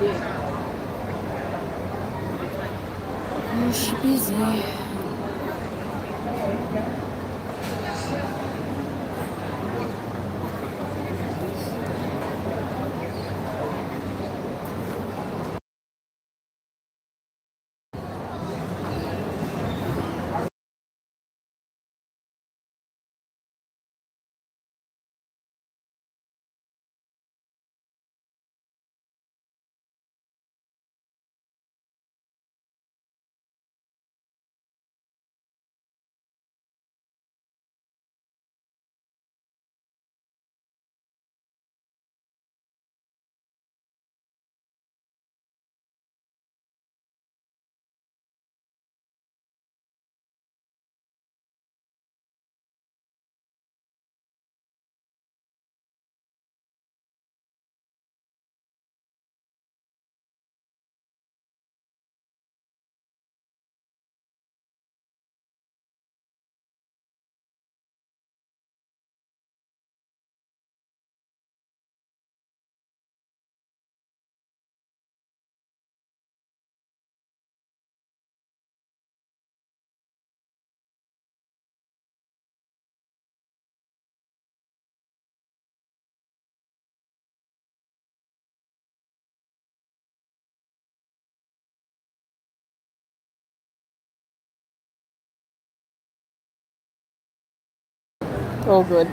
Oh, she busy. Oh, good.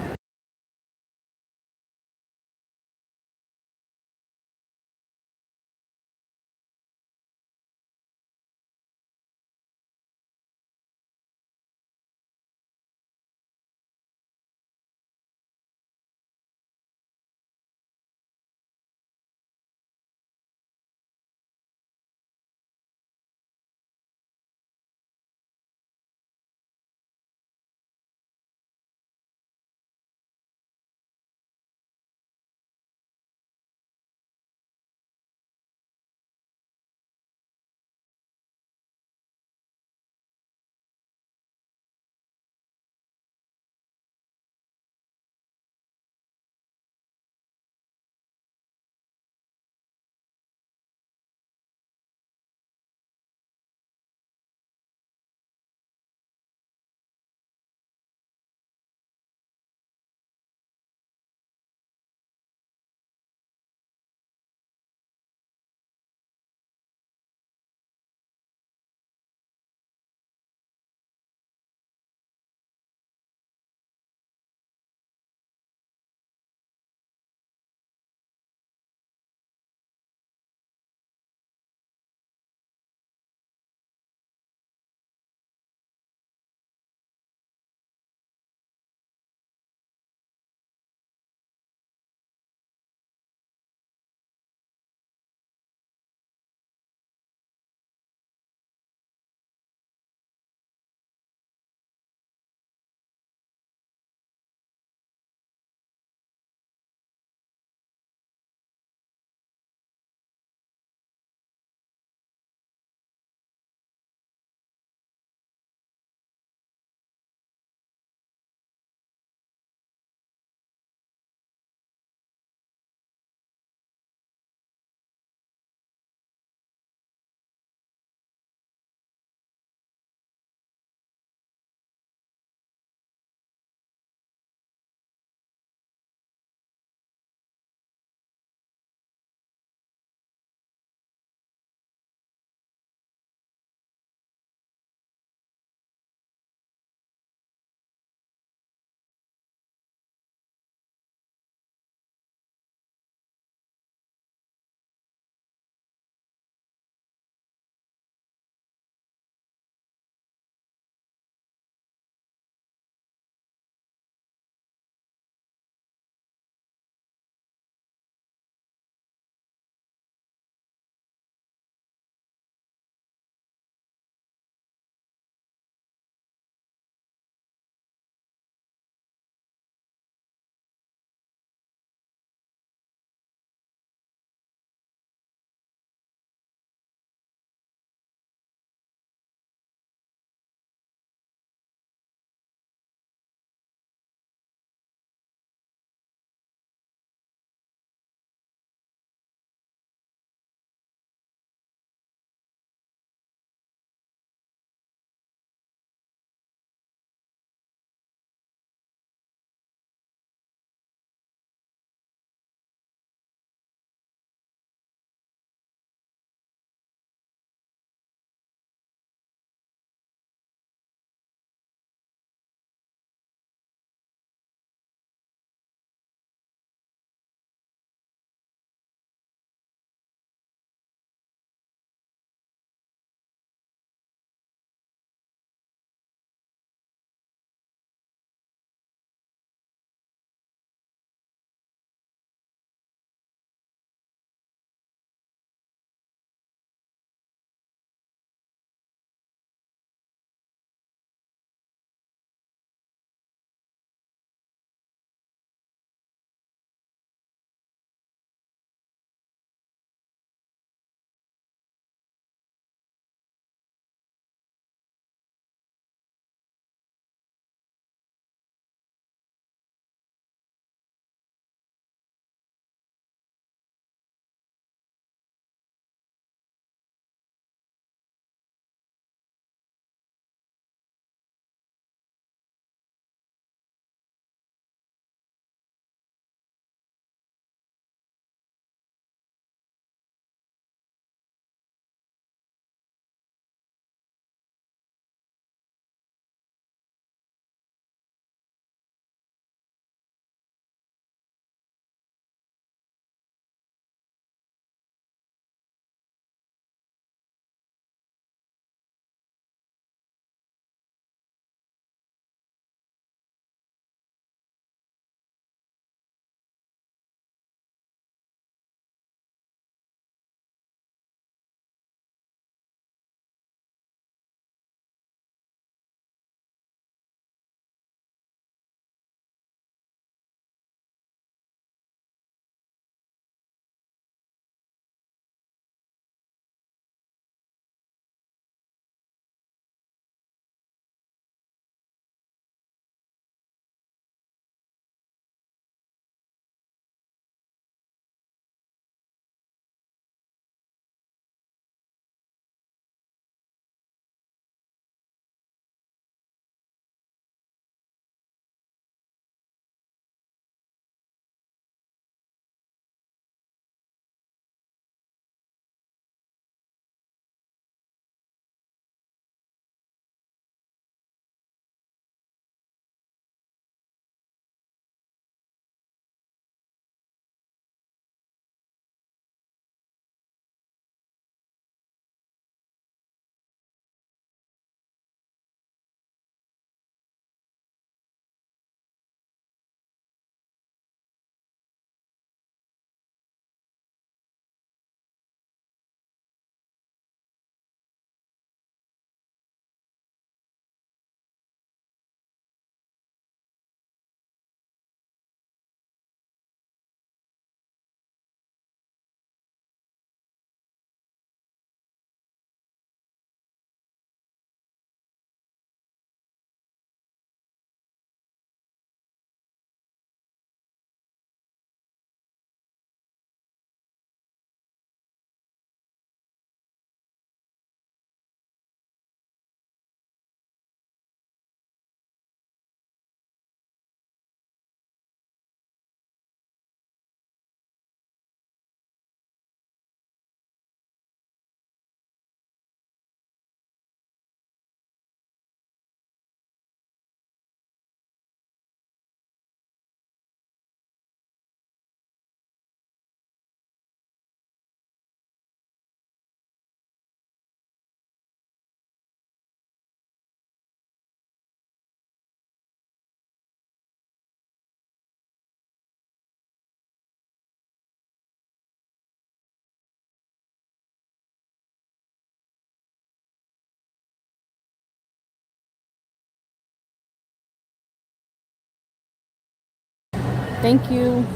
Thank you.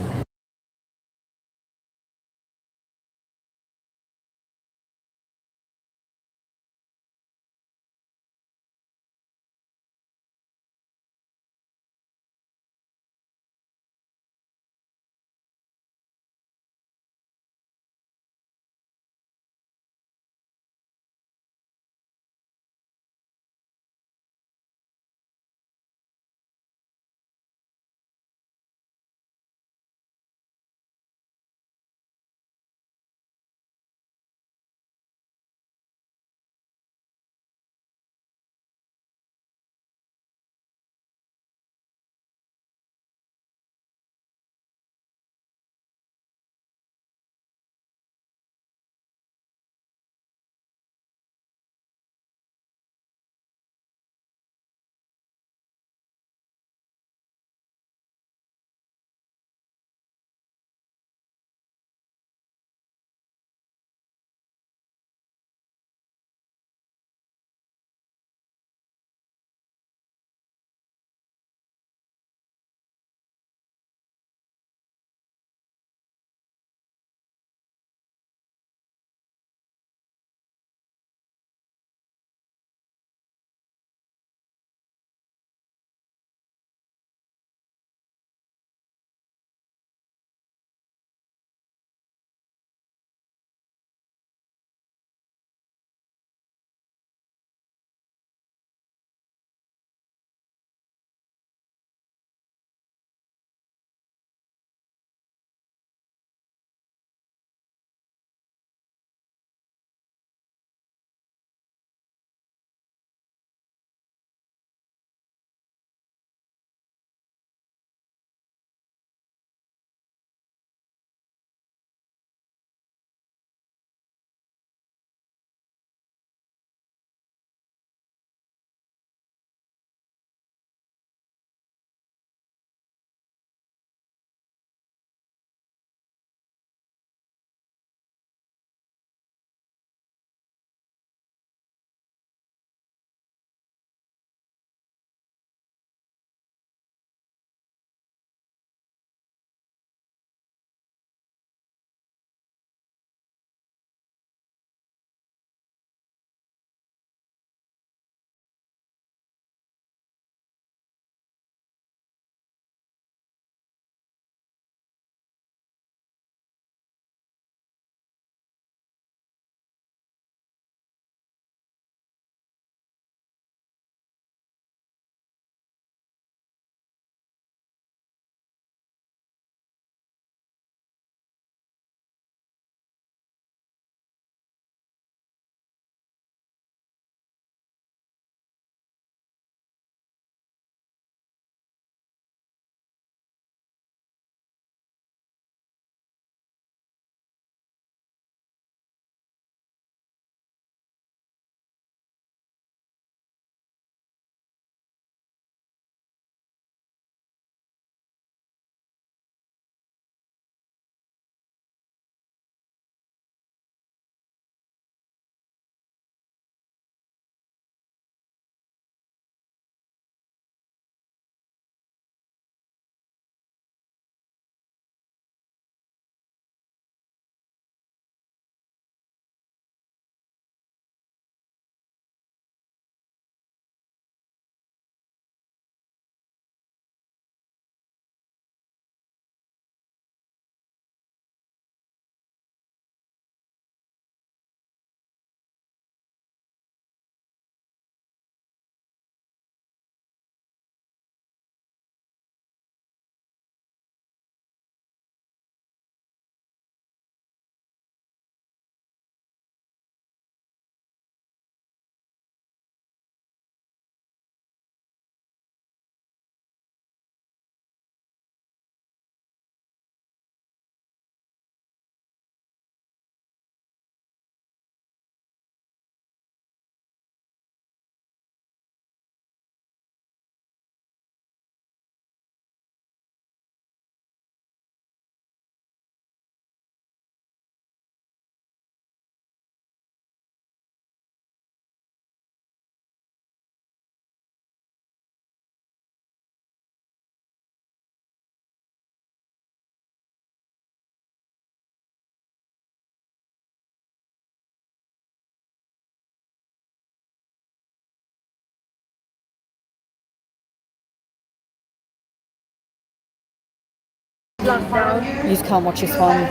Lockdown. You just can't watch this one.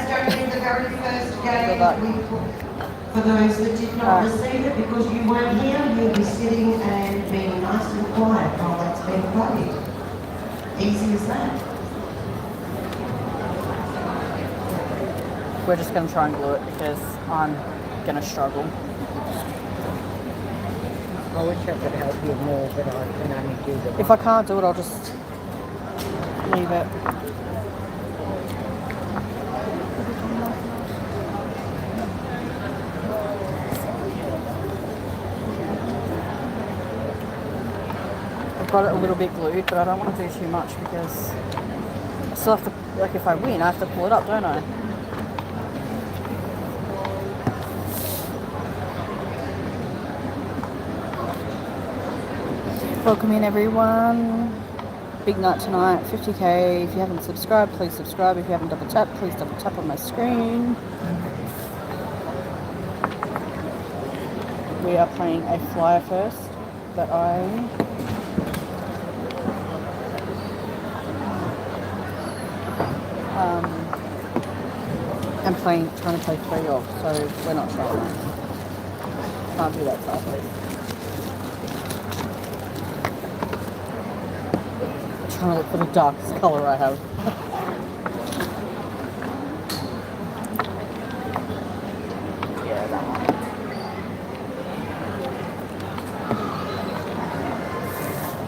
For those that did not receive it, because you weren't here, you'll be sitting and being nice and quiet while that's being played. Easy as that. We're just going to try and glue it because I'm going to struggle. I wish I could help you more, but I can only do the If I can't do it, I'll just leave it. I've got it a little bit glued, but I don't want to do too much because I still have to, like if I win, I have to pull it up, don't I? Welcome in everyone. Big night tonight, 50k. If you haven't subscribed, please subscribe. If you haven't double tapped, please double tap on my screen. We are playing a flyer first that I am trying to play 3 off, so we're not trying that. Can't do that side, please. Trying to look for the darkest colour I have. Yeah, that one.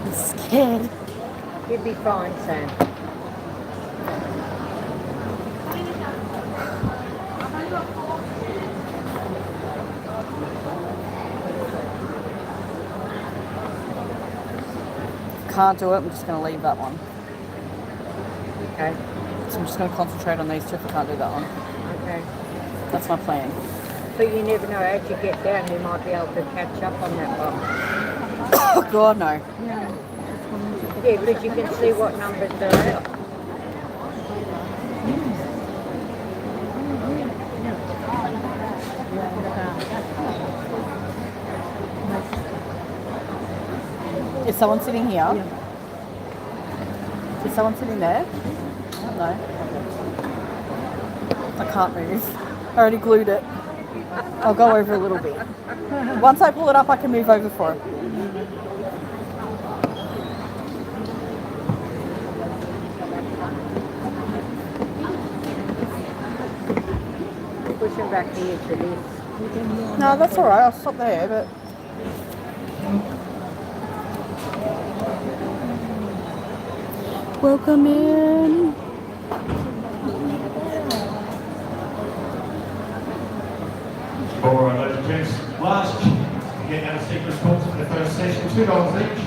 I'm scared. You'd be fine, Sam. Can't do it, I'm just going to leave that one. Okay. So I'm just going to concentrate on these two if I can't do that one. Okay. That's my plan. But you never know, as you get down, you might be able to catch up on that one. Oh God, no. Yeah, because you can see what numbers are out. Is someone sitting here? Yeah. Is someone sitting there? No. I can't move. I already glued it. I'll go over a little bit. Once I pull it up, I can move over for it. Pushing back here to this. No, that's alright. I'll stop there, but... Welcome in. Alright, ladies and gents, last get out of sequence points for the first session, $2 each.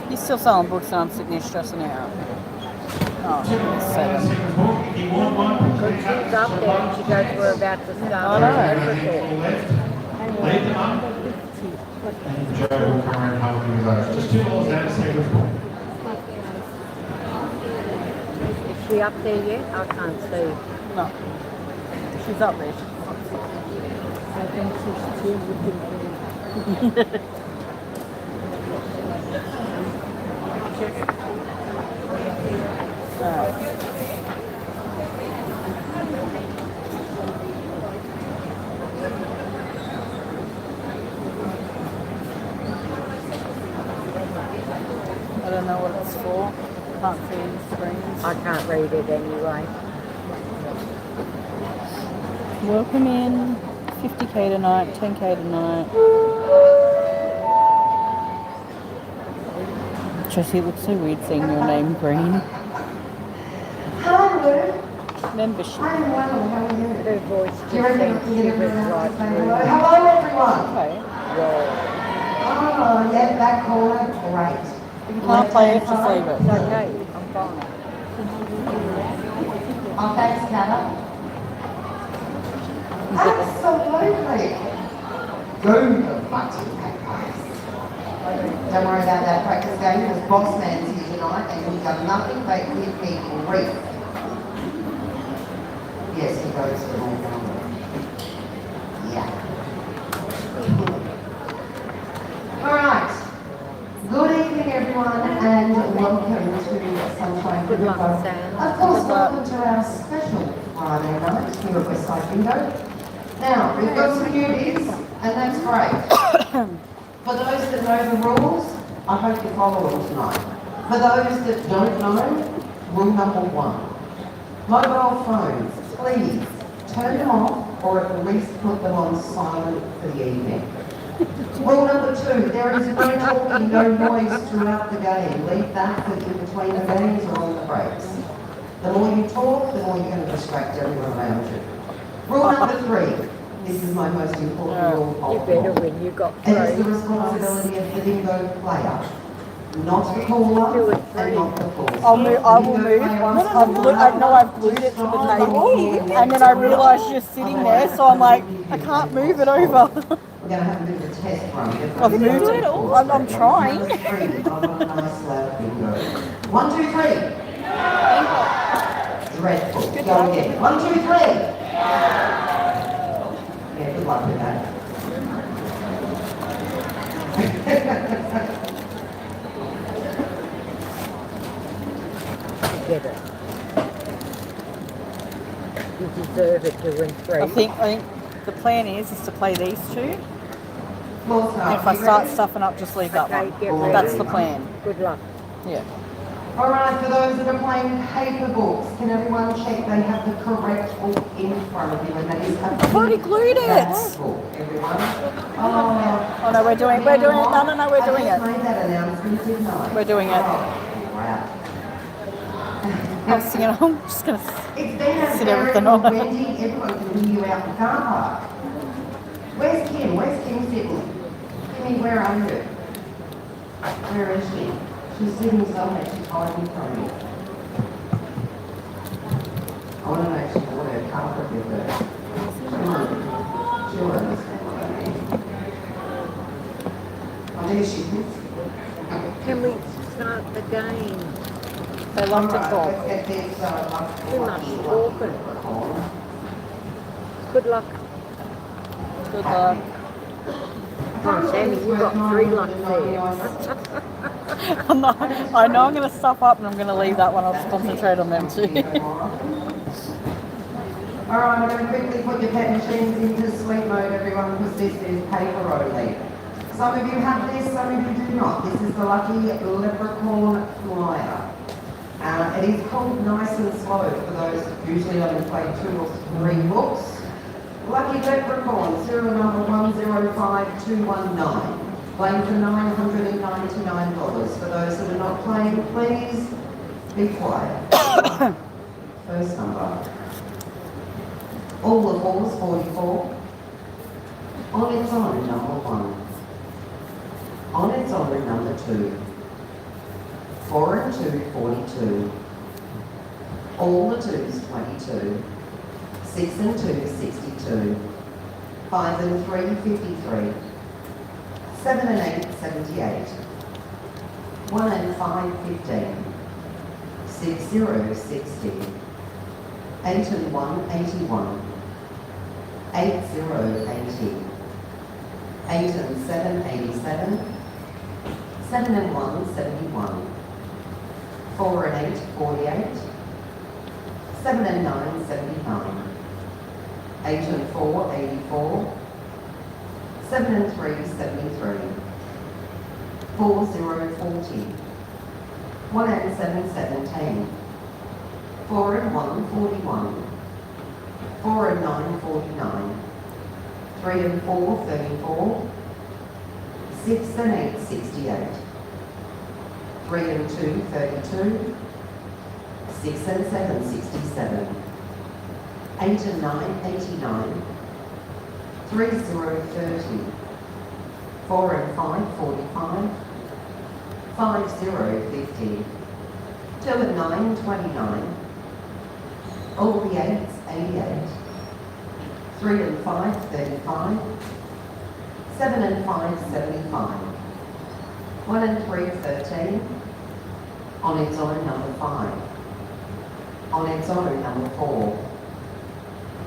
You're still selling books and I'm sitting there stressing out. Oh, $7. $7. If you want one, Because she's up there and she goes, we're about to start. I know. Leprechaun. Leave them up. And Joe will come around and help you with those. Just $2 out of sequence point. Is she up there yet? I can't see. No. She's up there. I think she's still looking Alright. I don't know what it's for. Can't see the screens. I can't read it anyway. Welcome in. 50k tonight, 10k tonight. Josie, it looks so weird seeing your name green. Hello, Membership. I'm well, how are you? Her voice just Do you reckon seems you can shivers say right hello? through. Hello, everyone. Okay. Well, Oh, yeah, that corner, great. If you can't play it, just leave it. it's okay. I'm fine. Oh, thanks, Kata. Absolutely. Go the button, guys. Don't worry about that practice game because Boss Man's here tonight and he's done nothing but give me grief. Yes, he goes to all number. Yeah. All right. Good evening, everyone, and welcome to Sunshine Good luck, Bingo. Sam. Of course, Good luck. welcome to our special Friday night here at Westside Bingo. Now, we've got some newbies, and that's great. For those that know the rules, I hope you follow them tonight. For those that don't know, rule number 1. Mobile phones, please turn them off or at least put them on silent for the evening. Rule number 2, there is no talking, no noise throughout the game. Leave that for in between the games or on the breaks. The more you talk, the more you're going to distract everyone around you. Rule number 3, this is my most important rule You of better all. win. You got It is the 3. responsibility of the bingo player, not the caller and not the caller. I will move. I know I've glued it to the table, and then I realised you're sitting there, so I'm like, I can't move it over. We're going to have a bit of a test run. I've moved it. I'm trying. 1, 2, 3. Nice loud bingo. 1, 2, 3. Dreadful. Go again. 1, 2, 3. Yeah, good luck with that. Get it. You deserve it to win 3. I think the plan is to play these two. Floor And start. if I You start ready? stuffing up, just leave that Okay, one. get ready. That's the plan. Good luck. Yeah. All right, for those that are playing paper books, can everyone check they have the correct book in front of you? And that is I've already glued it. that book, everyone. Oh no, we're doing it. No, we're doing I it. just made that announcement, didn't I? We're doing it. Oh, crap. I'm singing. I'm just gonna. It's been a Sit very everything on. windy, everyone can hear you out in the car park. Where's Kim? Where's Kim sitting? Kimmy, where are you? Where is she? She's sitting somewhere, she's hiding from you. I want to know if she brought her carpet with her. She'll understand what I mean. Oh, there she is. Can we start the game? They love to Alright, talk. let's get this, Too much talking. on. Good luck. Good luck. Oh, Sammy, you got 3 luck there. I know I'm gonna stuff up, and I'm gonna leave that one. I'll just concentrate on them too. Alright, I'm going to quickly put your pen machines into sleep mode, everyone, because this is paper only. Some of you have this, some of you do not. This is the lucky Leprechaun flyer. It is called Nice and Slow for those usually only play 2 or 3 books. Lucky Leprechaun, serial number 105219. Playing for $999. For those that are not playing, please be quiet. First number. All the balls, 44. On its own, number 1. On its own, number 2. 4 and 2, 42. All the 2s, 22. 6 and 2, 62. 5 and 3, 53. 7 and 8, 78. 1 and 5, 15. 6, 0, 60. 8 and 1, 81. 8, 0, 80. 8 and 7, 87. 7 and 1, 71. 4 and 8, 48. 7 and 9, 79. 8 and 4, 84. 7 and 3, 73. 4, 0, 40. 1 and 7, 17. 4 and 1, 41. 4 and 9, 49. 3 and 4, 34. 6 and 8, 68. 3 and 2, 32. 6 and 7, 67. 8 and 9, 89. 3, 0, 30. 4 and 5, 45. 5, 0, 50. 2 and 9, 29. All the 8s, 88. 3 and 5, 35. 7 and 5, 75. 1 and 3, 13. On its own, number 5. On its own, number 4.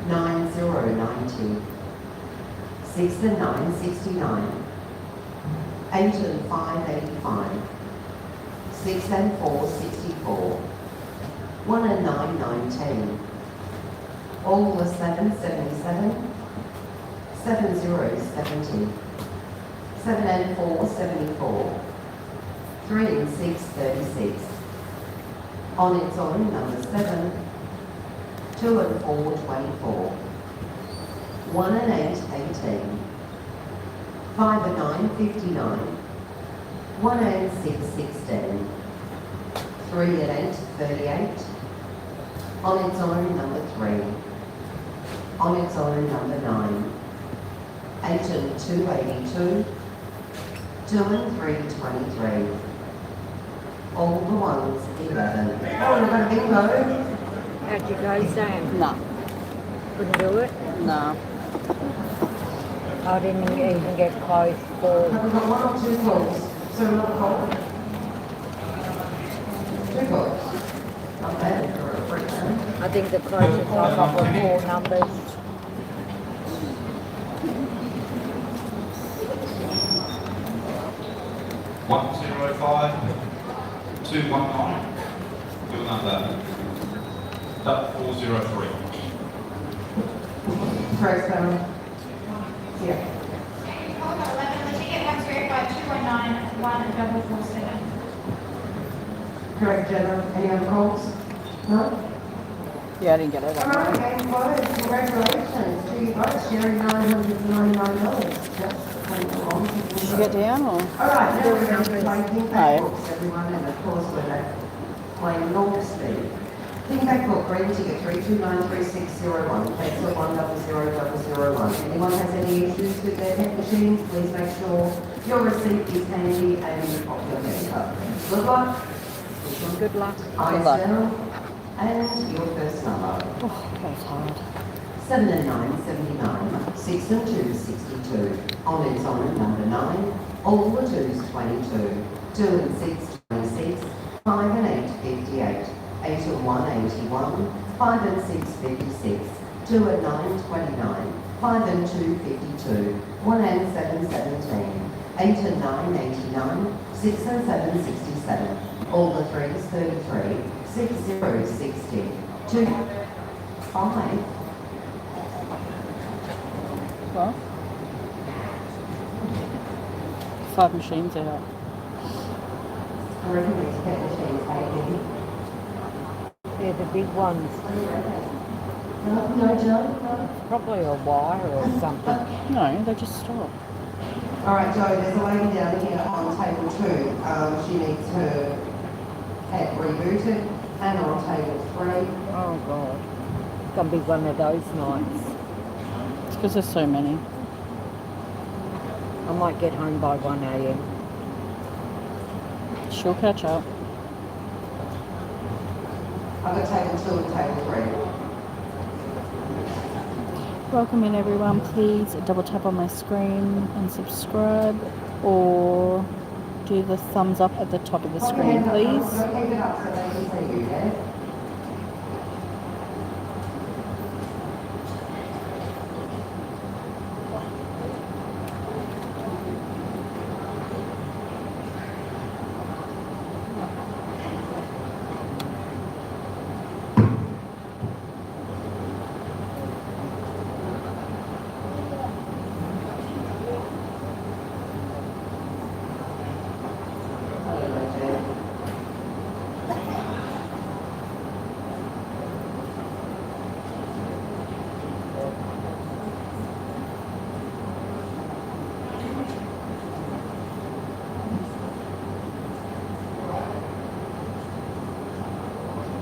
9, 0, 90. 6 and 9, 69. 8 and 5, 85. 6 and 4, 64. 1 and 9, 19. All the 7, 77. 7 zeros, 70. 7 and 4, 74. 3 and 6, 36. On its own, number 7. 2 and 4, 24. 1 and 8, 18. 5 and 9, 59. 1 and 6, 16. 3 and 8, 38. On its own, number 3. On its own, number 9. 8 and 2, 82. 2 and 3, 23. All the ones, 11. Oh, we've got a bingo. How'd you go, Sam? No. Couldn't do it? No. I didn't even get close for... Have we got 1 or 2 calls? So another call? 2 calls. Not bad for a breakdown. I think the closest I got were 4 numbers. One zero five 219. Your number. Up 403. Correct, Sarah? Yeah. Hold on, 11, the ticket has verified 219-1447. Correct, Jenna. Any other calls? No? Yeah, I didn't get it. All right, game closed. Congratulations to you both, sharing $999. That's pretty long. Did you get down or? All right, now we're going to play Ping Aye. Pong Books, everyone, and of course we're playing long speed. Ping Pong Book, green ticket 3293601, pencil 100001. Anyone has any issues with their pen machines, please make sure your receipt is handy and you pop your pen up. Good luck. Good luck. Eyes luck. down. And your first number. Oh, that was hard. 7 and 9, 79. 6 and 2, 62. On its own, number 9. All the 2s, 22. 2 and 6, 26. 5 and 8, 58. 8 and 1, 81. 5 and 6, 56. 2 and 9, 29. 5 and 2, 52. 1 and 7, 17. 8 and 9, 89. 6 and 7, 67. All the 3s, 33. 6 0, 60. 2, 5. What? 5 machines out. I reckon these pen machines hate They're the big ones. No, Joe? Probably a wire or something. No, they just stop. All right, Joe, there's a lady down here on table 2. She needs her head rebooted. And on table 3. Oh, God. It's going to be one of those nights. It's because there's so many. I might get home by 1 a.m. She'll catch up. I've got table 2 and table 3. Welcome in everyone. Please double tap on my screen and subscribe, or do the thumbs up at the top of the screen, please. Don't keep it up so they can see you, yeah?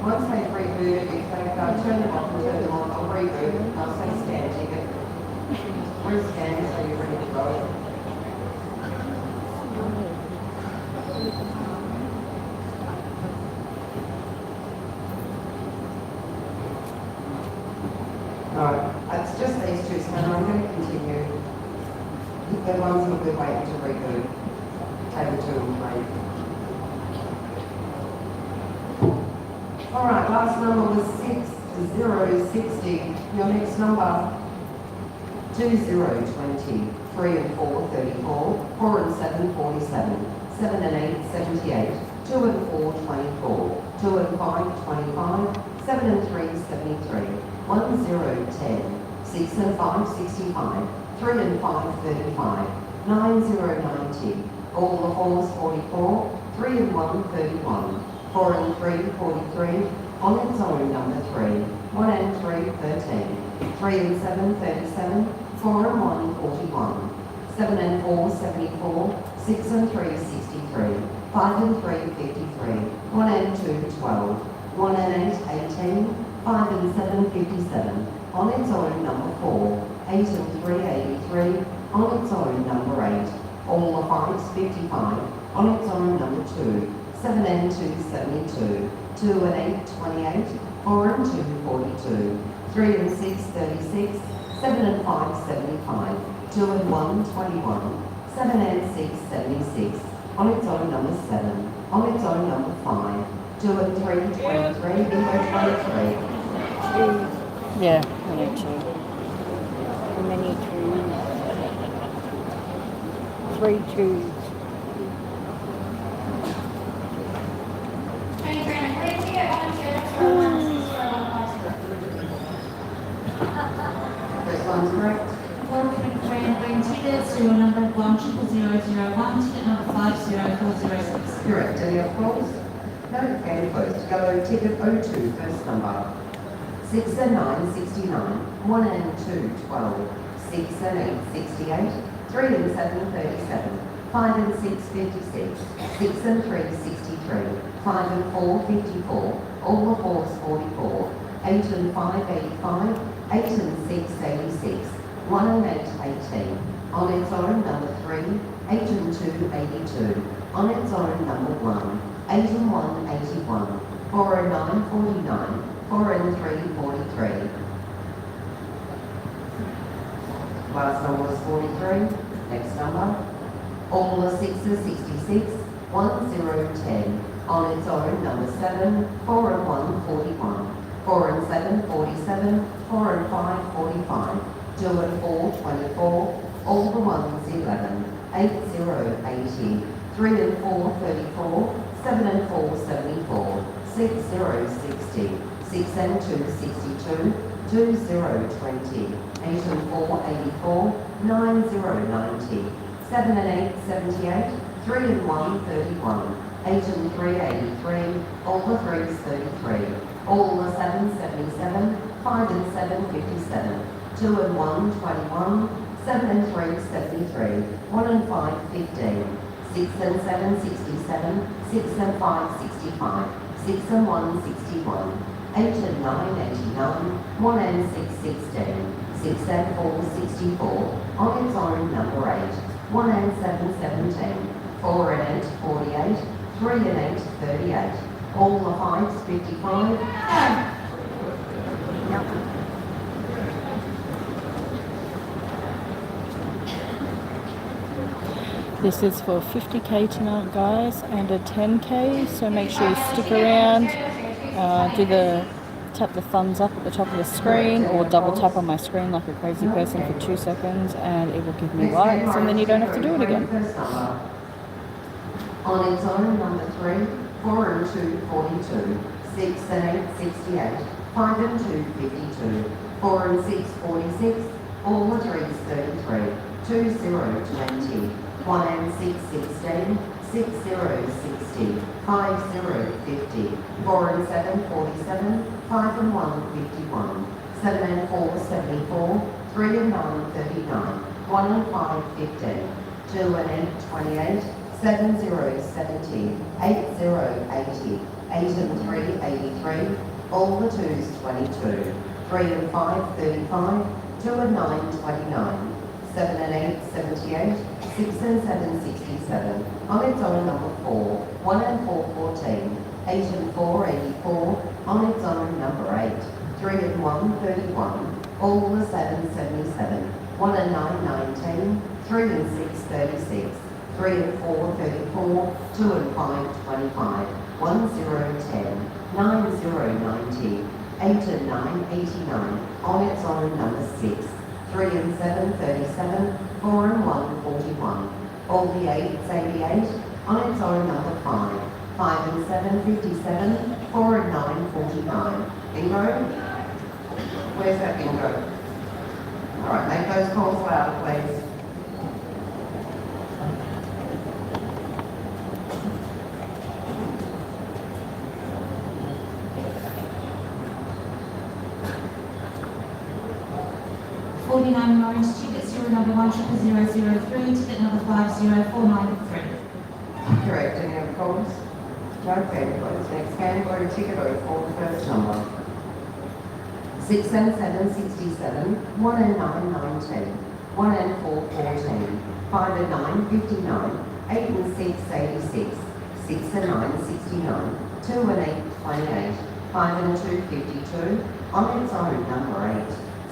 Once they've rebooted, if they've turned them off and turned them on, I'll reboot and I'll say scan ticket. Rescan so you're ready to go. Alright, it's just these two, so I'm going to continue. The ones that we're waiting to reboot. Table 2 and 3. Alright, last number was 6060. Your next number, 2020. 3 and 4, 34. 4 and 7, 47. 7 and 8, 78. 2 and 4, 24, 2 and 5, 25, 7 and 3, 73, 1, 0, 10, 6 and 5, 65, 3 and 5, 35, 9, 0, 90, all the fours 44, 3 and 1, 31, 4 and 3, 43, on its own number 3, 1 and 3, 13, 3 and 7, 37, 4 and 1, 41, 7 and 4, 74, 6 and 3, 63, 5 and 3, 53, 1 and 2, 12, 1 and 8, 18, 5 and 7, 57, on its own number 4, 8 and 3, 83, on its own number 8, all the 5s 55, on its own number 2, 7 and 2, 72, 2 and 8, 28, 4 and 2, 42, 3 and 6, 36, 7 and 5, 75, 2 and 1, 21, 7 and 6, 76, on its own number 7, on its own number 5, 2 and 3, 23, bingo 23. Yeah, I need to. And then you two. 3 twos. Tony Graham, where did you get volunteer? First one's correct. Green tickets to number 10001, ticket number 50406. Correct. Any other calls? No, game closed. Yellow ticket 02, first number. 6 and 9, 69. 1 and 2, 12. 6 and 8, 68. 3 and 7, 37. 5 and 6, 56. 6 and 3, 63. 5 and 4, 54. All the fours 44. 8 and 5, 85. 8 and 6, 86. 1 and 8, 18. On its own number 3. 8 and 2, 82. On its own number 1. 8 and 1, 81. 4 and 9, 49. 4 and 3, 43. Last number was 43. Next number. All the 6s 66. 1, 0, 10. On its own number 7. 4 and 1, 41. 4 and 7, 47. 4 and 5, 45. 2 and 4, 24. All the 1s 11. 8, 0, 80. 3 and 4, 34. 7 and 4, 74. 6, 0, 60. 6 and 2, 62. 2, 0, 20. 8 and 4, 84. 9, 0, 90. 7 and 8, 78. 3 and 1, 31. 8 and 3, 83. All the 3s 33. All the 7s 77. 5 and 7, 57. 2 and 1, 21. 7 and 3, 73. 1 and 5, 15. 6 and 7, 67. 6 and 5, 65. 6 and 1, 61. 8 and 9, 89. 1 and 6, 16. 6 and 4, 64. On its own number 8. 1 and 7, 17. 4 and 8, 48. 3 and 8, 38. All the 5s 55. This is for 50k tonight, guys, and a 10k. So make sure you stick around. Tap the thumbs up at the top of the screen, or double tap on my screen like a crazy person for 2 seconds, and it will give me likes, and then you don't have to do it again. On its own number 3. 4 and 2, 42. 6 and 8, 68. 5 and 2, 52. 4 and 6, 46. All the 3s 33. 2, 0, 20. 1 and 6, 16. 6, 0, 60. 5, 0, 50. 4 and 7, 47. 5 and 1, 51. 7 and 4, 74. 3 and 9, 39. 1 and 5, 15. 2 and 8, 28. 7, 0, 70. 8, 0, 80. 8 and 3, 83. All the 2s 22. 3 and 5, 35. 2 and 9, 29. 7 and 8, 78. 6 and 7, 67. On its own number 4. 1 and 4, 14. 8 and 4, 84. On its own number 8. 3 and 1, 31. All the 7, 77. 1 and 9, 19. 3 and 6, 36. 3 and 4, 34. 2 and 5, 25. 1, 0, 10. 9, 0, 90. 8 and 9, 89. On its own number 6. 3 and 7, 37. 4 and 1, 41. All the 8s 88. On its own number 5. 5 and 7, 57, 4 and 9, 49. Bingo? Where's that bingo? All right, make those calls louder, please. $49 orange ticket, serial number 100003, ticket number 50493. Correct, any other calls? No further calls. Next game, go to ticket 04, the first number. 6 and 7, 67, 1 and 9, 19, 1 and 4, 14, 5 and 9, 59, 8 and 6, 86, 6 and 9, 69, 2 and 8, 28, 5 and 2, 52, on its own, number 8,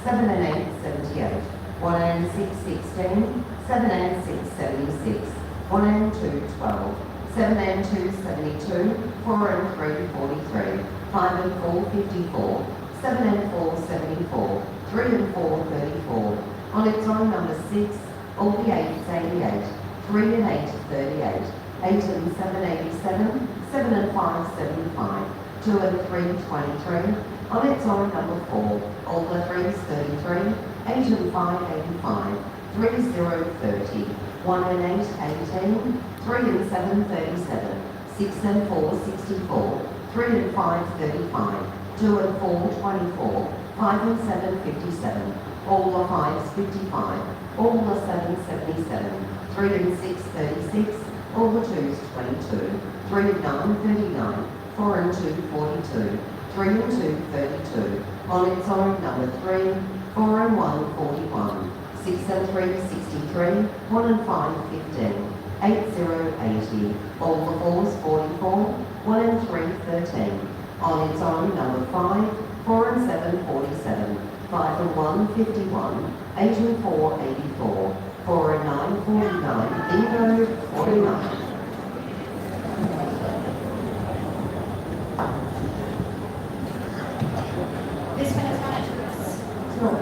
7 and 8, 78, 1 and 6, 16, 7 and 6, 76, 1 and 2, 12, 7 and 2, 72, 4 and 3, 43, 5 and 4, 54, 7 and 4, 74, 3 and 4, 34. On its own, number 6, all the 8s, 88, 3 and 8, 38, 8 and 7, 87, 7 and 5, 75, 2 and 3, 23. On its own, number 4, all the 3s, 33, 8 and 5, 85, 3, 0, 30, 1 and 8, 18, 3 and 7, 37, 6 and 4, 64, 3 and 5, 35, 2 and 4, 24, 5 and 7, 57, all the 5s, 55, all the 7s, 77, 3 and 6, 36, all the 2s, 22, 3 and 9, 39, 4 and 2, 42, 3 and 2, 32, on its own, number 3, 4 and 1, 41, 6 and 3, 63, 1 and 5, 15, 8, 0, 80, all the 4s, 44, 1 and 3, 13, on its own, number 5, 4 and 7, 47, 5 and 1, 51, 8 and 4, 84, 4 and 9, 49, bingo, 49. This one is not yours. Sure.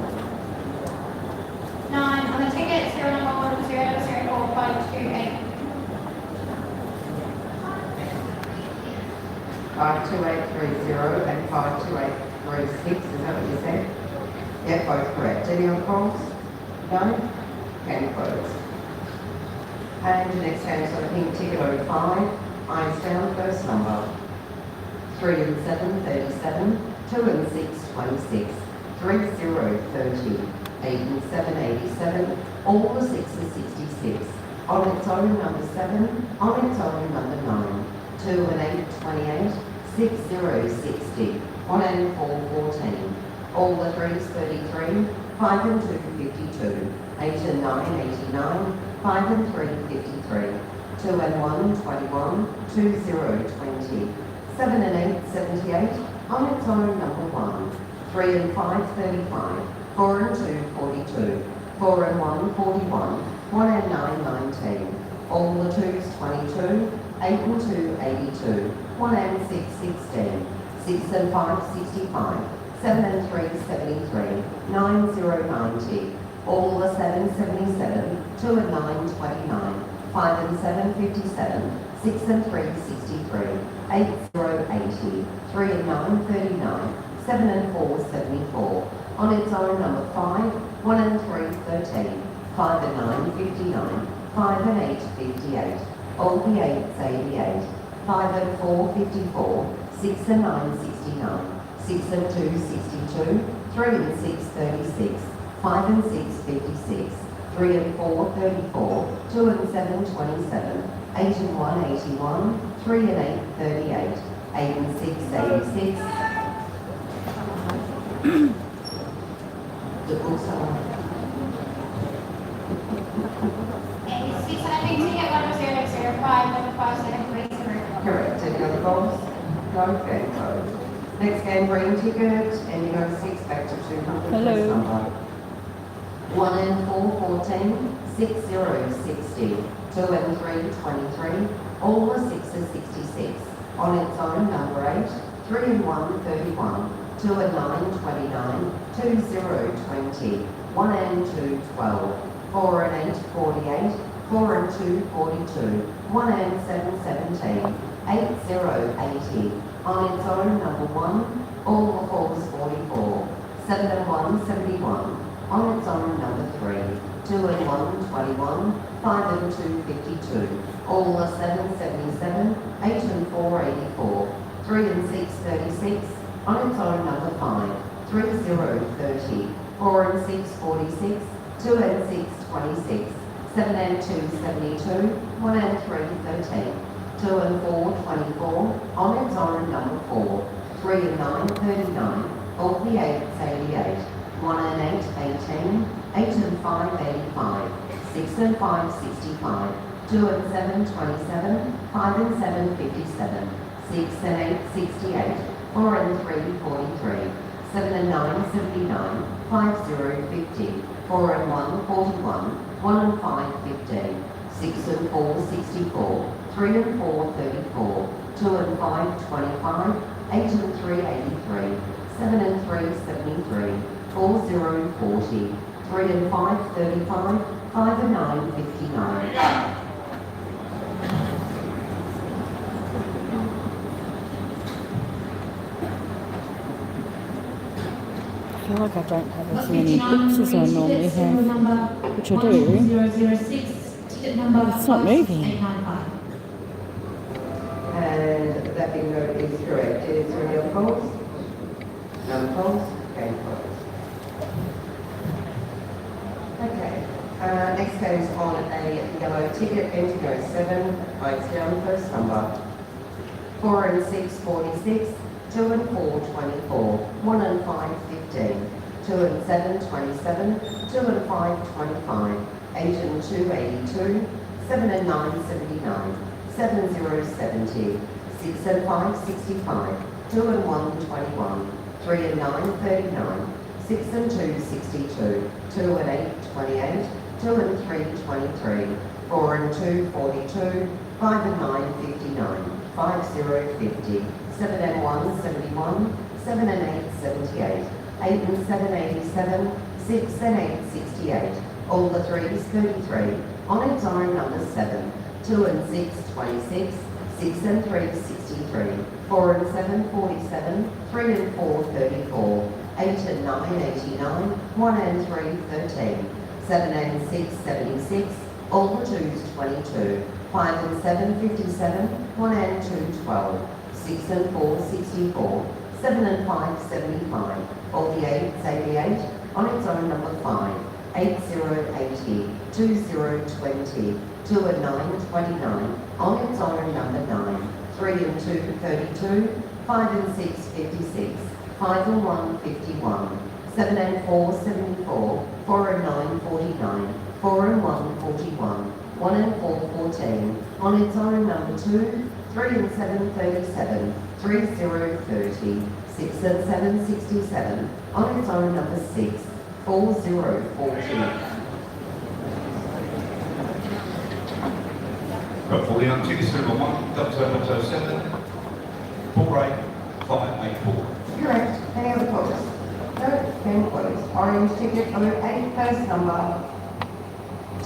9 on the ticket, serial number 10045228. 52830 and 52836, is that what you said? Yeah, both correct. Any other calls? No? Can close. And the next game is on the pink ticket 05, eyes down, first number. 3 and 7, 37, 2 and 6, 26, 3, 0, 30, 8 and 7, 87, all the 6s, 66. On its own, number 7, on its own, number 9. 2 and 8, 28, 6, 0, 60, 1 and 4, 14, all the 3s, 33, 5 and 2, 52, 8 and 9, 89, 5 and 3, 53, 2 and 1, 21, 2, 0, 20, 7 and 8, 78, on its own, number 1, 3 and 5, 35, 4 and 2, 42, 4 and 1, 41, 1 and 9, 19, all the 2s, 22, 8 and 2, 82, 1 and 6, 16, 6 and 5, 65, 7 and 3, 73, 9, 0, 90, all the 7, 77, 2 and 9, 29, 5 and 7, 57, 6 and 3, 63, 8, 0, 80, 3 and 9, 39, 7 and 4, 74, on its own, number 5, 1 and 3, 13, 5 and 9, 59, 5 and 8, 58, all the 8s, 88, 5 and 4, 54, 6 and 9, 69, 6 and 2, 62, 3 and 6, 36, 5 and 6, 56, 3 and 4, 34, 2 and 7, 27, 8 and 1, 81, 3 and 8, 38, 8 and 6, 86. The books are And 6 on the pink ticket 1005 number 5730. correct. Any other calls? No, game closed. Next game, green ticket, ending on 6, back to 200. Hello. First number. 1 and 4, 14, 6, 0, 60, 2 and 3, 23, all the 6s, 66. On its own, number 8, 3 and 1, 31, 2 and 9, 29, 2, 0, 20, 1 and 2, 12, 4 and 8, 48, 4 and 2, 42, 1 and 7, 17, 8080. On its own, number 1, all the fours 44. 7 and 1, 71. On its own, number 3, 2 and 1, 21. 5 and 2, 52. All the 7, 77. 8 and 4, 84. 3 and 6, 36. On its own, number 5, 30, 30. 4 and 6, 46. 2 and 6, 26. 7 and 2, 72. 1 and 3, 13. 2 and 4, 24. On its own, number 4, 3 and 9, 39. All the 8s, 88. 1 and 8, 18. 8 and 5, 85. 6 and 5, 65. 2 and 7, 27. 5 and 7, 57. 6 and 8, 68. 4 and 3, 43. 7 and 9, 79. 5, 0, 50. 4 and 1, 41. 1 and 5, 15. 6 and 4, 64. 3 and 4, 34. 2 and 5, 25. 8 and 3, 83. 7 and 3, 73. 4, 0, 40. 3 and 5, 35. 5 and 9, 59. I feel like I don't have as many books as I normally have, which I do. 006, ticket number It's not moving. 5895. And that bingo is correct. Is there any other polls? None opposed? Okay, closed. Okay. Next goes on a yellow ticket, Indigo 7, votes down, first number. 4 and 6, 46. 2 and 4, 24. 1 and 5, 15. 2 and 7, 27. 2 and 5, 25. 8 and 2, 82. 7 and 9, 79. 7, 0, 70. 6 and 5, 65. 2 and 1, 21. 3 and 9, 39. 6 and 2, 62. 2 and 8, 28. 2 and 3, 23. 4 and 2, 42. 5 and 9, 59. 5, 0, 50. 7 and 1, 71. 7 and 8, 78. 8 and 7, 87. 6 and 8, 68. All the 3s, 33. On its own, number 7. 2 and 6, 26. 6 and 3, 63. 4 and 7, 47. 3 and 4, 34. 8 and 9, 89. 1 and 3, 13. 7 and 6, 76. All the 2s, 22. 5 and 7, 57. 1 and 2, 12. 6 and 4, 64. 7 and 5, 75. All the 8s, 88. On its own, number 5. 8, 0, 80. 2, 0, 20. 2 and 9, 29. On its own, number 9. 3 and 2, 32. 5 and 6, 56. 5 and 1, 51. 7 and 4, 74. 4 and 9, 49. 4 and 1, 41. 1 and 4, 14. On its own, number 2. 3 and 7, 37. 3, 0, 30. 6 and 7, 67. On its own, number 6. 4, 0, 40. Got 40 on tickets, number 1, 007, 48,584. Correct. Any other polls? No, then closed. Orange ticket, 08, first number.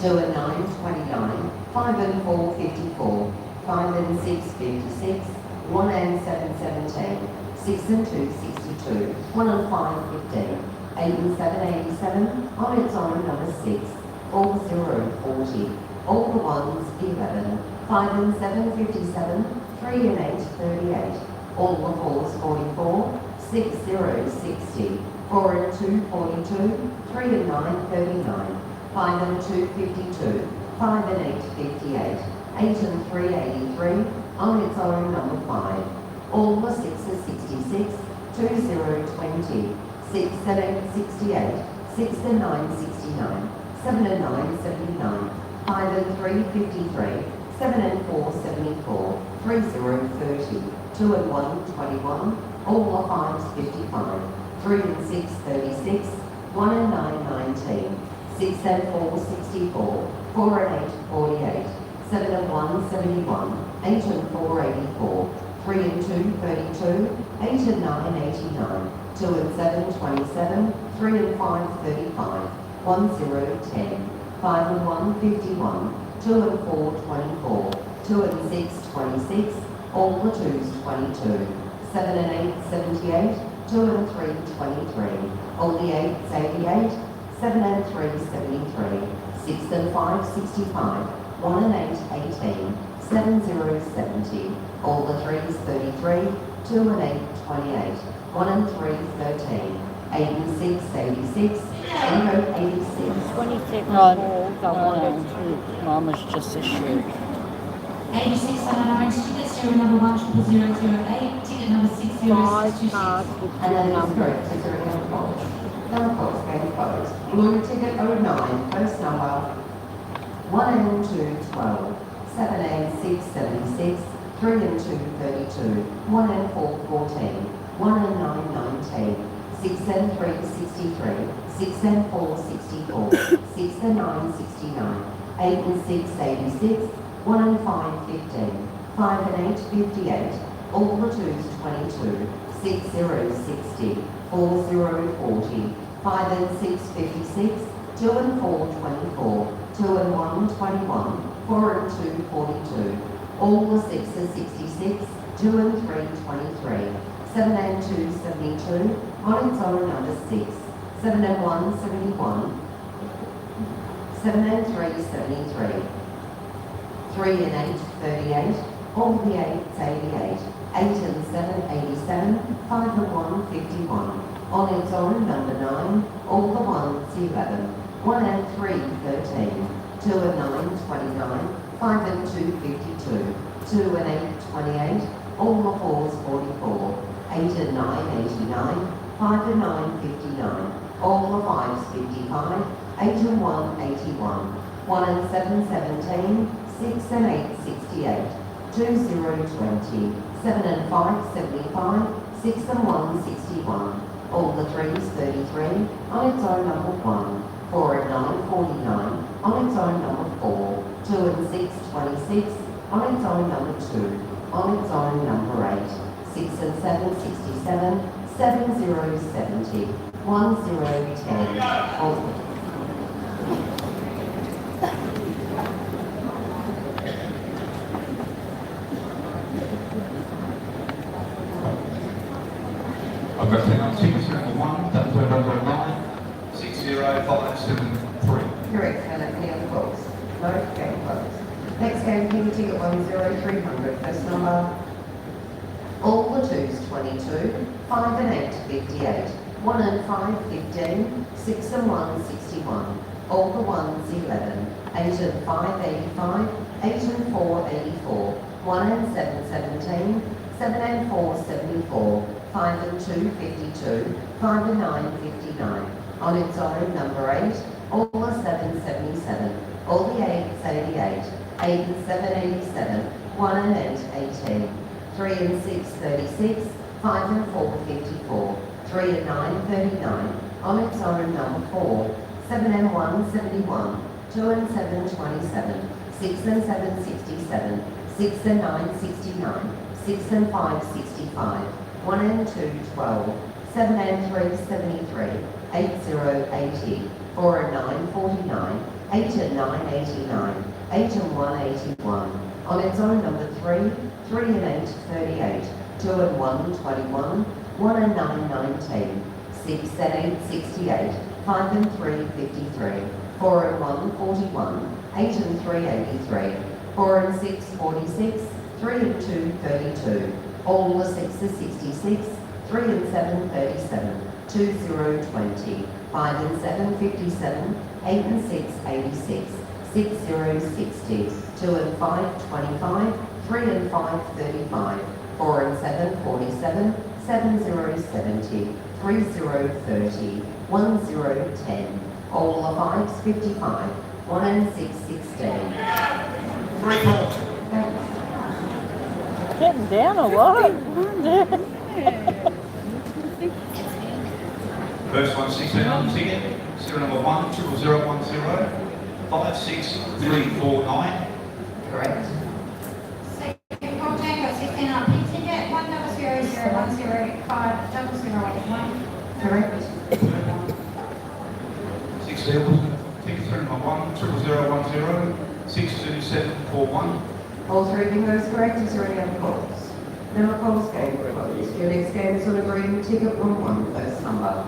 2 and 9, 29. 5 and 4, 54. 5 and 6, 56. 1 and 7, 17. 6 and 2, 62. 1 and 5, 15. 8 and 7, 87. On its own, number 6. All 0, 40. All the 1s, 11. 5 and 7, 57. 3 and 8, 38. All the 4s, 44. 6, 0, 60. 4 and 2, 42. 3 and 9, 39. 5 and 2, 52. 5 and 8, 58. 8 and 3, 83. On its own, number 5. All the 6s, 66. 2, 0, 20. 6 and 8, 68. 6 and 9, 69. 7 and 9, 79. 5 and 3, 53. 7 and 4, 74. 3, 0, 30. 2 and 1, 21. All the 5s, 55. 3 and 6, 36. 1 and 9, 19. 6 and 4, 64. 4 and 8, 48. 7 and 1, 71. 8 and 4, 84. 3 and 2, 32. 8 and 9, 89. 2 and 7, 27. 3 and 5, 35. 1, 0, 10. 5 and 1, 51. 2 and 4, 24. 2 and 6, 26. All the 2s, 22. 7 and 8, 78. 2 and 3, 23. All the 8s, 88. 7 and 3, 73. 6 and 5, 65. 1 and 8, 18. 7 0, 70. All the 3s, 33. 2 and 8, 28. 1 and 3, 13. 8 and 6, 86. 86. 27 No, balls, I wanted no. Mine was just a shoot. 86 on an orange ticket, serial number 10008, ticket number 5 cards 60626. with And your then it's number. correct, is there any other faults? No faults, game closed. Blue ticket 09, first number 1 and 2, 12. 7 and 6, 76. 3 and 2, 32. 1 and 4, 14. 1 and 9, 19. 6 and 3, 63. 6 and 4, 64. 6 and 9, 69. 8 and 6, 86. 1 and 5, 15. 5 and 8, 58. All the 2s, 22. 6 0, 60. 4 0, 40. 5 and 6, 56. 2 and 4, 24. 2 and 1, 21. 4 and 2, 42. All the 6s, 66. 2 and 3, 23. 7 and 2, 72. On its own, number 6. 7 and 1, 71. 7 and 3, 73. 3 and 8, 38. All the 8s, 88. 8 and 7, 87. 5 and 1, 51. On its own, number 9. All the 1s, 11. 1 and 3, 13. 2 and 9, 29. 5 and 2, 52. 2 and 8, 28. All the 4s, 44. 8 and 9, 89. 5 and 9, 59. All the 5s, 55. 8 and 1, 81. 1 and 7, 17. 6 and 8, 68. 2 0, 20. 7 and 5, 75. 6 and 1, 61. All the 3s, 33. On its own, number 1. 4 and 9, 49. On its own, number 4. 2 and 6, 26. On its own, number 2. On its own, number 8. 6 and 7, 67. 7 0, 70. 1 0, 10. I've got 10 on tickets, number 1, double zero, double zero, 9, 60573. Correct, Hannah. Any other calls? No, game closed. Next game, King ticket 10300, first number. All the 2s, 22. 5 and 8, 58. 1 and 5, 15. 6 and 1, 61. All the 1s, 11. 8 and 5, 85. 8 and 4, 84. 1 and 7, 17. 7 and 4, 74. 5 and 2, 52. 5 and 9, 59. On its own, number 8. All the 7, 77. All the 8s, 88. 8 and 7, 87. 1 and 8, 18. 3 and 6, 36. 5 and 4, 54. 3 and 9, 39. On its own, number 4. 7 and 1, 71. 2 and 7, 27. 6 and 7, 67. 6 and 9, 69. 6 and 5, 65. 1 and 2, 12. 7 and 3, 73. 8 0, 80. 4 and 9, 49. 8 and 9, 89. 8 and 1, 81. On its own, number 3. 3 and 8, 38. 2 and 1, 21. 1 and 9, 19. 6 and 8, 68. 5 and 3, 53. 4 and 1, 41. 8 and 3, 83. 4 and 6, 46. 3 and 2, 32. All the 6s, 66. 3 and 7, 37. 2 0, 20. 5 and 7, 57. 8 and 6, 86. 6 0, 60. 2 and 5, 25. 3 and 5, 35. 4 and 7, 47. 7 0, 70. 3 0, 30. 1 0, 10. All the 5s, 55. 1 and 6, 16. 3 balls. Getting down a lot. First one, 16 on ticket, serial number 1, 00010, 56349. Correct. Second call, Tango 16 on pink ticket, 10010050081. Correct. 6 seals, ticket serial number 1, 00010, 62741. All 3 bingos correct. Is there any other calls? Now, Coles game closed. Your next game is on a green ticket, room 1, first number.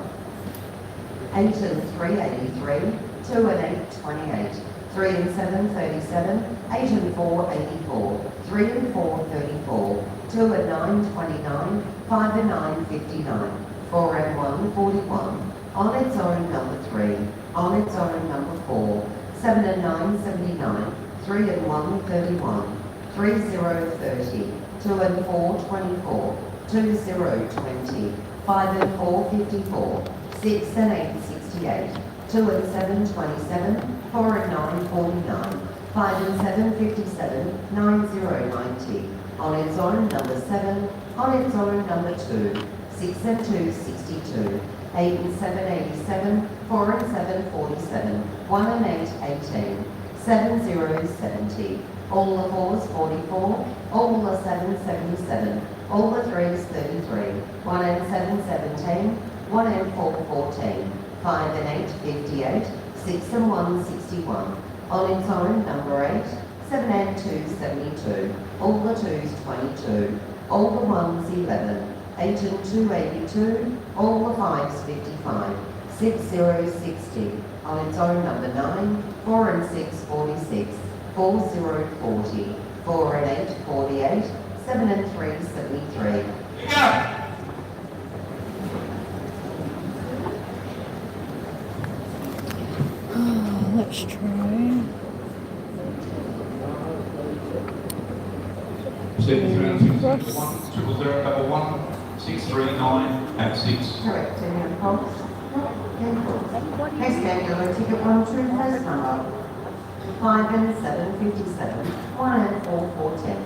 8 and 3, 83. 2 and 8, 28. 3 and 7, 37. 8 and 4, 84. 3 and 4, 34. 2 and 9, 29. 5 and 9, 59. 4 and 1, 41. On its own, number 3. On its own, number 4. 7 and 9, 79. 3 and 1, 31. 3 0, 30. 2 and 4, 24. 2 0, 20. 5 and 4, 54. 6 and 8, 68. 2 and 7, 27. 4 and 9, 49. 5 and 7, 57. 9 0, 90. On its own, number 7. On its own, number 2. 6 and 2, 62. 8 and 7, 87. 4 and 7, 47. 1 and 8, 18. 7 0, 70. All the 4s, 44. All the 7s, 77. All the 3s, 33. 1 and 7, 17. 1 and 4, 14. 5 and 8, 58. 6 and 1, 61. On its own, number 8. 7 and 2, 72. All the 2s, 22. All the 1s, 11. 8 and 2, 82. All the 5s, 55. 6 0, 60. On its own, number 9. 4 and 6, 46. 4 0, 40. 4 and 8, 48. 7 and 3, 73. Let's try. 73 0 1 639 and 6. Correct. Any opposed? Next game, yellow ticket 1, 2, first number. 5 and 7, 57. 1 and 4, 14.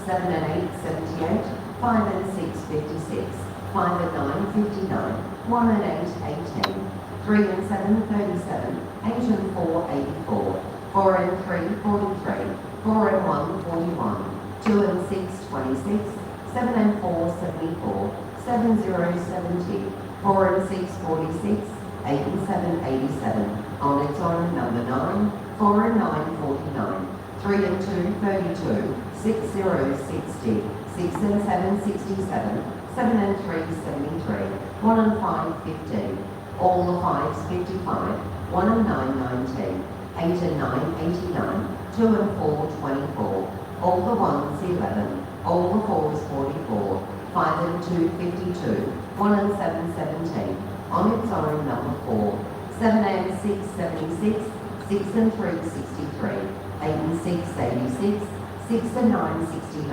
7 and 8, 78. 5 and 6, 56. 5 and 9, 59. 1 and 8, 18. 3 and 7, 37. 8 and 4, 84. 4 and 3, 43. 4 and 1, 41. 2 and 6, 26. 7 and 4, 74. 7 0, 70. 4 and 6, 46. 8 and 7, 87. On its own, number 9. 4 and 9, 49. 3 and 2, 32. 6 0, 60. 6 and 7, 67. 7 and 3, 73. 1 and 5, 15. All the 5s, 55. 1 and 9, 19. 8 and 9, 89. 2 and 4, 24. All the 1s, 11. All the 4s, 44. 5 and 2, 52. 1 and 7, 17. On its own, number 4. 7 and 6, 76. 6 and 3, 63. 8 and 6, 86. 6 and 9, 69.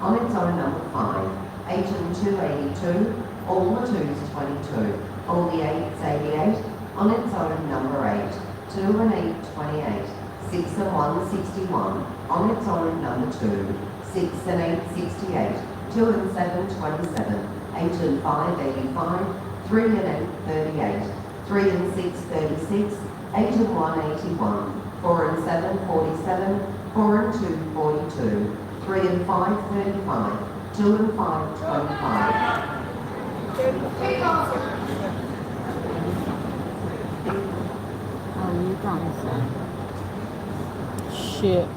On its own, number 5. 8 and 2, 82. All the 2s, 22. All the 8s, 88. On its own, number 8. 2 and 8, 28. 6 and 1, 61. On its own, number 2. 6 and 8, 68. 2 and 7, 27. 8 and 5, 85. 3 and 8, 38. 3 and 6, 36. 8 and 1, 81. 4 and 7, 47. 4 and 2, 42. 3 and 5, 35. 2 and 5, 25. Oh, you guys, Shit.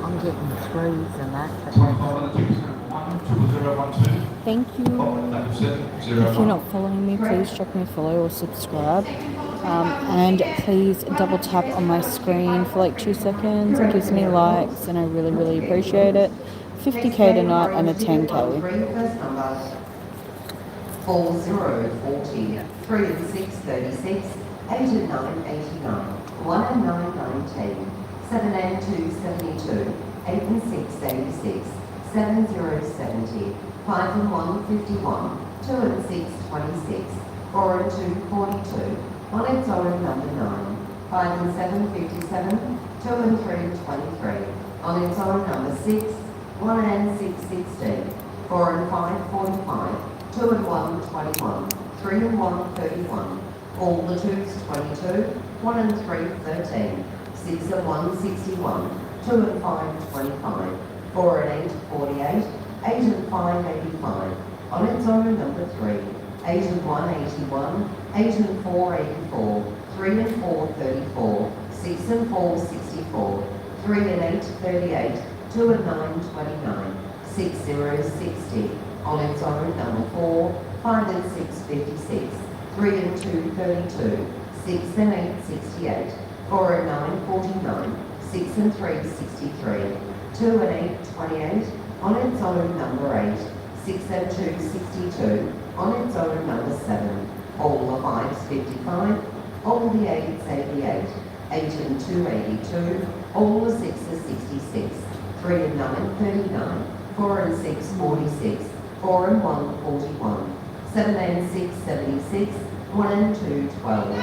I'm getting threes and that. But 25 on the tickets, 1 0 1 2. Thank you. Number 7 0 If you're not following me, please drop me a follow or subscribe. And please double tap on my screen for like 2 seconds. It gives me likes and I really, really appreciate it. 50k tonight and a 10k. 4 0, 40. 3 and 6, 36. 8 and 9, 89. 1 and 9, 19. 7 and 2, 72. 8 and 6, 86. 7 0, 70. 5 and 1, 51. 2 and 6, 26. 4 and 2, 42. On its own, number 9. 5 and 7, 57. 2 and 3, 23. On its own, number 6. 1 and 6, 16. 4 and 5, 45. 2 and 1, 21. 3 and 1, 31. All the 2s, 22. 1 and 3, 13. 6 and 1, 61. 2 and 5, 25. 4 and 8, 48. 8 and 5, 85. On its own, number 3. 8 and 1, 81. 8 and 4, 84. 3 and 4, 34. 6 and 4, 64. 3 and 8, 38. 2 and 9, 29. 6060. On its own, number 4, 5 and 6, 56. 3 and 2, 32. 6 and 8, 68. 4 and 9, 49. 6 and 3, 63. 2 and 8, 28. On its own, number 8. 6 and 2, 62. On its own, number 7. All the 5s, 55. All the 8s, 88. 8 and 2, 82. All the 6s, 66. 3 and 9, 39. 4 and 6, 46. 4 and 1, 41. 7 and 6, 76. 1 and 2, 12.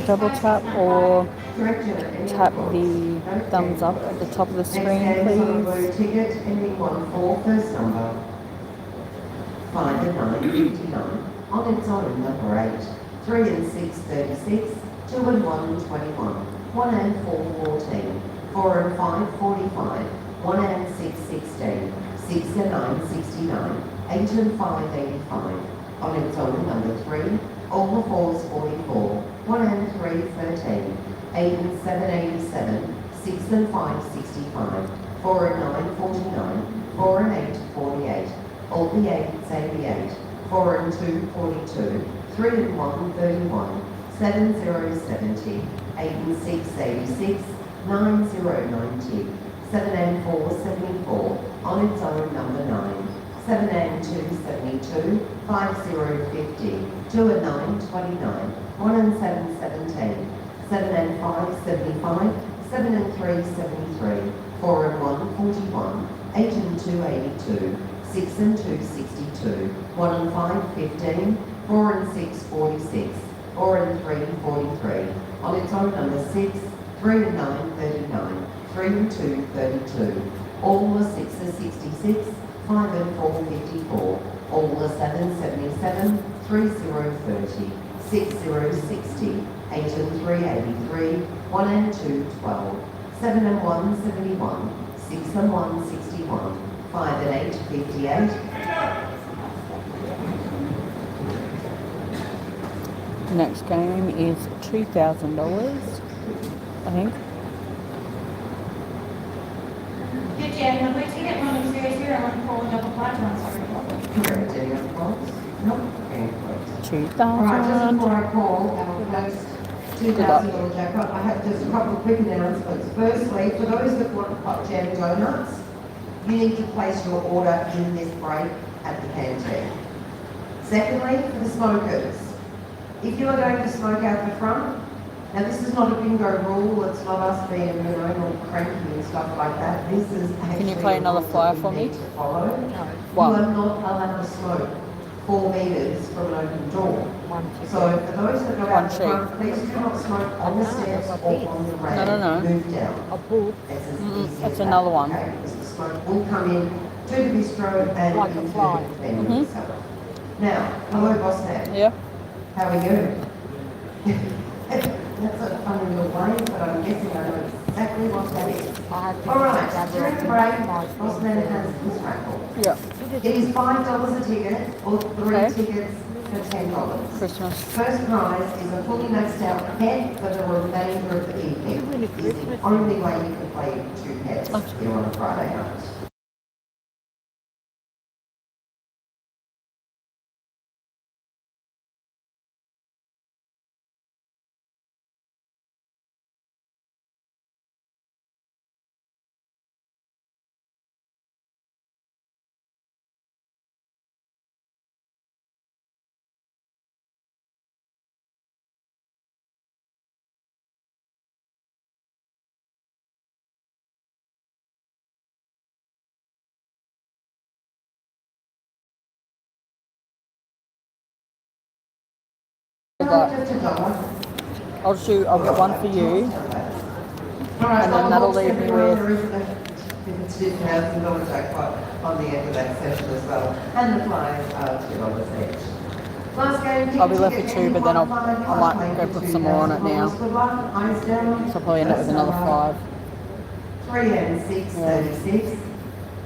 Double tap or Director, tap the thumbs up at the top of the screen, please. Ticket ending 14, first number. 5 and 9, 59. On its own, number 8. 3 and 6, 36. 2 and 1, 21. 1 and 4, 14. 4 and 5, 45. 1 and 6, 16. 6 and 9, 69. 8 and 5, 85. On its own, number 3. All the 4s, 44. 1 and 3, 13. 8 and 7, 87. 6 and 5, 65. 4 and 9, 49. 4 and 8, 48. All the 8s, 88. 4 and 2, 42. 3 and 1, 31. 7, 0, 70. 8 and 6, 86. 9, 0, 90. 7 and 4, 74. On its own, number 9. 7 and 2, 72. 5, 0, 50. 2 and 9, 29. 1 and 7, 17. 7 and 5, 75. 7 and 3, 73. 4 and 1, 41. 8 and 2, 82. 6 and 2, 62. 1 and 5, 15. 4 and 6, 46. 4 and 3, 43. On its own, number 6. 3 and 9, 39. 3 and 2, 32. All the 6s, 66. 5 and 4, 54. All the 7s, 77. 3, 0, 30. 6, 0, 60. 8 and 3, 83. 1 and 2, 12. 7 and 1, 71. 6 and 1, 61. 5 and 8, 58. Next game is $2,000, I think. Good, Jen. Number ticket 10014 double flat one, Correct, any other quotes? Nope. Okay, great. All 2,000. right, just before I call our first $2,000 jackpot, I have just a couple of quick announcements. Firstly, for those that want Pop Jam donuts, you need to place your order in this break at the canteen. Secondly, for the smokers, if you are going to smoke out the front, now this is not a bingo rule, it's not us being, all cranky and stuff like that. This is actually Can you play another flyer for me? to follow. One. You are not allowed to smoke 4 metres from an open door. So for those that go out the front, please do not smoke on the steps or on the ramp. No. Move down. A booth. It's as Mm-mm, easy that's as another that, one. okay? Because the smoke will come in to the bistro and Like a into fly. the venue itself. Now, hello boss man. Yeah. How are you? That's a funny little way, but I'm guessing I know exactly what that is. I had to All right, gather during up the to break, my boss man has his raffle. Yeah. It is $5 a ticket or 3 Okay. tickets for $10. Christmas. First prize is a fully maxed out pet for the remainder of the evening. Really It's the Christmas. only way you can play 2 pets here on a Friday night. Just $1. I'll get one for you. And then that'll leave me with It's $2,000 jackpot on the end of that session as well. And the flyers are $2 each. Last game, I'll be left with 2, but then I might go put some more on it now. Good luck, eyes down. So I'll probably end up with another 5. 3 and 6, Yeah. 36.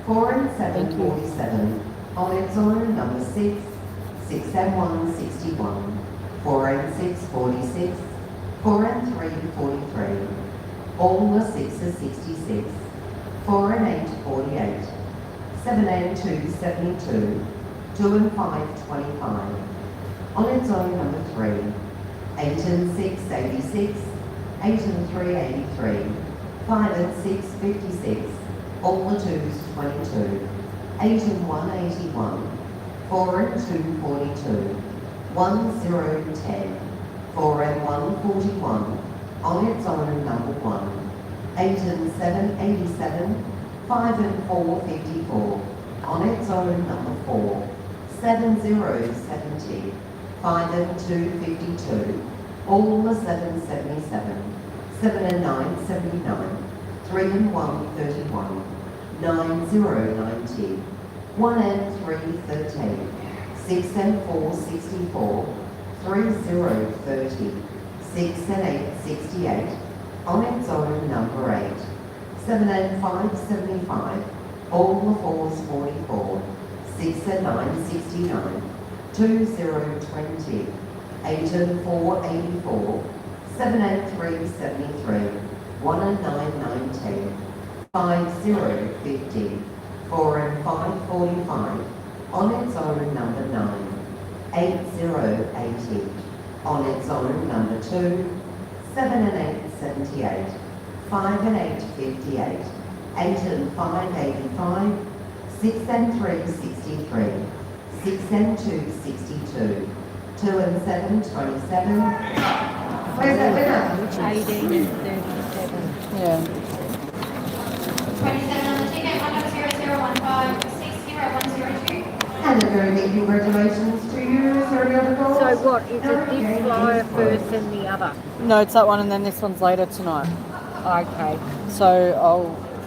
4 and 7, Thank you. 47. On its own, number 6. 6 and 1, 61. 4 and 6, 46. 4 and 3, 43. All the 6s, 66. 4 and 8, 48. 7 and 2, 72. 2 and 5, 25. On its own, number 3. 8 and 6, 86. 8 and 3, 83. 5 and 6, 56. All the 2s, 22. 8 and 1, 81. 4 and 2, 42. 1, 0, 10. 4 and 1, 41. On its own, number 1. 8 and 7, 87. 5 and 4, 54. On its own, number 4. 7, 0, 70. 5 and 2, 52. All the 7, 77. 7 and 9, 79. 3 and 1, 31. 9, 0, 90. 1 and 3, 13. 6 and 4, 64. 3, 0, 30. 6 and 8, 68. On its own, number 8. 7 and 5, 75. All the 4s, 44. 6 and 9, 69. 2, 0, 20. 8 and 4, 84. 7 and 3, 73. 1 and 9, 19. 5, 0, 50. 4 and 5, 45. On its own, number 9. 8, 0, 80. On its own, number 2. 7 and 8, 78. 5 and 8, 58. 8 and 5, 85. 6 and 3, 63. 6 and 2, 62. 2 and 7, 27. Where's that winner? 18 and 37. Yeah. 27 on the ticket, one number 0015600102. And a very big congratulations to you. Is there any other goals? So what, is it this flyer first and the other? No, it's that one, and then this one's later tonight. Okay. So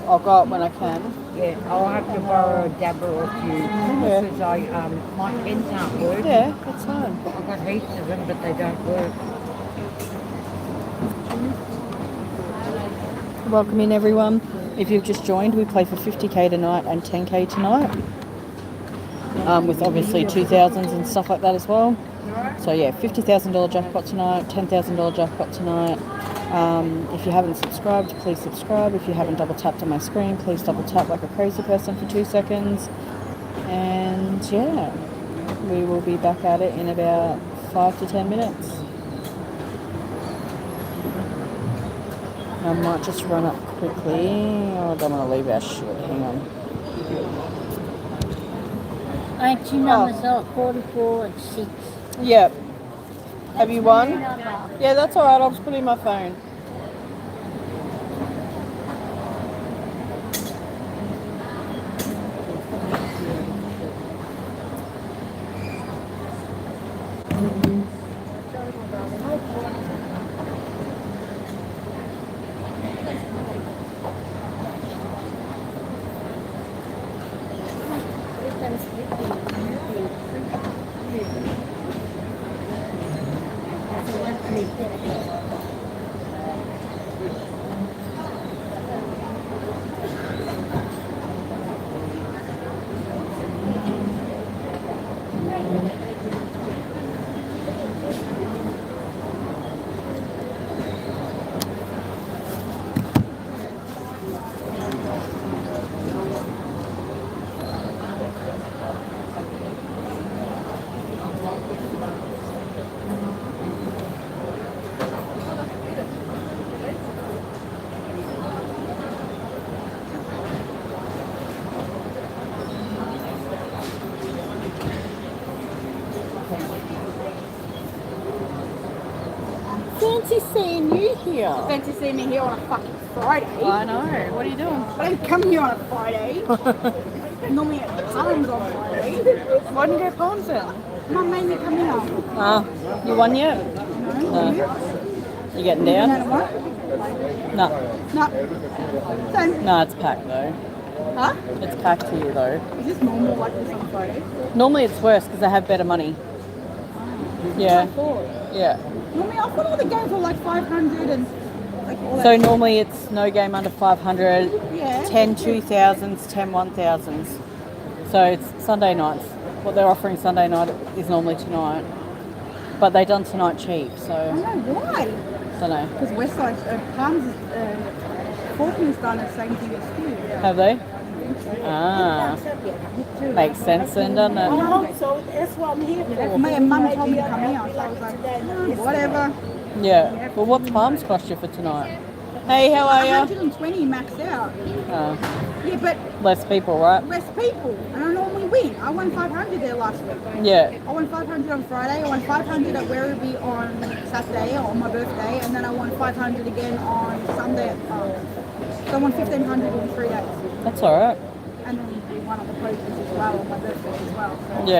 I'll go up when I can. Yeah, I'll have to borrow a dabber or two Yeah. because my pens aren't working. Yeah, that's fine. I've got heaps of them, but they don't work. Welcome in, everyone. If you've just joined, we play for 50k tonight and 10k tonight, with obviously 2000s and stuff like that as well. So yeah, $50,000 jackpot tonight, $10,000 jackpot tonight. If you haven't subscribed, please subscribe. If you haven't double tapped on my screen, please double tap like a crazy person for 2 seconds. And yeah, we will be back at it in about 5 to 10 minutes. I might just run up quickly. Oh, I don't want to leave our shit. Hang on. I had two numbers out, 44 and 6. Yep. Have you won? Yeah, that's alright. I'll just put it in my phone. Fancy seeing you here. Fancy seeing me here on a fucking Friday. I know. What are you doing? I don't come here on a Friday. Normally at Poems on Friday. Why didn't you go Palms then? Mum made me come here. You won yet? No. You getting down? No. No. Same. No, it's packed though. Huh? It's packed here though. Is this normal like this on Friday? Normally it's worse because they have better money. Yeah. Yeah. Normally I thought all the games were like 500 and like all that. So normally it's no game under 500, Yeah. 10 2000s, 10 1000s. So it's Sunday nights. what they're offering Sunday night is normally tonight. But they done tonight cheap, I so don't know why. don't know. Because Westside, Palms, Falkland's done the same thing as here. Have they? Ah, makes sense then, doesn't it? So that's what I'm here for. My mum told me to come here, so I was like, whatever. Yeah. Well, what's Palms cost you for tonight? Hey, how are you? 120 maxed out. Yeah, but Less people, right? less people, and I normally win. I won 500 there last week. Yeah. I won 500 on Friday. I won 500 at Werribee on Saturday on my birthday, and then I won 500 again on Sunday. So I won 1,500 in 3 days, That's all right. and then we won on the posters as well on my birthday as well. So. Yeah.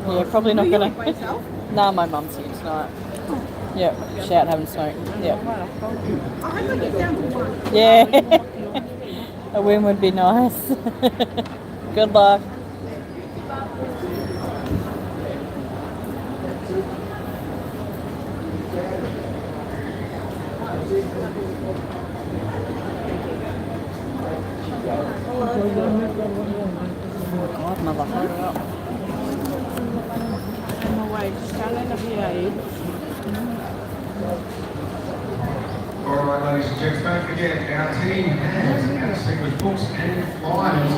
Yeah, probably not gonna. Nah, my mum's here tonight. Yep, she's out having a smoke. Yep. Yeah, a win would be nice. Good luck. Oh God, mother, hurry up. Alright, ladies and gents, don't forget, our team has our secret books and flyers.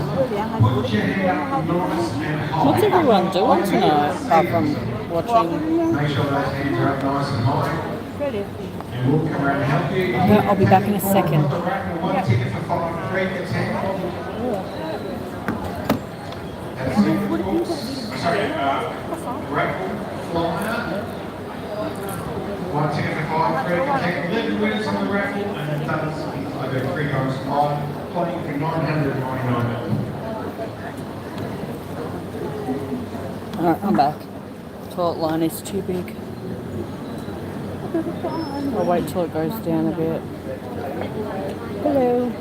Put your hand up nice and high. What's everyone doing tonight apart from watching? Make sure those hands are up nice and high. And we'll come around and help you. I'll be back in a second. The Raffle, one ticket for 5, 3 for 10. That's secret books. Sorry, Raffle flyer. 1 ticket for 5, 3 for 10. 11 winners on the raffle, and it does. I got 3 guys live playing for $999. Alright, I'm back. Toilet line is too big. I'll wait till it goes down a bit. Hello.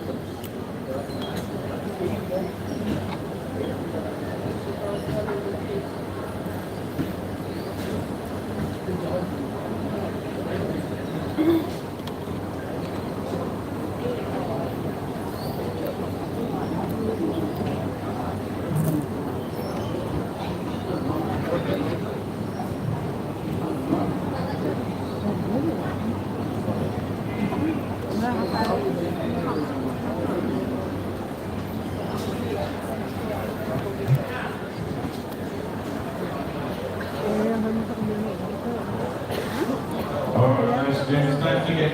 Alright, ladies and gents, don't forget.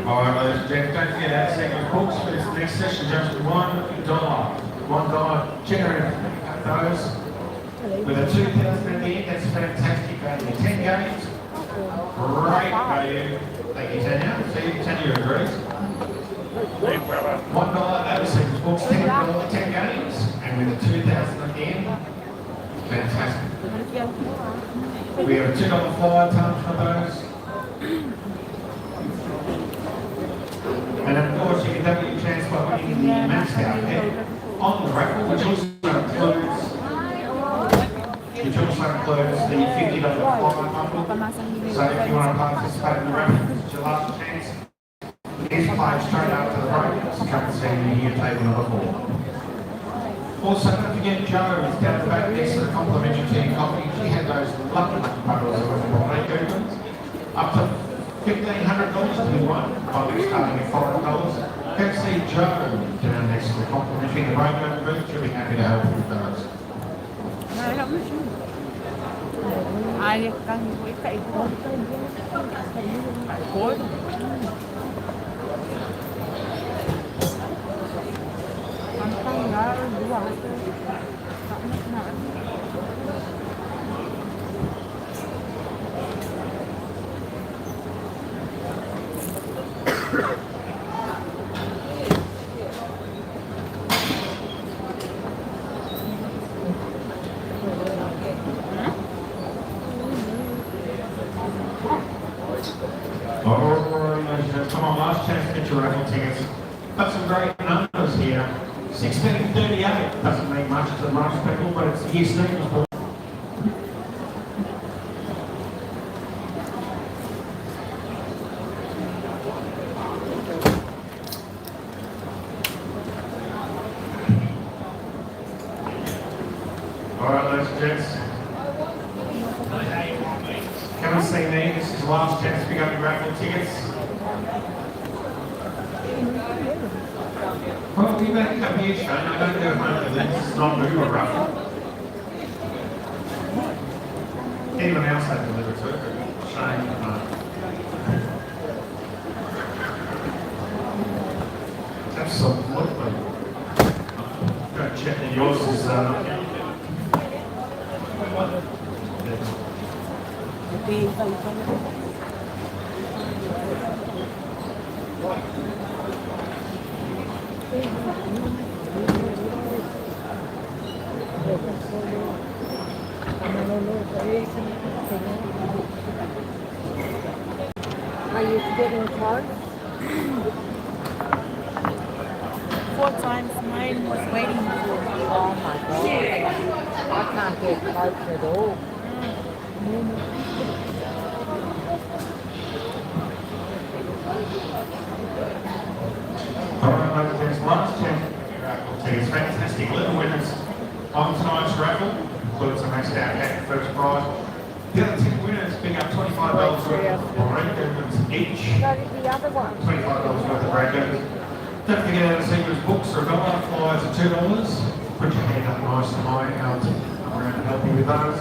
Alright, ladies and gents, don't forget our second books for this next session, just $1. $1 generated those with a 2,000 at the end. That's fantastic value. 10 games, great value. Thank you, Tanya. See, Tanya agrees. $1 over second books, $10, 10 games, and with a 2,000 at the end. Fantastic. We have a $2 flyer time for those. And of course, you can double your chance by winning the missed out there. On the raffle, which also includes the $50 flying bundle. So if you want to participate in the raffle, it's your last chance. Please play straight after the break. So come and see me here, table number 4. Also, don't forget Jo is down the back next to the complimentary tea and coffee. She had those lucky bundles of Friday coupons. Up to $1,500 to be won, by starting at $5. Come see Jo down next to the complimentary in the radio booth. She'll be happy to help you with those. Ai cần quý cậy khối. Khối. Ăn ra đúng rồi. Come on, last chance to get your raffle tickets. Got some great numbers here. 1638 doesn't mean much to most people, but it's year Steve was born. Alright, ladies and gents. Come and see me. This is the last chance to pick up your raffle tickets. Well, we back up here, Shane. I don't go home with this. It's not Uber raffle. Anyone else that deliver to it? Shane, no. Absolutely. Go check that yours is Are you getting cards? 4 times mine was waiting for. Oh my God. I can't get cards at all. Alright, ladies and gents, last chance to get your raffle tickets. Fantastic little winners on tonight's raffle. Includes a maxed out hat first prize. The other 10 winners pick up $25 worth of red ribbons each. Go to the other one. $25 worth of red ribbons. Don't forget our secrets books are $1, flyers are $2. Put your hand up nice and high, I'm around to help you with those.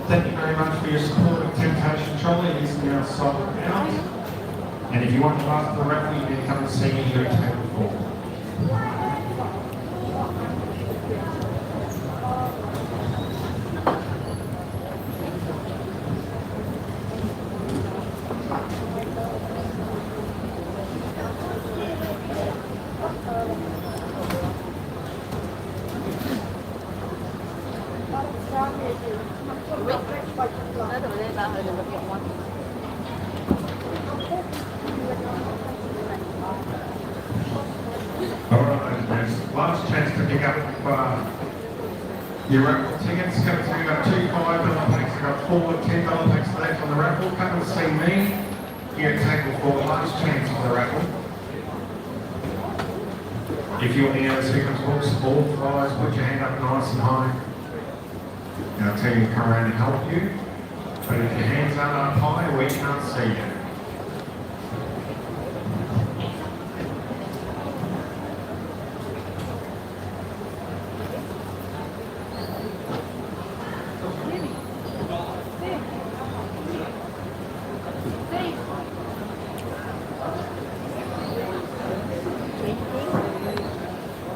Thank you very much for your support of Temptation Trolley. It is now sold out. And if you want to ask for the raffle, you can come and see me here at table 4. Alright, guys, last chance to pick up your raffle tickets. Come and see, we've got 2 $5 packs, we've got 4 $10 packs left on the raffle. Come and see me here at table 4, last chance for the raffle. If you want any other secrets books or flyers, put your hand up nice and high. And I'll tell you to come around and help you. But if your hands aren't up high, we can't see you.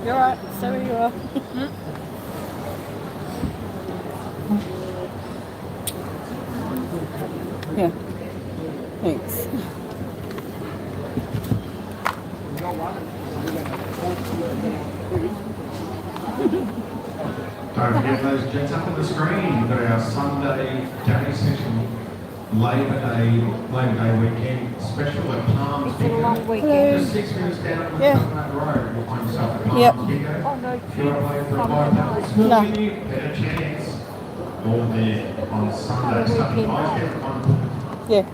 You're right, so you are. Yeah. Thanks. Don't forget those jets up on the screen. We've got our Sunday day session Labor Day weekend special at Palms It's a long Bingo. weekend. Just 6 minutes down from Yeah. Sunday Road, you'll find yourself at Yep. Palms Bingo. Oh no, If you want to play for a Sunday $5 night. small No. venue, better chance. All there on Sunday. Stuff weekend. nice, get fun. Yeah.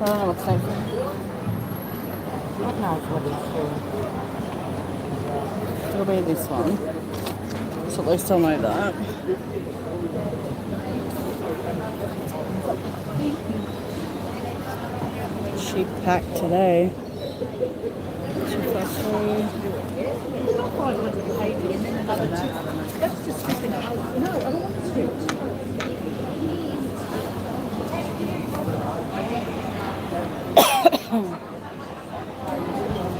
I don't know what's next. God knows what he's doing. It'll be this one. So at least I'll know that. Cheap pack today. 253. That's just flipping out. No, I don't want to switch.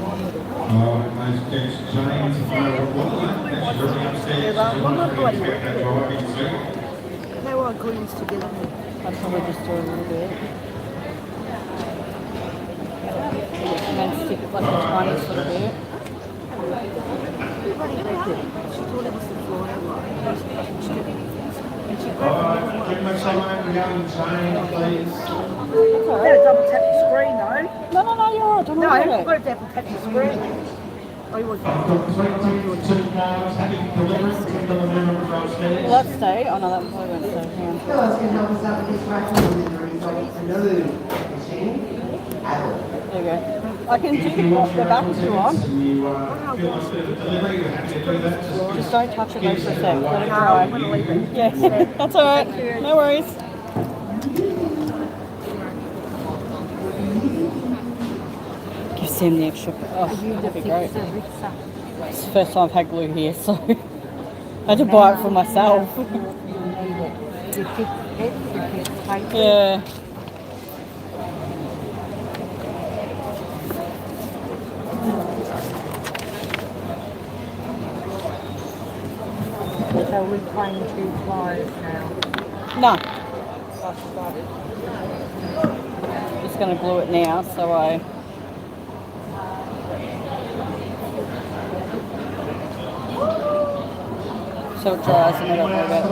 Nice catch, James. That's really upstairs. Driving seat. How are greens together? I'd probably just do a little bit. And then stick it like the tiniest little bit. She thought it was the floor Give me someone young Jane, please. Better double tap the screen though. No, you're alright. Don't No, worry I've about got it. to double tap the screen. Oh, you want I've got 22 cars, happy to deliver it, send them a member for upstairs. Will that stay? Oh no, that probably won't stay. Hang on. Who else can help us out with this raffle and the results? No machine at all. There you go. I can do the back if you want. And you feel like the delivery, you're happy to do that. Just don't touch it though for a sec. Let it I'm dry. going to leave it. Yeah, that's alright. No worries. Give Sam the extra. Oh, that'd be great. It's the first time I've had glue here, so I had to buy it for myself. You fix it, you fix paper. Yeah. So we're playing 2 flyers now. No. Just gonna glue it now, so I. So it dries and I don't worry about it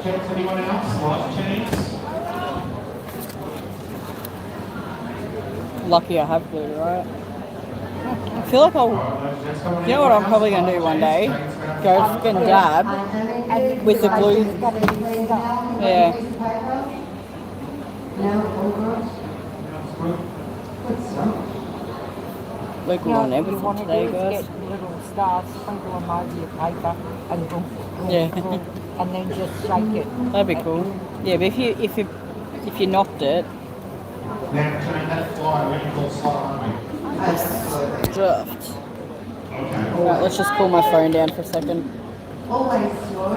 later. Anyone else? Last chance? Lucky I have glue, right? I feel like I'll. You know what I'm probably gonna do one day? Go fucking dab with the glue. Yeah. No, all good. Good stuff. We're good on You everything want to today, do is guys. get little stars, sprinkle them over your paper, and boom, boom, Yeah. boom, and then just shake it. That'd be cool. Yeah, but if you knocked it, Now turn that fly when you call slide. Absolutely. draft. Okay. Right, let's just cool my phone down for a second. Always slow.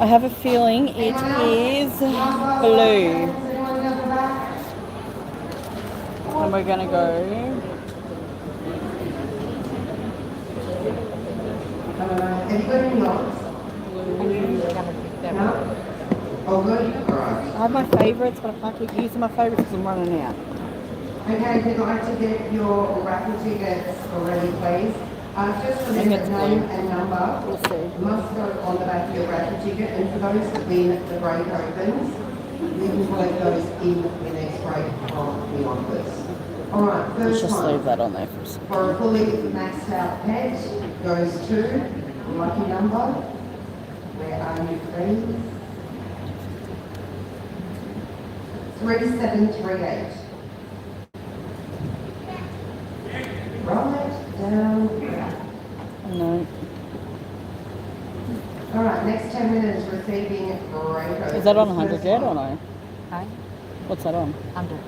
I have a feeling it is blue. And we're gonna go. Have you got any knots? And you're going to pick them No? up. All good? Alright. I have my favourites, but I can't keep using my favourites because I'm running out. Okay, if you'd like to get your raffle tickets already, please. Just think remember it's name blue. and number We'll see. must go on the back of your raffle ticket, and for those that win the break opens, you can collect those in the next break from the onwards. Alright, Let's first just leave one. that on there for a second. For a fully maxed out pet goes to lucky number. Where are you, please? 3738. Right down. No. All right, next 10 minutes receiving break. Is that on 100 yet or no? Okay? What's that on? 100.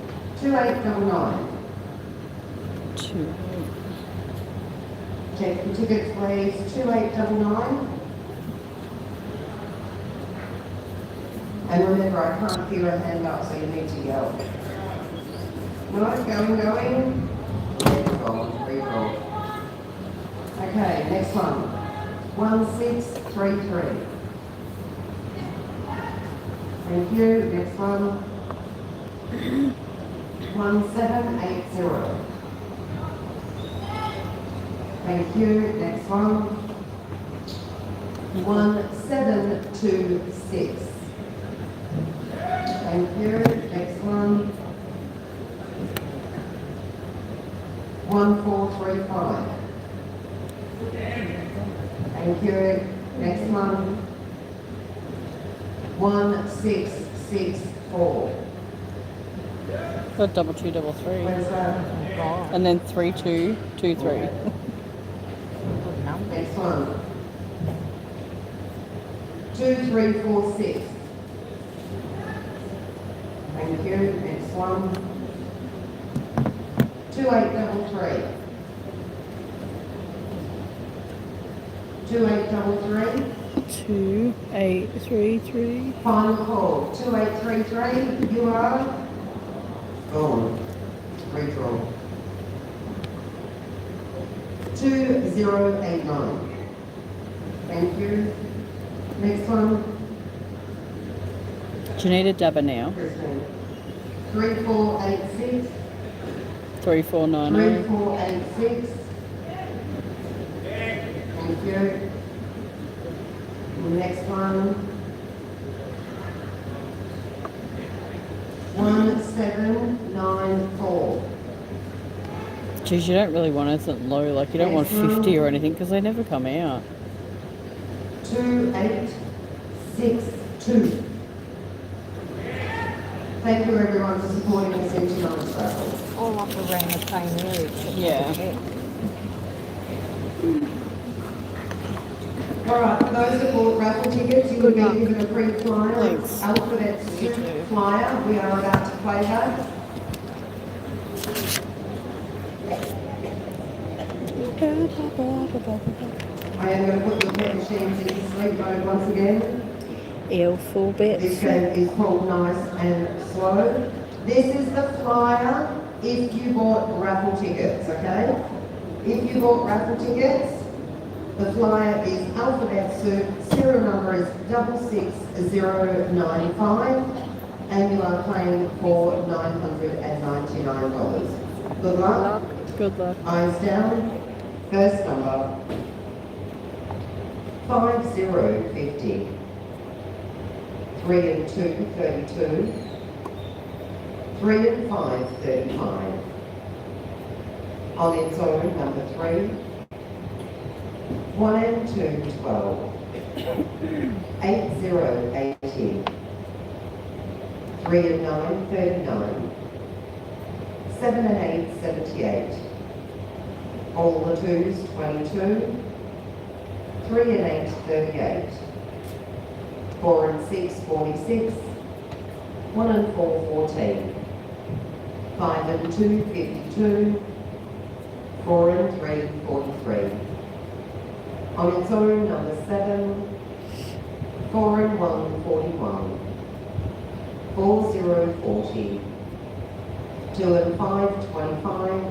2899. 2. Check the tickets, please. 2899. And remember, I can't hear a hand up, so you need to yell. Nice, going. Reroll. Okay, next one. 1633. Thank you. Next one. 1780. Thank you. Next one. 1726. Thank you. Next one. 1435. Thank you. Next one. 1664. Got double two, double three. Where's that? And then 3 2 2 3. Next one. 2346. Thank you. Next one. 2833. 2833. 2 8 3 3. Final call. 2833. You are gone. Redraw. 2089. Thank you. Next one. Do you need a dabber now? Kristen. 3486. 3490. 3486. Thank you. Next one. 1794. Geez, you don't really want anything low. Like, you don't want 50 or anything because they never come out. 2862. Thank you everyone for supporting us in tonight's raffle. All up around the same area. Yeah. Alright, for those that bought raffle tickets, you will be luck. given a free flyer, Thanks. alphabet You soup too. flyer. We are about to play that. I am going to put your pen machines into sleep mode once again. Alphabet. This game is called Nice and Slow. This is the flyer if you bought raffle tickets, okay? If you bought raffle tickets, the flyer is alphabet soup, serial number is 66095, and you are playing for $999. Good luck. Good luck. Eyes down. First number, 5050. 3 and 2, 32. 3 and 5, 35. On its own, number 3. 1 and 2, 12. 8080. 3 and 9, 39. 7 and 8, 78. All the 2s, 22. 3 and 8, 38. 4 and 6, 46. 1 and 4, 14. 5 and 2, 52. 4 and 3, 43. On its own, number 7. 4 and 1, 41. 40, 40. 2 and 5, 25.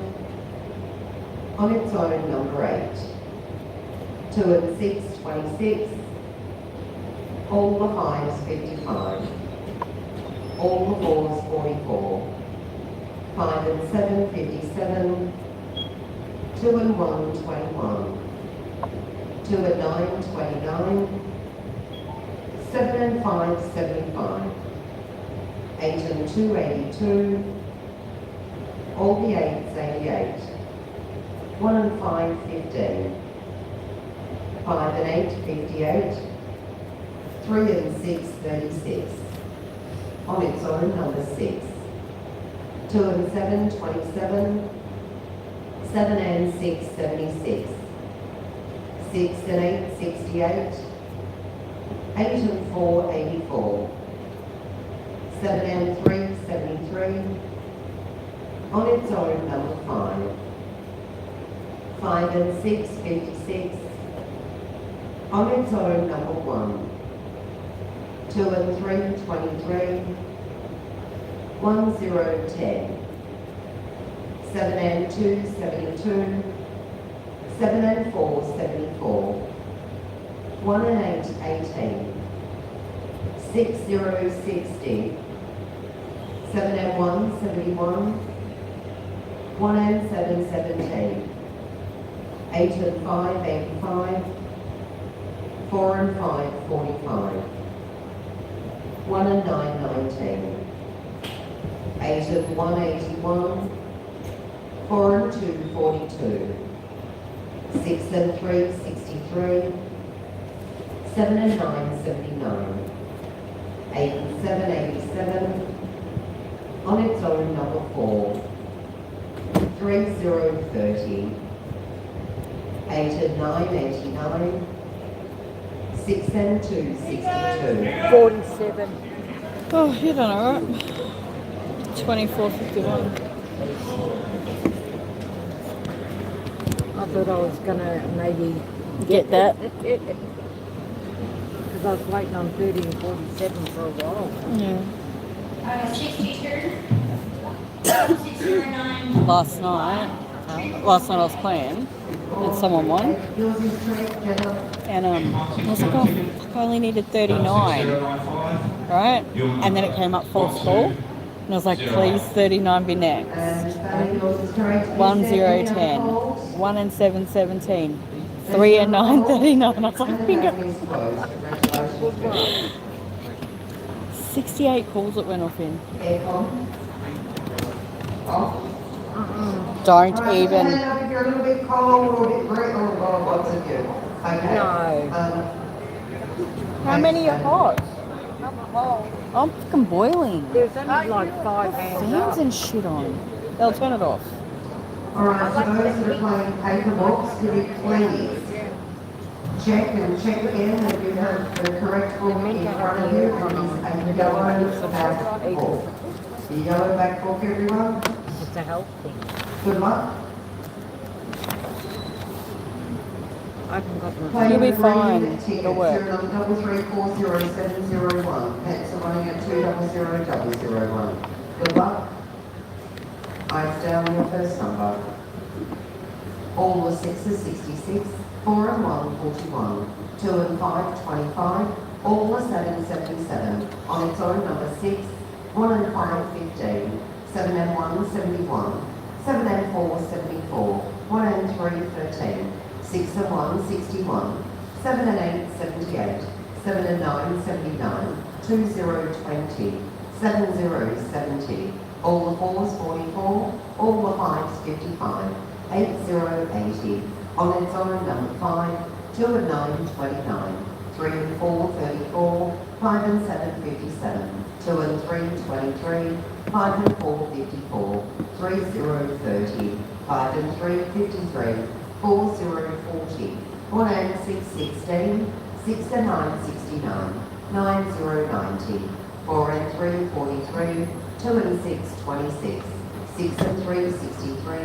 On its own, number 8. 2 and 6, 26. All the 5s, 55. All the 4s, 44. 5 and 7, 57. 2 and 1, 21. 2 and 9, 29. 7 and 5, 75. 8 and 2, 82. All the 8s, 88. 1 and 5, 15. 5 and 8, 58. 3 and 6, 36. On its own, number 6. 2 and 7, 27. 7 and 6, 76. 6 and 8, 68. 8 and 4, 84. 7 and 3, 73. On its own, number 5. 5 and 6, 56. On its own, number 1. 2 and 3, 23. 1, 0, 10. 7 and 2, 72. 7 and 4, 74. 1 and 8, 18. 6, 0, 60. 7 and 1, 71. 1 and 7, 17. 8 and 5, 85. 4 and 5, 45. 1 and 9, 19. 8 and 181, 4 and 2 42, 6 and 3 63, 7 and 9 79, 8 and 7 87, on its own number 4, 3 0 30, 8 and 9 89, 6 and 2 62. 47. Oh, you done alright. 24.51. I thought I was gonna maybe Get that? because I was waiting on 30 and 47 for a while. Yeah. 62, 609. Last night I was playing and someone won. Yours is correct, Jenna. And I was like, oh, fuck, I only needed 39, right? And then it came up false call. And I was like, please 39 be next. And Fanny, yours is correct. 1 0 10, 1 and 7 17, 3 and 9 39. I was like, bingo. 68 calls it went off in. Aircon. Off. Don't Alright, even. stand up if you're a little bit cold or a bit green or what's it you? Okay. No. How many are hot? I'm fucking boiling. There's only like 5 hands Fans up. and shit on. They'll turn it off. Alright, for those that are playing paper box, could you please check and check again that you have the correct book in front of you. It is a yellow back book. The yellow back book, everyone. It's a health thing. Good luck. I haven't got my Play You'll be with fine. green tickets, It'll work. serial number 33400701. Pets are running at 200001. Good luck. Eyes down your first number. All the 6s 66, 4 and 1 41, 2 and 5 25, all the 7 77. On its own number 6, 1 and 5 15, 7 and 1 71, 7 and 4 74, 1 and 3 13, 6 and 1 61, 7 and 8 78, 7 and 9 79, 2 0 20, 7 0 70, all the 4s 44, all the 5s 55, 8 0 80, on its own number 5, 2 and 9 29, 3 and 4 34, 5 and 7 57, 2 and 3 23, 5 and 4 54, 3 0 30, 5 and 3 53, 4 0 40, 1 and 6 16, 6 and 9 69, 9 0 90, 4 and 3 43, 2 and 6 26, 6 and 3 63,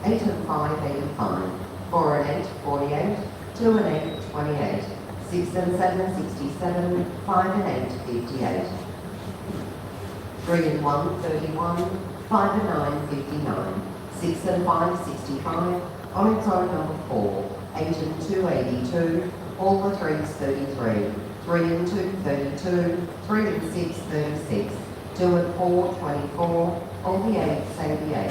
8 and 5 85, 4 and 8 48, 2 and 8 28, 6 and 7 67, 5 and 8 58, 3 and 1 31, 5 and 9 59, 6 and 5 65, on its own number 4, 8 and 2 82, all the 3s 33, 3 and 2 32, 3 and 6 36, 2 and 4 24, all the 8s 88,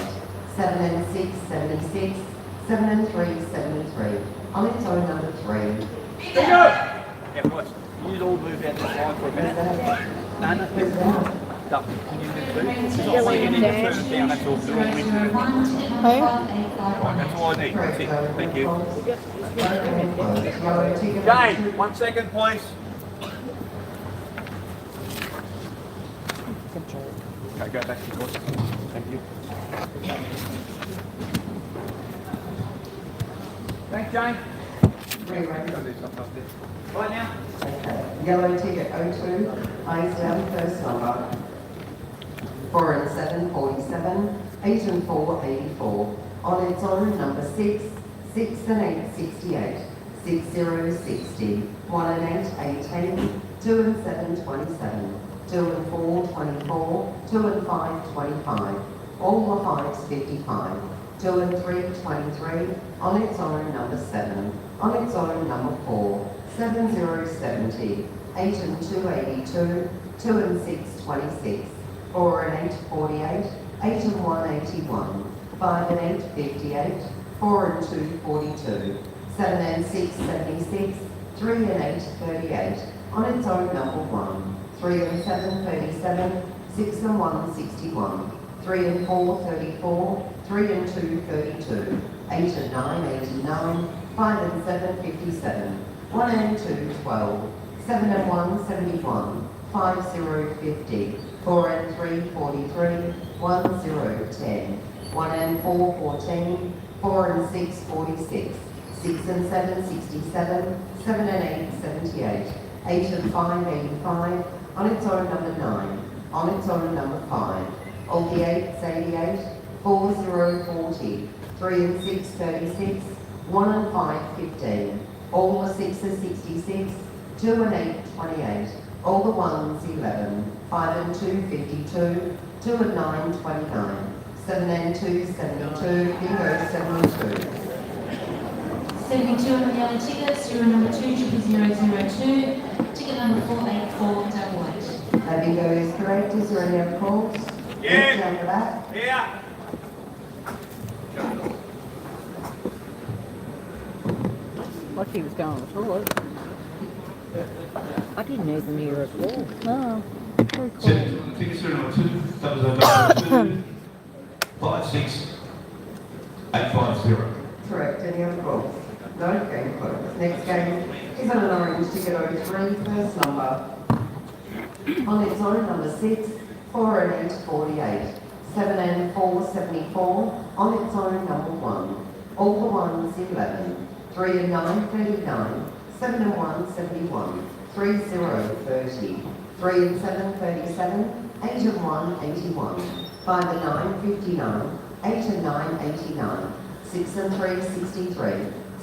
7 and 6 76, 7 and 3 73, on its own number 3. Yeah, boys. You all move out the side for a minute. No. Duck. Can you do two? Yeah, So you need to yeah. turn it down, that's all. They're all winning. Hey? Right, that's all I need. That's it. Thank you. you. Jane, 1 second, please. Okay, go back to yours. Thank you. Thanks, Jane. Right now. Okay. Yellow ticket 02, eyes down, first number. 4 and 7 47, 8 and 4 84. On its own number 6, 6 and 8 68, 6 0 60, 1 and 8 18, 2 and 7 27, 2 and 4 24, 2 and 5 25, all the 5s 55, 2 and 3 23, on its own number 7, on its own number 4, 7 0 70, 8 and 2 82, 2 and 6 26, 4 and 8 48, 8 and 1 81, 5 and 8 58, 4 and 2 42, 7 and 6 76, 3 and 8 38, on its own number 1, 3 and 7 37, 6 and 1 61, 3 and 4, 34, 3 and 2, 32, 8 and 9, 89, 5 and 7, 57, 1 and 2, 12, 7 and 1, 71, 5, 0, 50, 4 and 3, 43, 1, 0, 10, 1 and 4, 14, 4 and 6, 46, 6 and 7, 67, 7 and 8, 78, 8 and 5, 85, on its own number 9, on its own number 5, all the 8s, 88, 4, 0, 40, 3 and 6, 36, 1 and 5, 15, all the 6s, 66, 2 and 8, 28, all the 1s, 11, 5 and 2, 52, 2 and 9, 29, 7 and 2, 72, bingo 72. 72 on the other ticket, serial number 20002, ticket number 48488. That bingo is correct. Is there any other calls? Yeah. Down the back. Yeah. Like he was going on the toilet. I didn't even hear a call. No. Very cool. Ticket serial number 2, 56850. Correct. Any other calls? No? Game closed. Next game is on an orange ticket 03, first number. On its own, number 6, 4 and 8, 48. 7 and 4, 74. On its own, number 1. All the 1s, 11. 3 and 9, 39. 7 and 1, 71. 3, 0, 30. 3 and 7, 37. 8 and 1, 81. 5 and 9, 59. 8 and 9, 89. 6 and 3, 63.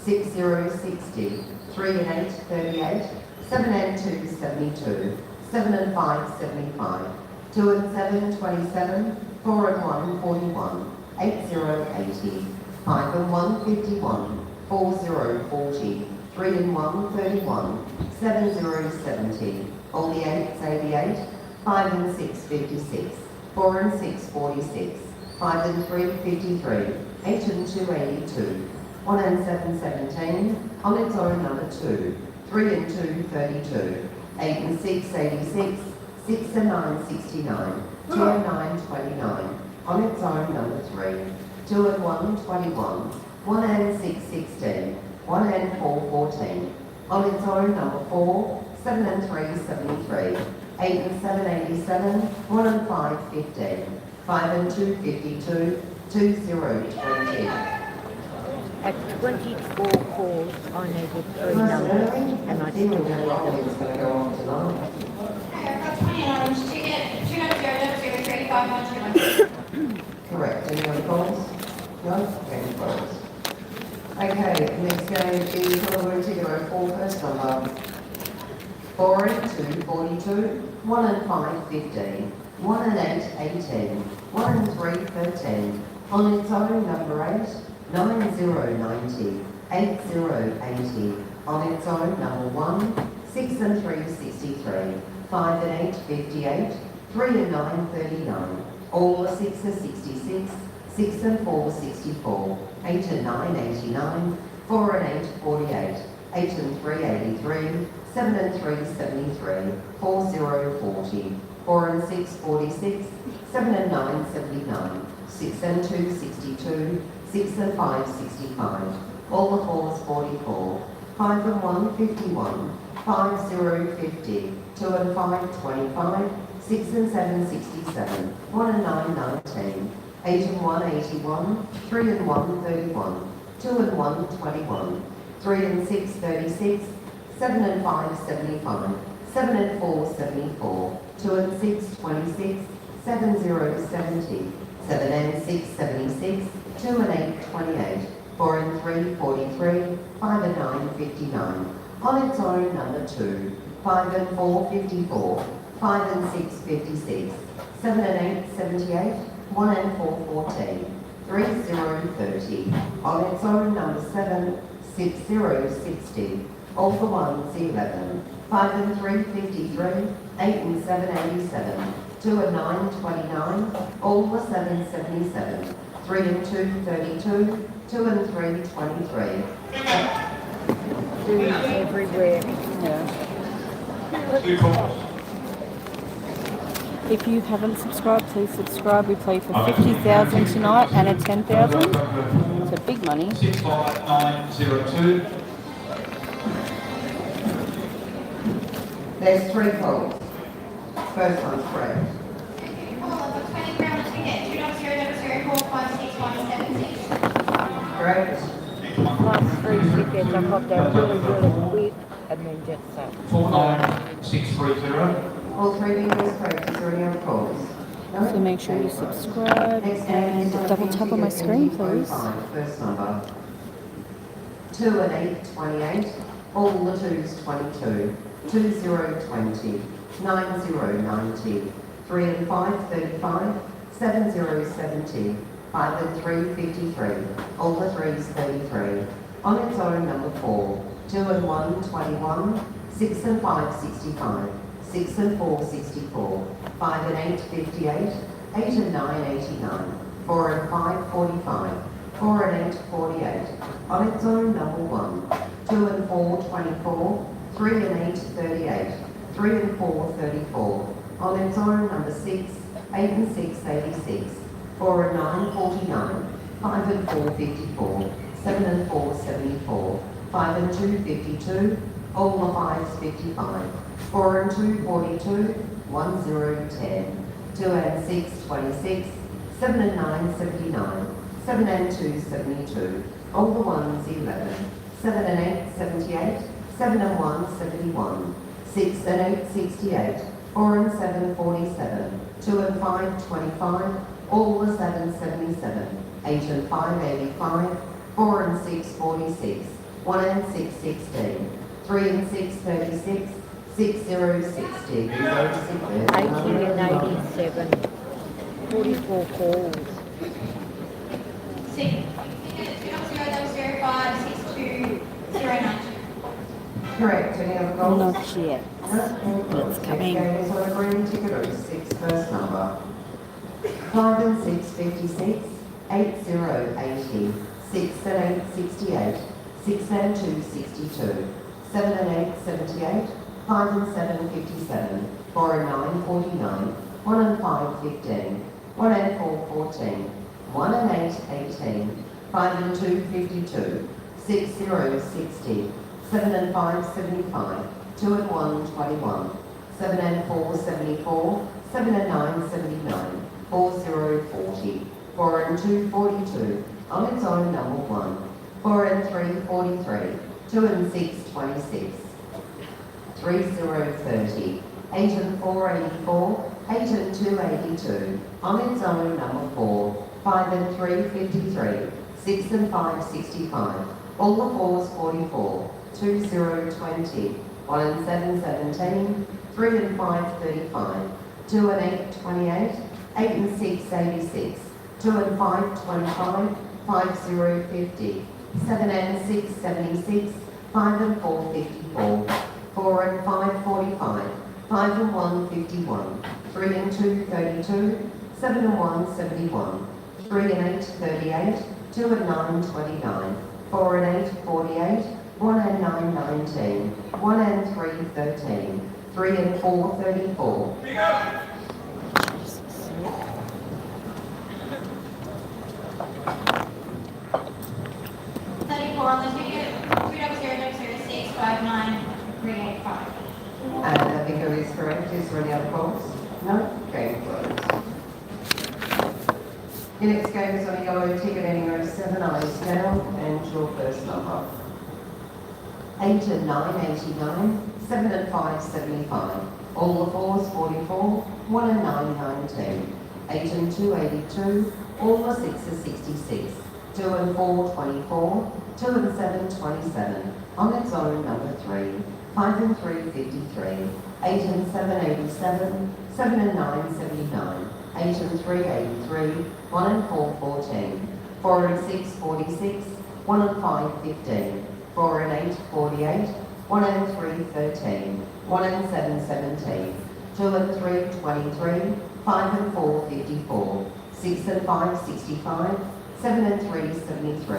6, 0, 60. 3 and 8, 38. 7 and 2, 72. 7 and 5, 75. 2 and 7, 27. 4 and 1, 41. 8, 0, 80. 5 and 1, 51. 4, 0, 40. 3 and 1, 31. 7, 0, 70. All the 8s, 88. 5 and 6, 56. 4 and 6, 46. 5 and 3, 53. 8 and 2, 82. 1 and 7, 17. On its own, number 2. 3 and 2, 32. 8 and 6, 86. 6 and 9, 69. 2 and 9, 29. On its own, number 3. 2 and 1, 21. 1 and 6, 16. 1 and 4, 14. On its own, number 4. 7 and 3, 73. 8 and 7, 87. 1 and 5, 15. 5 and 2, 52. 2, 0, 20. At 24 calls, I needed 3 numbers, and I still need them. It's going to go on tonight. I've got 20 on orange ticket, 20003, 500. Correct. Any other calls? No? Game closed. Okay, next game is on the blue ticket 04, first number. 4 and 2, 42. 1 and 5, 15. 1 and 8, 18. 1 and 3, 13. On its own, number 8. 9, 0, 90. 8, 0, 80. On its own, number 1. 6 and 3, 63. 5 and 8, 58. 3 and 9, 39. All the 6 are 66. 6 and 4, 64. 8 and 9, 89. 4 and 8, 48. 8 and 3, 83. 7 and 3, 73. 4, 0, 40. 4 and 6, 46. 7 and 9, 79. 6 and 2, 62. 6 and 5, 65. All the 4s, 44. 5 and 1, 51. 5, 0, 50. 2 and 5, 25. 6 and 7, 67. 1 and 9, 19. 8 and 1, 81. 3 and 1, 31. 2 and 1, 21. 3 and 6, 36. 7 and 5, 75. 7 and 4, 74. 2 and 6, 26. 7, 0, 70. 7 and 6, 76. 2 and 8, 28. 4 and 3, 43. 5 and 9, 59. On its own, number 2. 5 and 4, 54. 5 and 6, 56. 7 and 8, 78. 1 and 4, 14. 3, 0, 30. On its own, number 7. 6, 0, 60. All the 1s, 11. 5 and 3, 53. 8 and 7, 87. 2 and 9, 29. All the 7, 77. 3 and 2, 32. 2 and 3, 23. Doing everywhere. Yeah. 2 calls. If you haven't subscribed, please subscribe. We play for 50,000 tonight and a 10,000. So big money. 65902. There's 3 calls. First one's correct. £20 ticket, $2.00045676. Correct. Plus 3 tickets, I got there really, really quick and then just sat. 49630. All 3 bingo's correct. Is there any other calls? No? So make sure you subscribe and double tap on my screen, please. First number. 2 and 8, 28. All the 2s, 22. 2020. 9090. 3 and 5, 35. 7070. 5 and 3, 53. All the 3s, 33. On its own, number 4. 2 and 1, 21. 6 and 5, 65. 6 and 4, 64. 5 and 8, 58. 8 and 9, 89. 4 and 5, 45. 4 and 8, 48. On its own, number 1. 2 and 4, 24. 3 and 8, 38. 3 and 4, 34. On its own, number 6. 8 and 6, 86. 4 and 9, 49. 5 and 4, 54. 7 and 4, 74. 5 and 2, 52. All the 5s, 55. 4 and 2, 42. 1, 0, 10. 2 and 6, 26. 7 and 9, 79. 7 and 2, 72. All the 1s, 11. 7 and 8, 78. 7 and 1, 71. 6 and 8, 68. 4 and 7, 47. 2 and 5, 25. All the 7, 77. 8 and 5, 85. 4 and 6, 46. 1 and 6, 16. 3 and 6, 36. 6, 0, 60. 80 and 87. 44 calls. $2.00056209. Correct. Any other calls? Not yet. It's coming. on a green ticket or 6, first number. 5 and 6, 56. 8, 0, 80. 6 and 8, 68. 6 and 2, 62. 7 and 8, 78. 5 and 7, 57. 4 and 9, 49. 1 and 5, 15. 1 and 4, 14. 1 and 8, 18. 5 and 2, 52. 6, 0, 60. 7 and 5, 75. 2 and 1, 21. 7 and 4, 74. 7 and 9, 79. 4, 0, 40. 4 and 2, 42. On its own, number 1. 4 and 3, 43. 2 and 6, 26. 3, 0, 30. 8 and 4, 84. 8 and 2, 82. On its own, number 4. 5 and 3, 53. 6 and 5, 65. All the 4s, 44. 2, 0, 20. 1 and 7, 17. 3 and 5, 35. 2 and 8, 28. 8 and 6, 86. 2 and 5, 25. 5, 0, 50. 7 and 6, 76. 5 and 4, 54. 4 and 5, 45. 5 and 1, 51. 3 and 2, 32. 7 and 1, 71. 3 and 8, 38. 2 and 9, 29. 4 and 8, 48. 1 and 9, 19. 1 and 3, 13. 3 and 4, 34. 34 on the ticket, $2.000659,385. And I think it is correct. Is there any other calls? No? Game closed. Your next game is on a yellow ticket ending 07, eyes down, and your first number. 8 and 9, 89. 7 and 5, 75. All the 4s, 44. 1 and 9, 19. 8 and 2, 82. All the 6s, 66. 2 and 4, 24. 2 and 7, 27. On its own, number 3. 5 and 3, 53. 8 and 7, 87. 7 and 9, 79. 8 and 3, 83. 1 and 4, 14. 4 and 6, 46. 1 and 5, 15. 4 and 8, 48. 1 and 3, 13. 1 and 7, 17. 2 and 3, 23. 5 and 4, 54. 6 and 5, 65. 7 and 3, 73.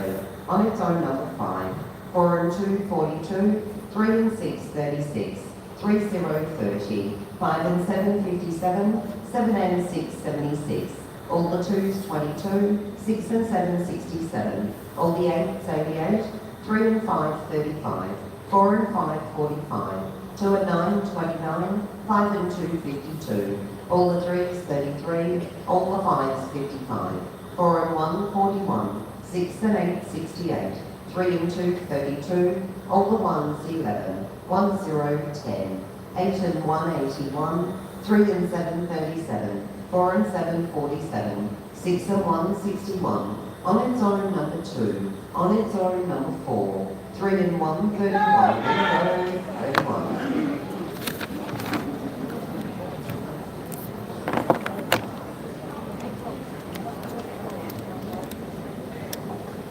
On its own, number 5. 4 and 2, 42. 3 and 6, 36. 3, 0, 30. 5 and 7, 57. 7 and 6, 76. All the 2s, 22. 6 and 7, 67. All the 8s, 88. 3 and 5, 35. 4 and 5, 45. 2 and 9, 29. 5 and 2, 52. All the 3s, 33. All the 5s, 55. 4 and 1, 41. 6 and 8, 68. 3 and 2, 32. All the 1s, 11. 1, 0, 10. 8 and 1, 81. 3 and 7, 37. 4 and 7, 47. 6 and 1, 61. On its own, number 2. On its own, number 4. 3 and 1, 31. 31.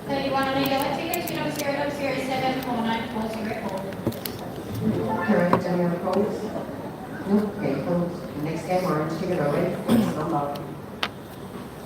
31 on a yellow ticket, 200074940. Correct, any other calls? No, okay, calls. Next game, orange ticket, red, first number.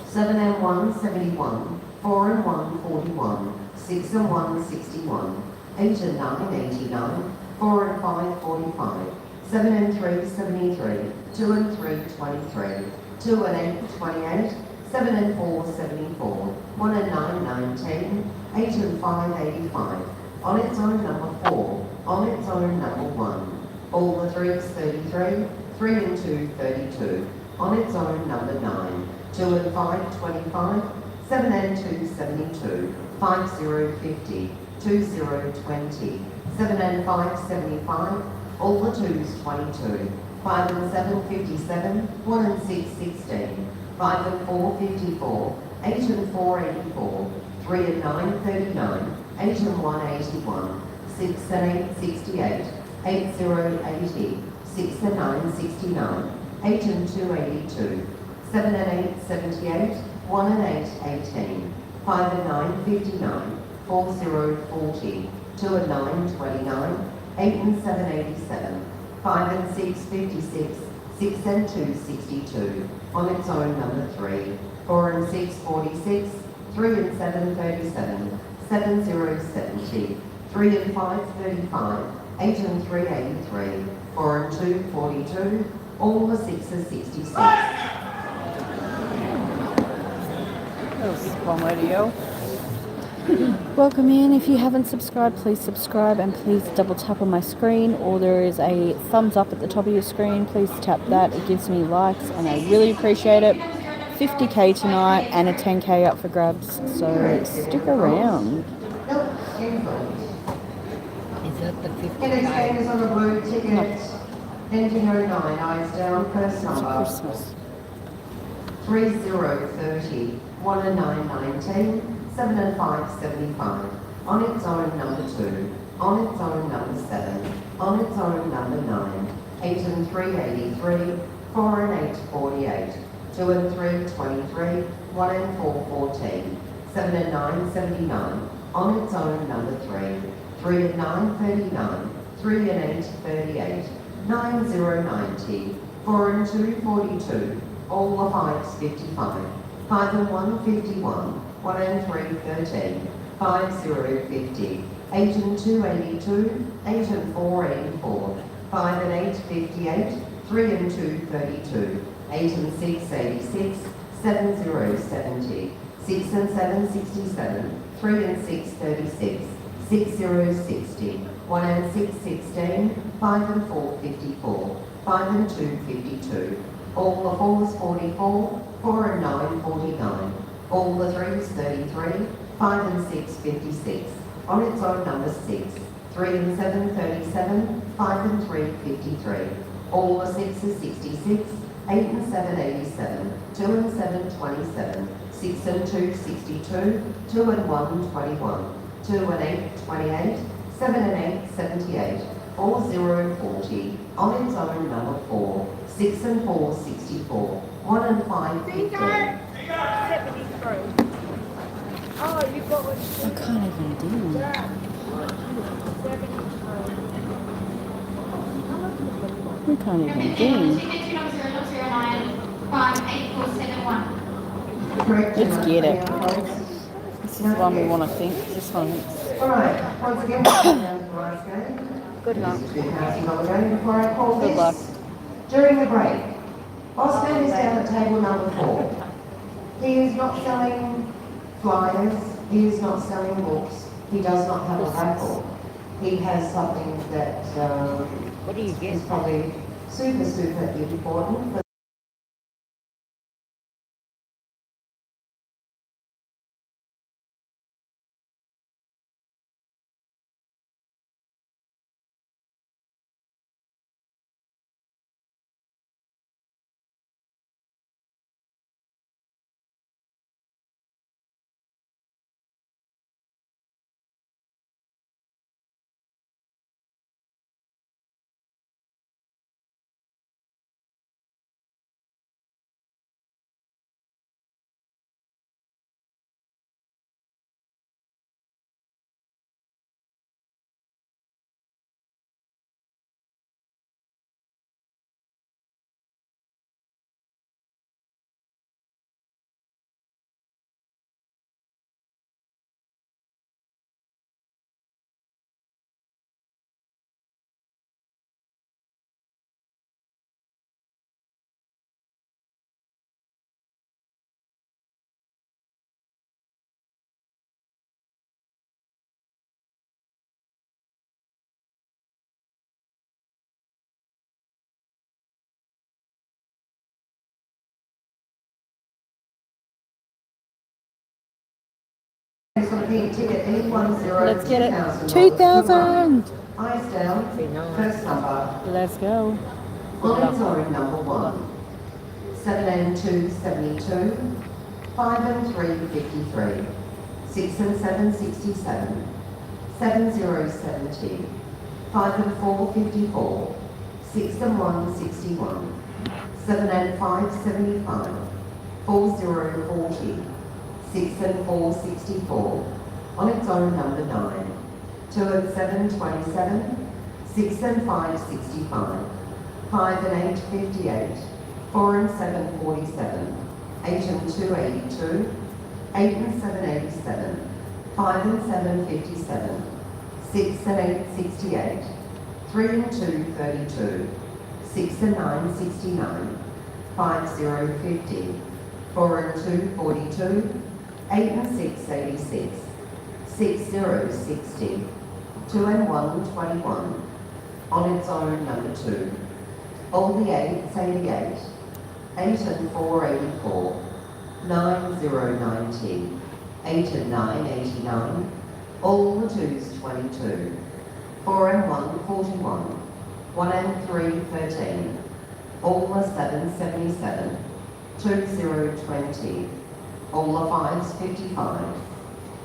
7 and 1, 71. 4 and 1, 41. 6 and 1, 61. 8 and 9, 89. 4 and 5, 45. 7 and 3, 73. 2 and 3, 23. 2 and 8, 28. 7 and 4, 74. 1 and 9, 19. 8 and 5, 85. On its own, number 4. On its own, number 1. All the 3s, 33. 3 and 2, 32. On its own, number 9. 2 and 5, 25. 7 and 2, 72. 5, 0, 50. 2, 0, 20. 7 and 5, 75. All the 2s, 22. 5 and 7, 57. 1 and 6, 16. 5 and 4, 54. 8 and 4, 84. 3 and 9, 39. 8 and 1, 81. 6 and 8, 68. 8, 0, 80. 6 and 9, 69. 8 and 2, 82. 7 and 8, 78. 1 and 8, 18. 5 and 9, 59. 4, 0, 40. 2 and 9, 29. 8 and 7, 87. 5 and 6, 56. 6 and 2, 62. On its own, number 3. 4 and 6, 46. 3 and 7, 37. 7, 0, 70. 3 and 5, 35. 8 and 3, 83. 4 and 2, 42. All the 6s, 66. That was one way to go. Welcome in. If you haven't subscribed, please subscribe and please double tap on my screen, or there is a thumbs up at the top of your screen. Please tap that. It gives me likes and I really appreciate it. 50k tonight and a 10k up for grabs, so stick around. Is that the 50? Next game is on the blue ticket. Ending 09, eyes down, first number. Christmas. 3, 0, 30. 1 and 9, 19. 7 and 5, 75. On its own, number 2. On its own, number 7. On its own, number 9. 8 and 3, 83. 4 and 8, 48. 2 and 3, 23. 1 and 4, 14. 7 and 9, 79. On its own, number 3. 3 and 9, 39. 3 and 8, 38. 9, 0, 90. 4 and 2, 42. All the 5s, 55. 5 and 1, 51. 1 and 3, 13. 5, 0, 50. 8 and 2, 82. 8 and 4, 84. 5 and 8, 58. 3 and 2, 32. 8 and 6, 86. 7, 0, 70. 6 and 7, 67. 3 and 6, 36. 6, 0, 60. 1 and 6, 16. 5 and 4, 54. 5 and 2, 52. All the 4s, 44. 4 and 9, 49. All the 3s, 33. 5 and 6, 56. On its own, number 6. 3 and 7, 37. 5 and 3, 53. All the 6s, 66. 8 and 7, 87. 2 and 7, 27. 6 and 2, 62. 2 and 1, 21. 2 and 8, 28. 7 and 8, 78. All 0, 40. On its own, number 4. 6 and 4, 64. 1 and 5, 15. Oh, you got what I can't even do it. We can't even do it. Ticket 20009584771. Correct. Let's get it. Folks. This is the one we want to think. This one. Alright, once again, welcome down to tonight's game. Good luck. This is $2,000 game. Before I call Good luck. this, during the break, Bossman is down at table number 4. He is not selling flyers, he is not selling books, he does not have a raffle. He has something that What do you get? is probably super important. But Let's get it. 2,000. Eyes down, first number. Let's go. On its own, number 1. 7 and 2, 72. 5 and 3, 53. 6 and 7, 67. 7, 0, 70. 5 and 4, 54. 6 and 1, 61. 7 and 5, 75. 4, 0, 40. 6 and 4, 64. On its own, number 9. 2 and 7, 27. 6 and 5, 65. 5 and 8, 58. 4 and 7, 47. 8 and 2, 82. 8 and 7, 87. 5 and 7, 57. 6 and 8, 68. 3 and 2, 32. 6 and 9, 69. 5, 0, 50. 4 and 2, 42. 8 and 6, 86. 6, 0, 60. 2 and 1, 21. On its own, number 2. All the 8s, 88. 8 and 4, 84. 9, 0, 90. 8 and 9, 89. All the 2s, 22. 4 and 1, 41. 1 and 3, 13. All the 7s, 77. 2, 0, 20. All the 5s, 55.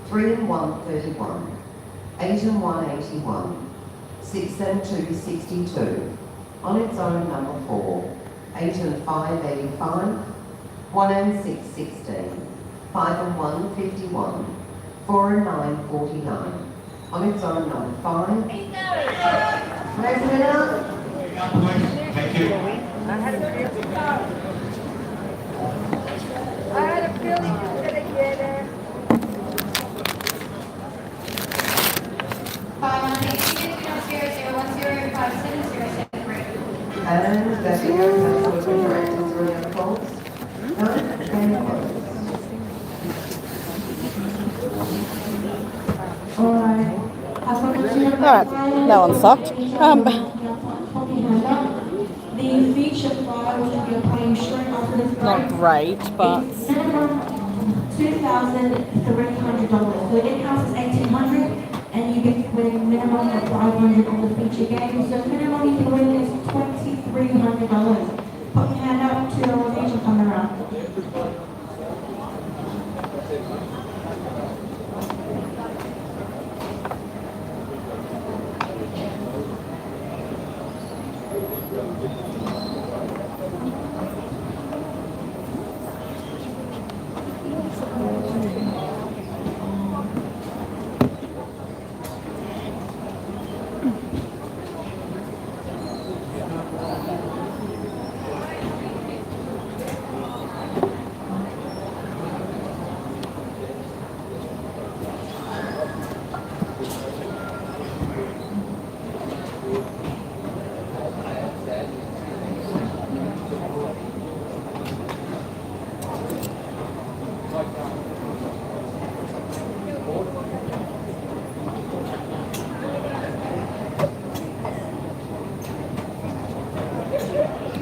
3 and 1, 31. 8 and 1, 81. 6 and 2, 62. On its own, number 4. 8 and 5, 85. 1 and 6, 16. 5 and 1, 51. 4 and 9, 49. On its own, number 5. Next winner. Thank you. I had a feeling you were gonna get it. 518-010-5707. And that becomes the directors or the calls. No, and close. Alright, that one sucked. The feature fly, which will be playing straight after this Not great, but it's minimum $2,300. So the in-house is $1,800, and you get winning minimum of $500 on the feature game. So minimum you can win is $2,300. Put your hand up to your feature coming around.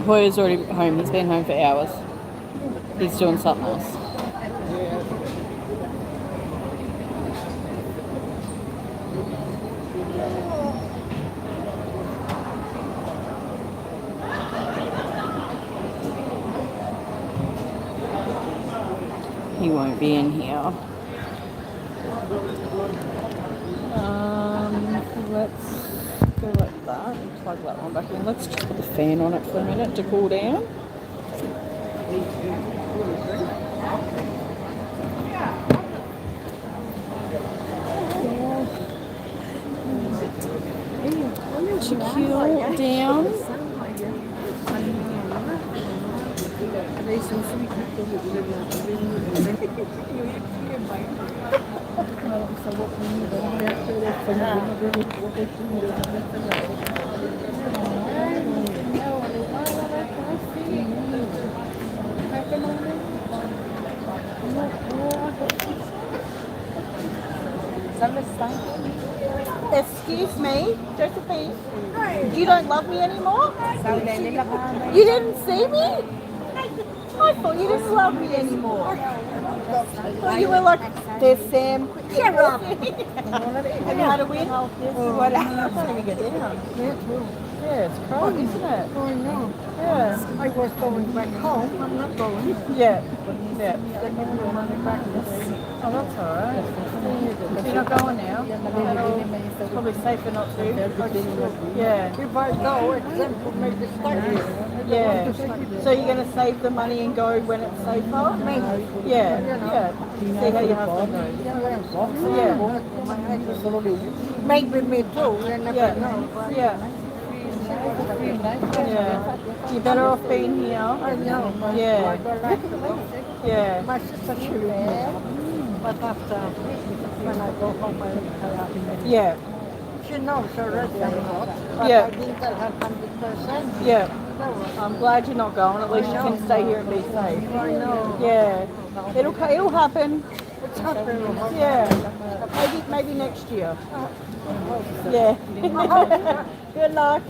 Hoyer's already home. He's been home for hours. He's doing something else. He won't be in here. Let's go like that and plug that one back in. Let's just put the fan on it for a minute to cool down. To cool down. Excuse me, Josephine. You don't love me anymore? You didn't see me? I thought you didn't love me anymore. Well, you were like, there's Sam. Shut up. Have you had a win? What happened? Let me get down. Yeah, it's cold, isn't it? Oh, no. Yeah. I was going back home. I'm not going. Yeah. Yeah. Oh, that's alright. You're not going now? It's probably safer not to. Yeah. If I go, it's them to make the stay here. Yeah. So you're going to save the money and go when it's safer? Maybe. Yeah. Yeah. See how your husband goes. Yeah. Maybe me too. You never Yeah. know. Yeah. Yeah. You're better off being here. I know. Yeah. Yeah. My sister, she lives. But after, when I go home, I Yeah. she knows already I'm not. But Yeah. I didn't tell her 100%. Yeah. I'm glad you're not going. At least you can stay here and be safe. I know. Yeah. It'll happen. It's happening. Yeah. Maybe next year. Yeah. Good luck.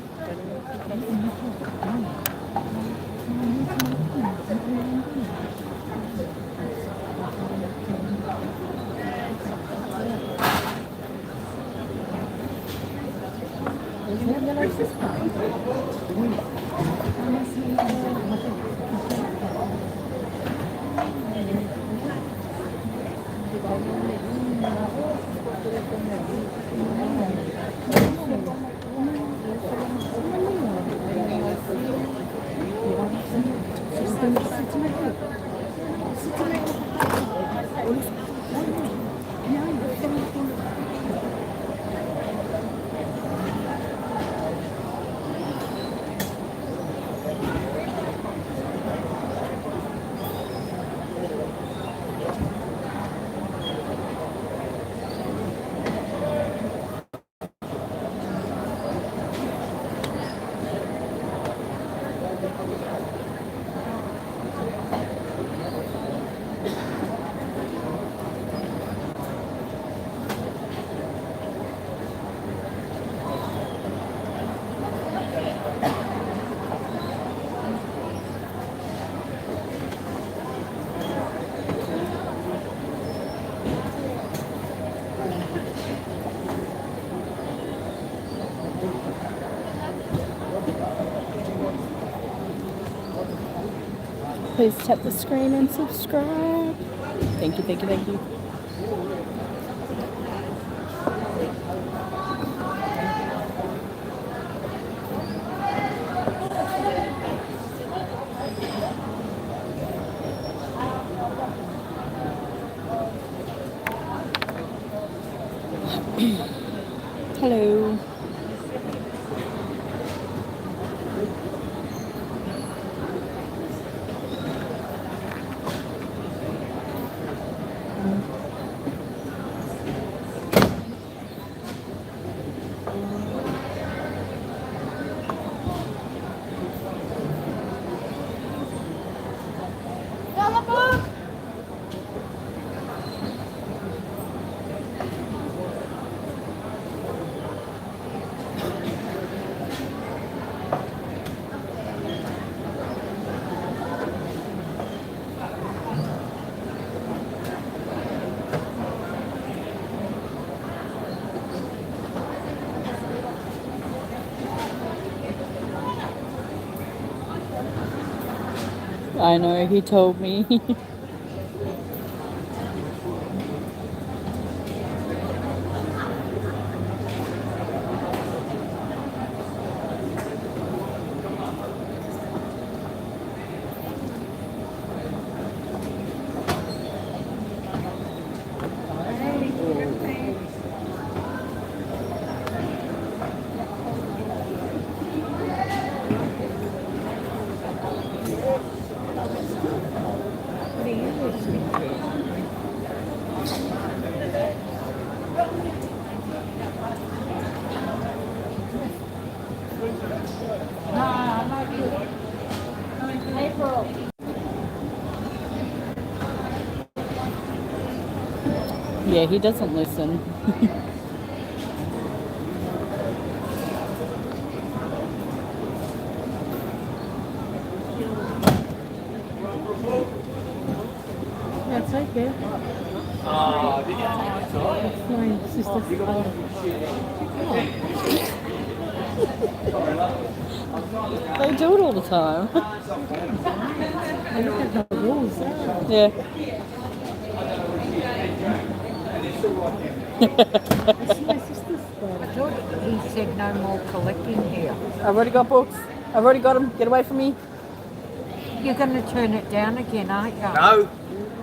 Please tap the screen and subscribe. Thank you, thank you, thank you. Hello. I know, he told me. What are you listening to? No, I like it. April. Yeah, he doesn't listen. That's okay. It's my sister's car. They do it all the time. I look at the rules. Yeah. It's my sister's car. I thought he said no more collecting here. I've already got books. I've already got them. Get away from me. You're going to turn it down again, aren't you? No,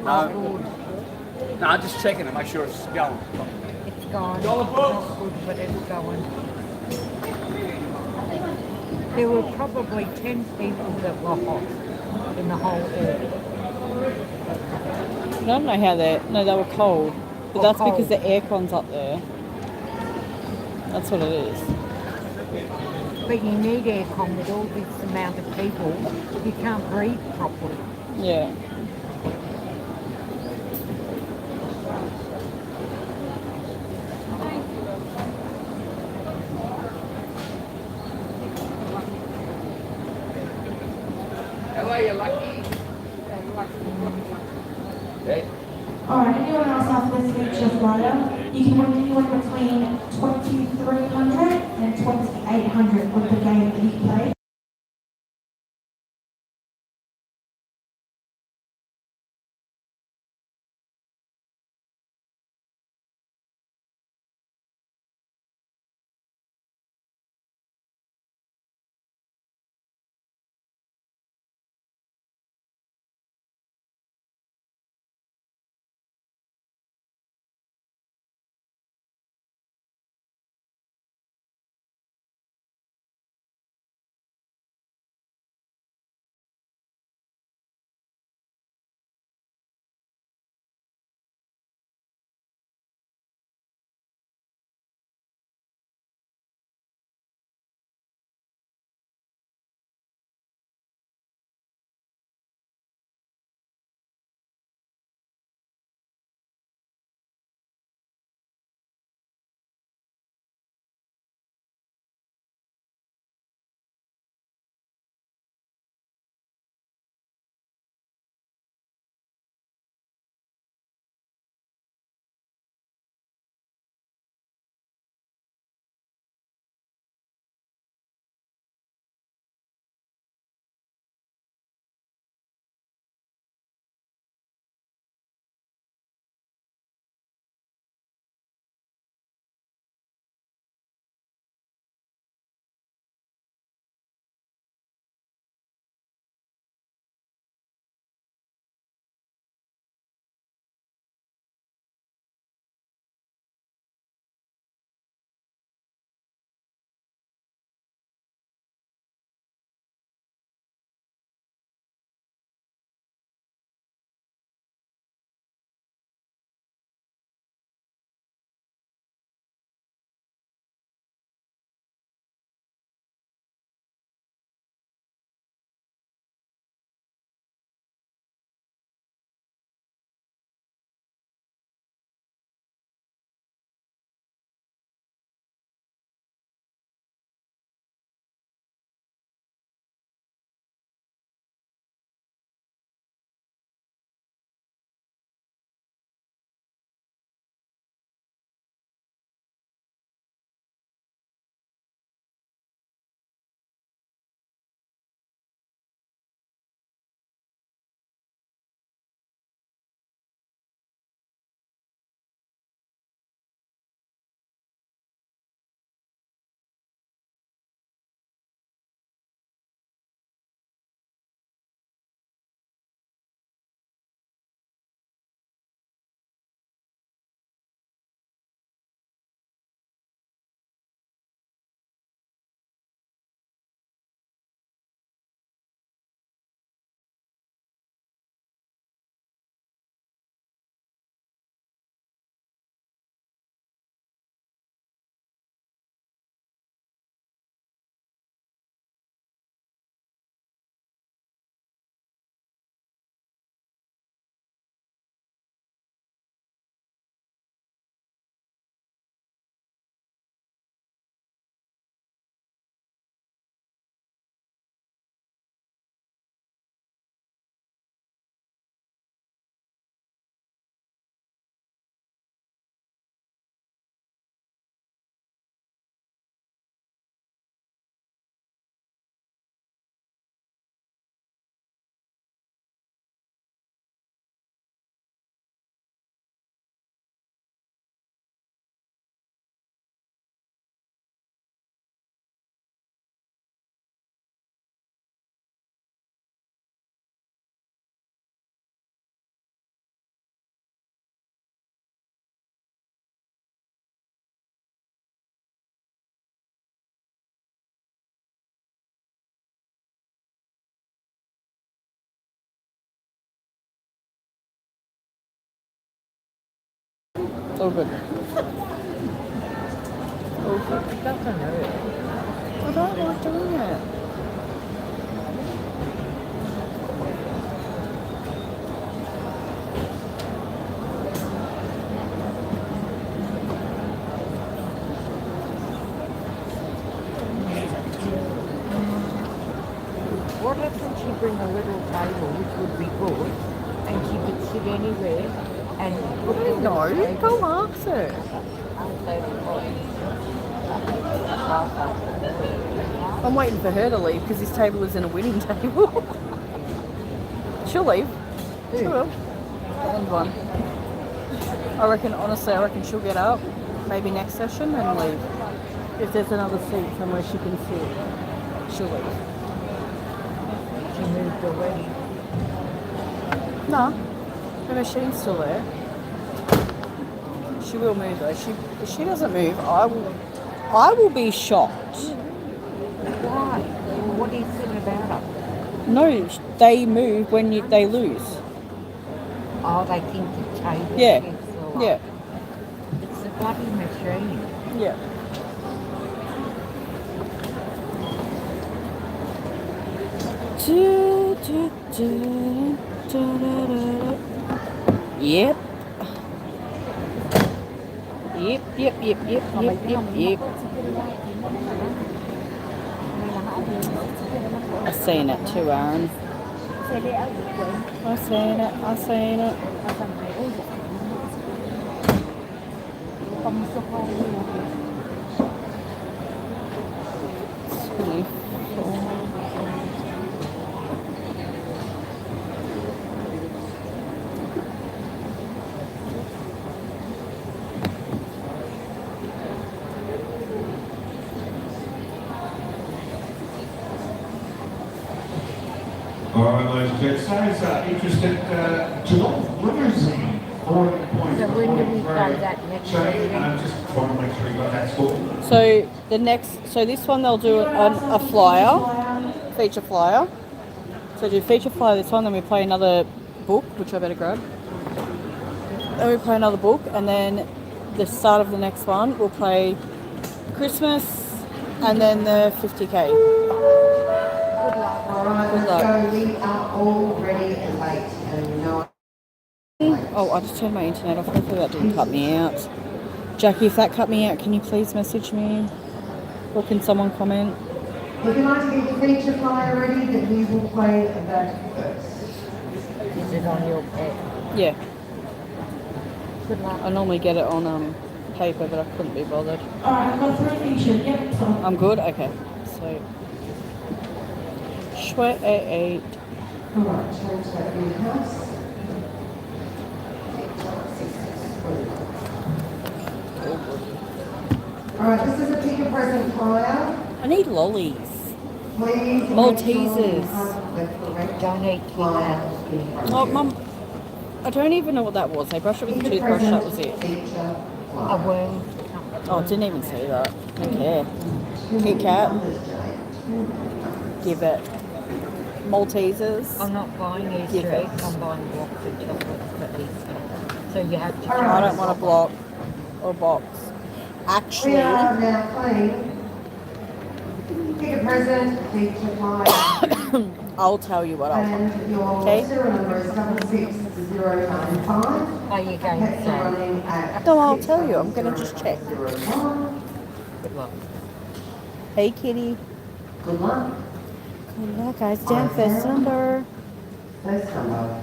Oh, no, good. no, just checking to make sure it's going. It's gone. Not good, but it's going. There were probably 10 people that were hot in the whole area. I don't know how they were cold. But Oh, that's cold. because the aircon's up there. That's what it is. But you need aircon with all this amount of people. You can't breathe properly. Yeah. How are you, Lucky? Hey. Alright, anyone else after this feature flyer? You can win anywhere between 2,300 and 2,800 with the game that you play. It's all good. All good. It doesn't hurt. I don't like doing it. What happens if you bring a little table, which would be good, and she could sit anywhere and put the No, little table. go ask her. I'm waiting for her to leave because this table isn't a winning table. She'll leave. She will. The end one. I reckon, honestly, I reckon she'll get up maybe next session and leave. If there's another seat somewhere she can sit, she'll leave. She moved already. No, the machine's still there. She will move though. If she doesn't move, I will be shocked. Why? What do you think about her? No, they move when they lose. Oh, they think the table Yeah, shifts a lot. yeah, It's a bloody machine. yeah. Yep. Yep. I seen it too, Aaron. I seen it. All right, ladies and gents, those interested Geelong Limousine, 14 points. So when do we play that next So, just want to make sure you got that score. So this one they'll do a flyer, feature flyer. So do feature flyer this one, then we play another book, which I better grab. Then we play another book, and then the start of the next one we'll play Christmas, and then the 50k. Alright, let's go. We are already late and no. Oh, I just turned my internet off. Hopefully that didn't cut me out. Jackie, if that cut me out, can you please message me? Or can someone comment? Would you like to get your feature flyer ready that we will play that first? Is it on your pad? Yeah. Good luck. I normally get it on paper, but I couldn't be bothered. Alright, I've got 3 features. Yep, so. I'm good? Okay. So, Schwet 8. Alright, change that in house. Alright, this is a pick a present flyer. I need lollies. Please. Maltesers. Don't eat Flyer. Oh, Mum, I don't even know what that was. I brushed it with a toothbrush, that was it. Feature a flyer. worm. Oh, didn't even see that. Okay. Kit Kat. Give it. Maltesers. I'm not buying Easter Give it. eggs, I'm buying blocks of chocolate for Easter. So you have to I don't want a block or box. We Actually, are now playing pick a present, feature flyer. I'll tell you what I'll want. And your Okay. serial number is 66095. play your game, Pets are so running at No, I'll tell you. I'm going to just check. 60001. good luck. Hey, kitty. Good luck. Good luck, guys. Down first number. First number.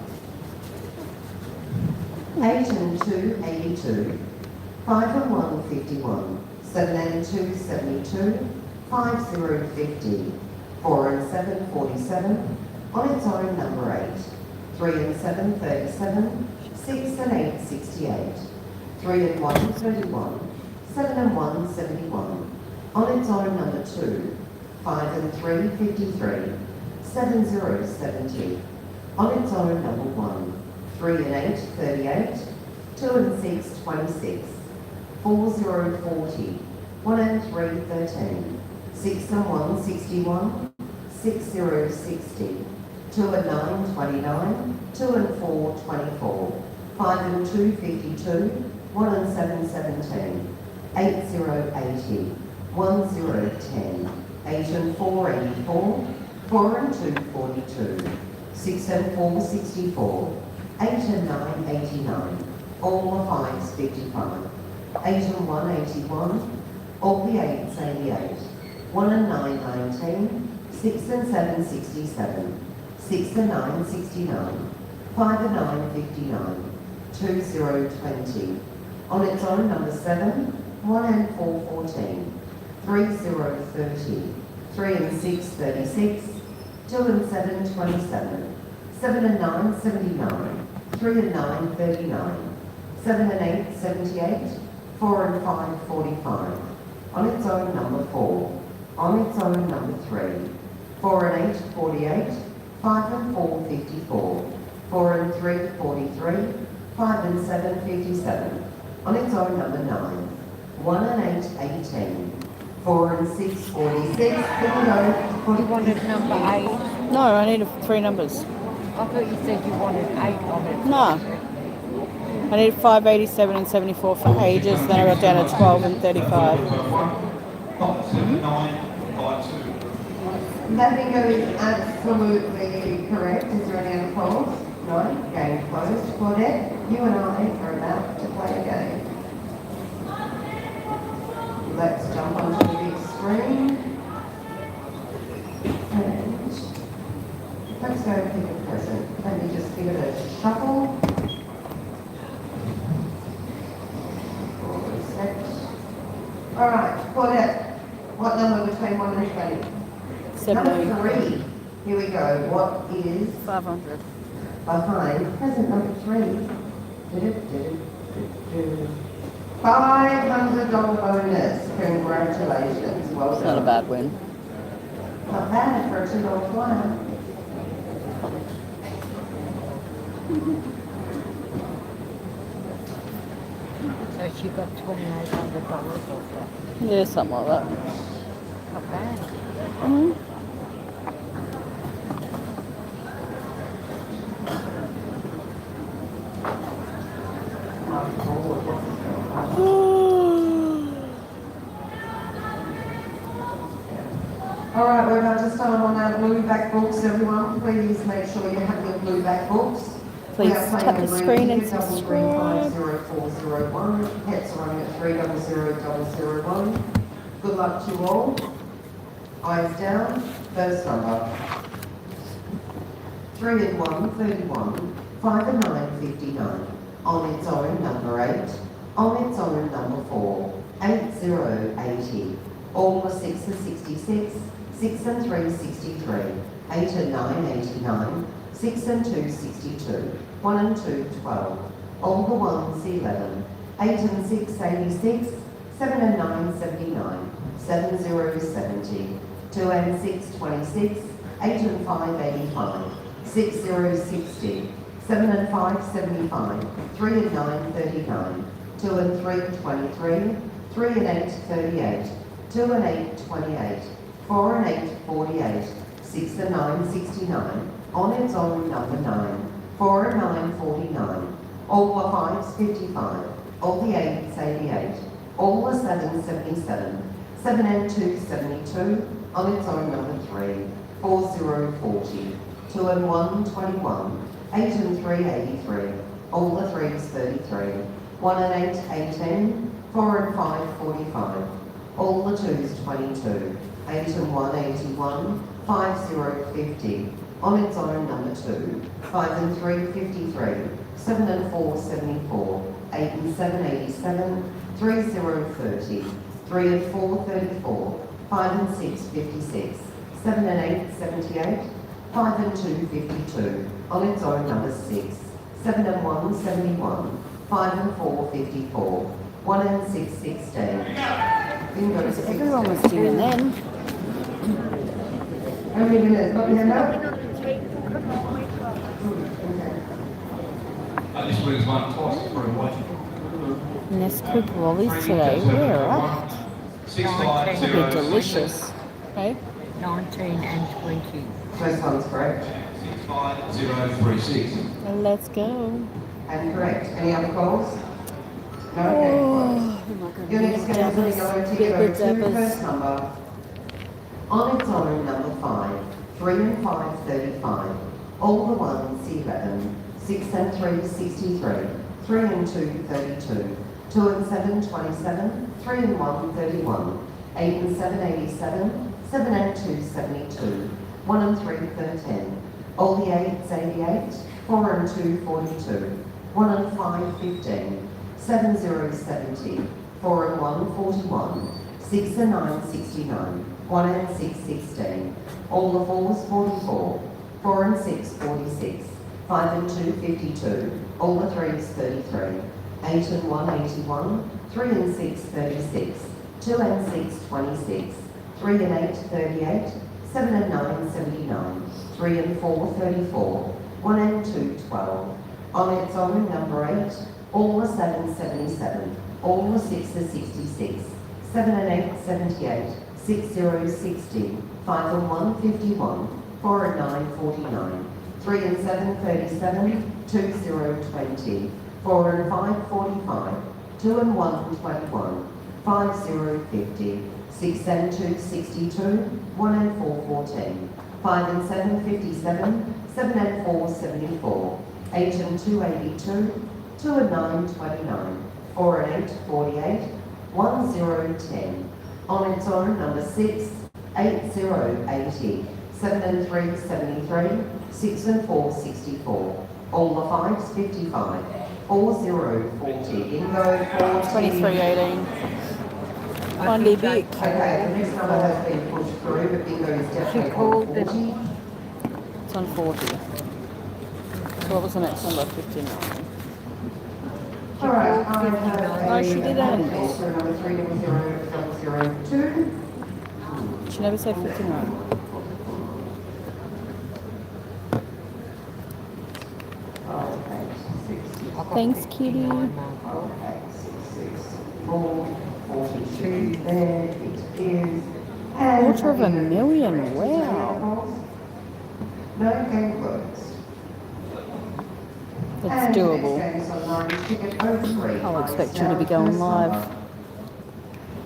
8 and 2, 82. 5 and 1, 51. 7 and 2, 72. 5, 0, 50. 4 and 7, 47. On its own, number 8. 3 and 7, 37. 6 and 8, 68. 3 and 1, 31. 7 and 1, 71. On its own, number 2. 5 and 3, 53. 7, 0, 70. On its own, number 1. 3 and 8, 38. 2 and 6, 26. 4, 0, 40. 1 and 3, 13. 6 and 1, 61. 6, 0, 60. 2 and 9, 29. 2 and 4, 24. 5 and 2, 52. 1 1 and 7, 17. 8, 0, 80. 1, 0, 10. 8 and 4, 84. 4 and 2, 42. 6 and 4, 64. 8 and 9, 89. All the 5s, 55. 8 and 1, 81. All the 8s, 88. 1 and 9, 19. 6 and 7, 67. 6 and 9, 69. 5 and 9, 59. 2, 0, 20. On its own, number 7. 1 and 4, 14. 3, 0, 30. 3 and 6, 36. 2 and 7, 27. 7 and 9, 79. 3 and 9, 39. 7 and 8, 78. 4 and 5, 45. On its own, number 4. On its own, number 3. 4 and 8, 48. 5 and 4, 54. 4 and 3, 43. 5 and 7, 57. On its own, number 9. 1 and 8, 18. 4 and 6, 46. You wanted number 8? No, I need 3 numbers. I thought you said you wanted 8 on it. No. I need 5, 87 and 74 for ages, then I got down to 12 and 35. That bingo is absolutely correct. Is there any other calls? No? Game closed. Claudette, you and I are about to play a game. Let's jump onto the big screen. And let's go pick a present. Let me just give it a shuffle. Alright, Claudette, what number between 1 and 20? 70. Number 3. Here we go. What is 500. behind present number 3? $500 bonus. Congratulations. Well It's done. not a bad win. Not bad for a $2 flyer. So she got $2,800 off that. Yeah, something like that. Not bad. Mm-hmm. Alright, we're about to start on our blue back books, everyone. Please make sure you have your blue back books. Please We are playing tap a the green screen and ticket, double green subscribe. 50401. Pets are running at 300001. Good luck to you all. Eyes down. First number. 3 and 1, 31. 5 and 9, 59. On its own, number 8. On its own, number 4. 8, 0, 80. All the 6 are 66. 6 and 3, 63. 8 and 9, 89. 6 and 2, 62. 1 and 2, 12. All the 1s, 11. 8 and 6, 86. 7 and 9, 79. 7, 0, 70. 2 and 6, 26. 8 and 5, 85. 6, 0, 60. 7 and 5, 75. 3 and 9, 39. 2 and 3, 23. 3 and 8, 38. 2 and 8, 28. 4 and 8, 48. 6 and 9, 69. On its own, number 9. 4 and 9, 49. All the 5s, 55. All the 8s, 88. All the 7s, 77. 7 and 2, 72. On its own, number 3. 4, 0, 40. 2 and 1, 21. 8 and 3, 83. All the 3s, 33. 1 and 8, 18. 4 and 5, 45. All the 2s, 22. 8 and 1, 81. 5, 0, 50. On its own, number 2. 5 and 3, 53. 7 and 4, 74. 8 and 7, 87. 3, 0, 30. 3 and 4, 34. 5 and 6, 56. 7 and 8, 78. 5 and 2, 52. On its own, number 6. 7 and 1, 71. 5 and 4, 54. 1 and 6, 16. Bingo, 16. Everyone was doing then. How many minutes? Got your hand up? This week's one toss for a watch. Nesquik lollies today. Where are 6, 5, they? 0, They'll be delicious. Okay. 19 and 20. First one's correct. 6, 5, 0, 3, 6. Let's go. And correct. Any other calls? game closed. Oh my god, Your next game is a yellow ticket over 2, zappers. first number. On its own, number 5, 3 and 5, 35. All the 1s, 11. 6 and 3, 63. 3 and 2, 32. 2 and 7, 27. 3 and 1, 31. 8 and 7, 87. 7 and 2, 72. 1 and 3, 13. All the 8s, 88. 4 and 2, 42. 1 and 5, 15. 7, 0, 70. 4 and 1, 41. 6 and 9, 69. 1 and 6, 16. All the 4s, 44. 4 and 6, 46. 5 and 2, 52. All the 3s, 33. 8 and 1, 81. 3 and 6, 36. 2 and 6, 26. 3 and 8, 38. 7 and 9, 79. 3 and 4, 34. 1 and 2, 12. On its own, number 8. All the 7s, 77. All the 6s, 66. 7 and 8, 78. 6, 0, 60. 5 and 1, 51. 4 and 9, 49. 3 and 7, 37. 2, 0, 20. 4 and 5, 45. 2 and 1, 21. 5, 0, 50. 6 and 2, 62. 1 and 4, 14. 5 and 7, 57. 7 and 4, 74. 8 and 2, 82. 2 and 9, 29. 4 and 8, 48. 1, 0, 10. On its own, number 6, 8, 0, 80. 7 and 3, 73. 6 and 4, 64. All the 5s, 55. 4, 0, 40. Bingo, 40. 23.18. Finally big. Okay, the next number has been pushed through, but bingo is definitely on 40. It's on 40. So what was the next number? 59. All right, I have Oh, she didn't. also number 30002. She never said 59. Thanks, kitty. Okay, 664, 42. There it is. And Quarter of a million, wow. No game closed. That's doable. I'll expect you to be going live.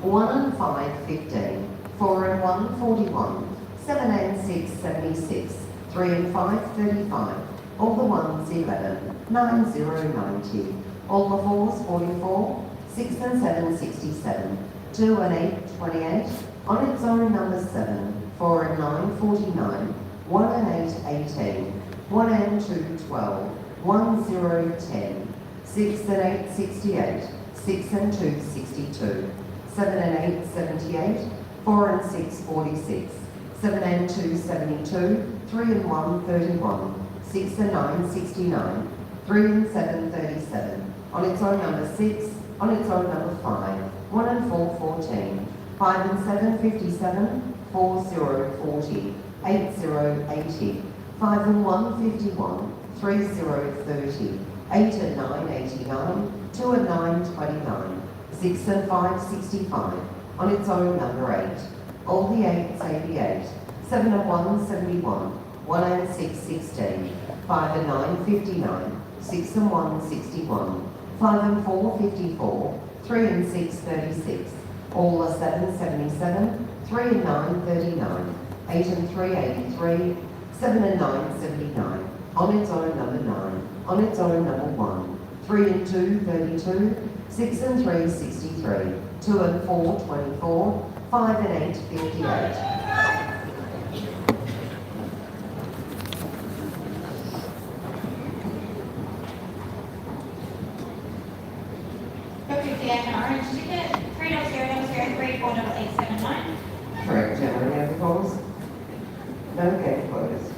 1 and 5, 15. 4 and 1, 41. 7 and 6, 76. 3 and 5, 35. All the 1s, 11. 9, 0, 90. All the 4s, 44. 6 and 7, 67. 2 and 8, 28. On its own, number 7. 4 and 9, 49. 1 and 8, 18. 1 and 2, 12. 1, 0, 10. 6 and 8, 68. 6 and 2, 62. 7 and 8, 78. 4 and 6, 46. 7 and 2, 72. 3 and 1, 31. 6 and 9, 69. 3 and 7, 37. On its own, number 6. On its own, number 5. 1 and 4, 14. 5 and 7, 57. 4, 0, 40. 8, 0, 80. 5 and 1, 51. 3, 0, 30. 8 and 9, 89. 2 and 9, 29. 6 and 5, 65. On its own, number 8. All the 8s, 88. 7 and 1, 71. 1 and 6, 16. 5 and 9, 59. 6 and 1, 61. 5 and 4, 54. 3 and 6, 36. All the 7, 77. 3 and 9, 39. 8 and 3, 83. 7 and 9, 79. On its own, number 9. On its own, number 1. 3 and 2, 32. 6 and 3, 63. 2 and 4, 24. 5 and 8, 58. Orange ticket, 30003 48879. Correct, gentlemen, have the calls? No game closed.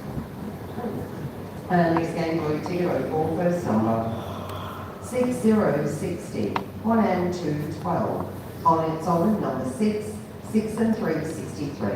And next game blue ticket 04, first number. 6060, 1 and 2, 12. On its own, number 6. 6 and 3, 63.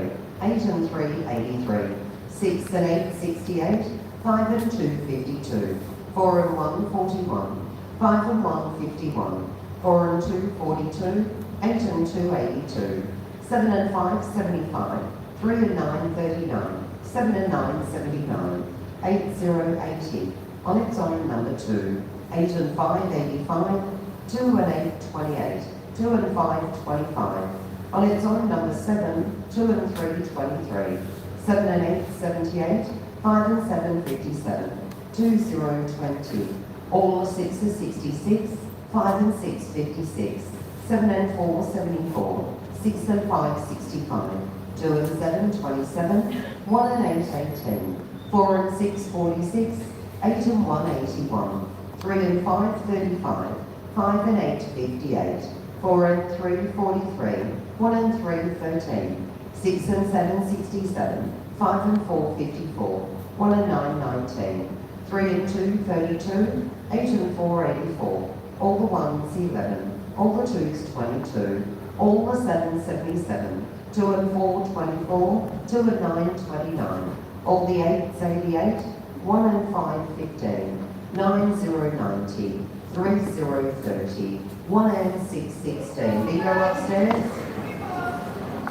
8 and 3, 83. 6 and 8, 68. 5 and 2, 52. 4 and 1, 41. 5 and 1, 51. 4 and 2, 42. 8 and 2, 82. 7 and 5, 75. 3 and 9, 39. 7 and 9, 79. 8, 0, 80. On its own, number 2. 8 and 5, 85. 2 and 8, 28. 2 and 5, 25. On its own, number 7, 2 and 3, 23. 7 and 8, 78. 5 and 7, 57. 2, 0, 20. All the 6s, 66. 5 and 6, 56. 7 and 4, 74. 6 and 5, 65. 2 and 7, 27. 1 and 8, 18. 4 and 6, 46. 8 and 1, 81. 3 and 5, 35. 5 and 8, 58. 4 and 3, 43. 1 and 3, 13. 6 and 7, 67. 5 and 4, 54. 1 and 9, 19. 3 and 2, 32. 8 and 4, 84. All the 1s, 11. All the 2s, 22. All the 7s, 77. 2 and 4, 24. 2 and 9, 29. All the 8s, 88. 1 and 5, 15. 9, 0, 90. 3, 0, 30. 1 and 6, 16. Bingo upstairs.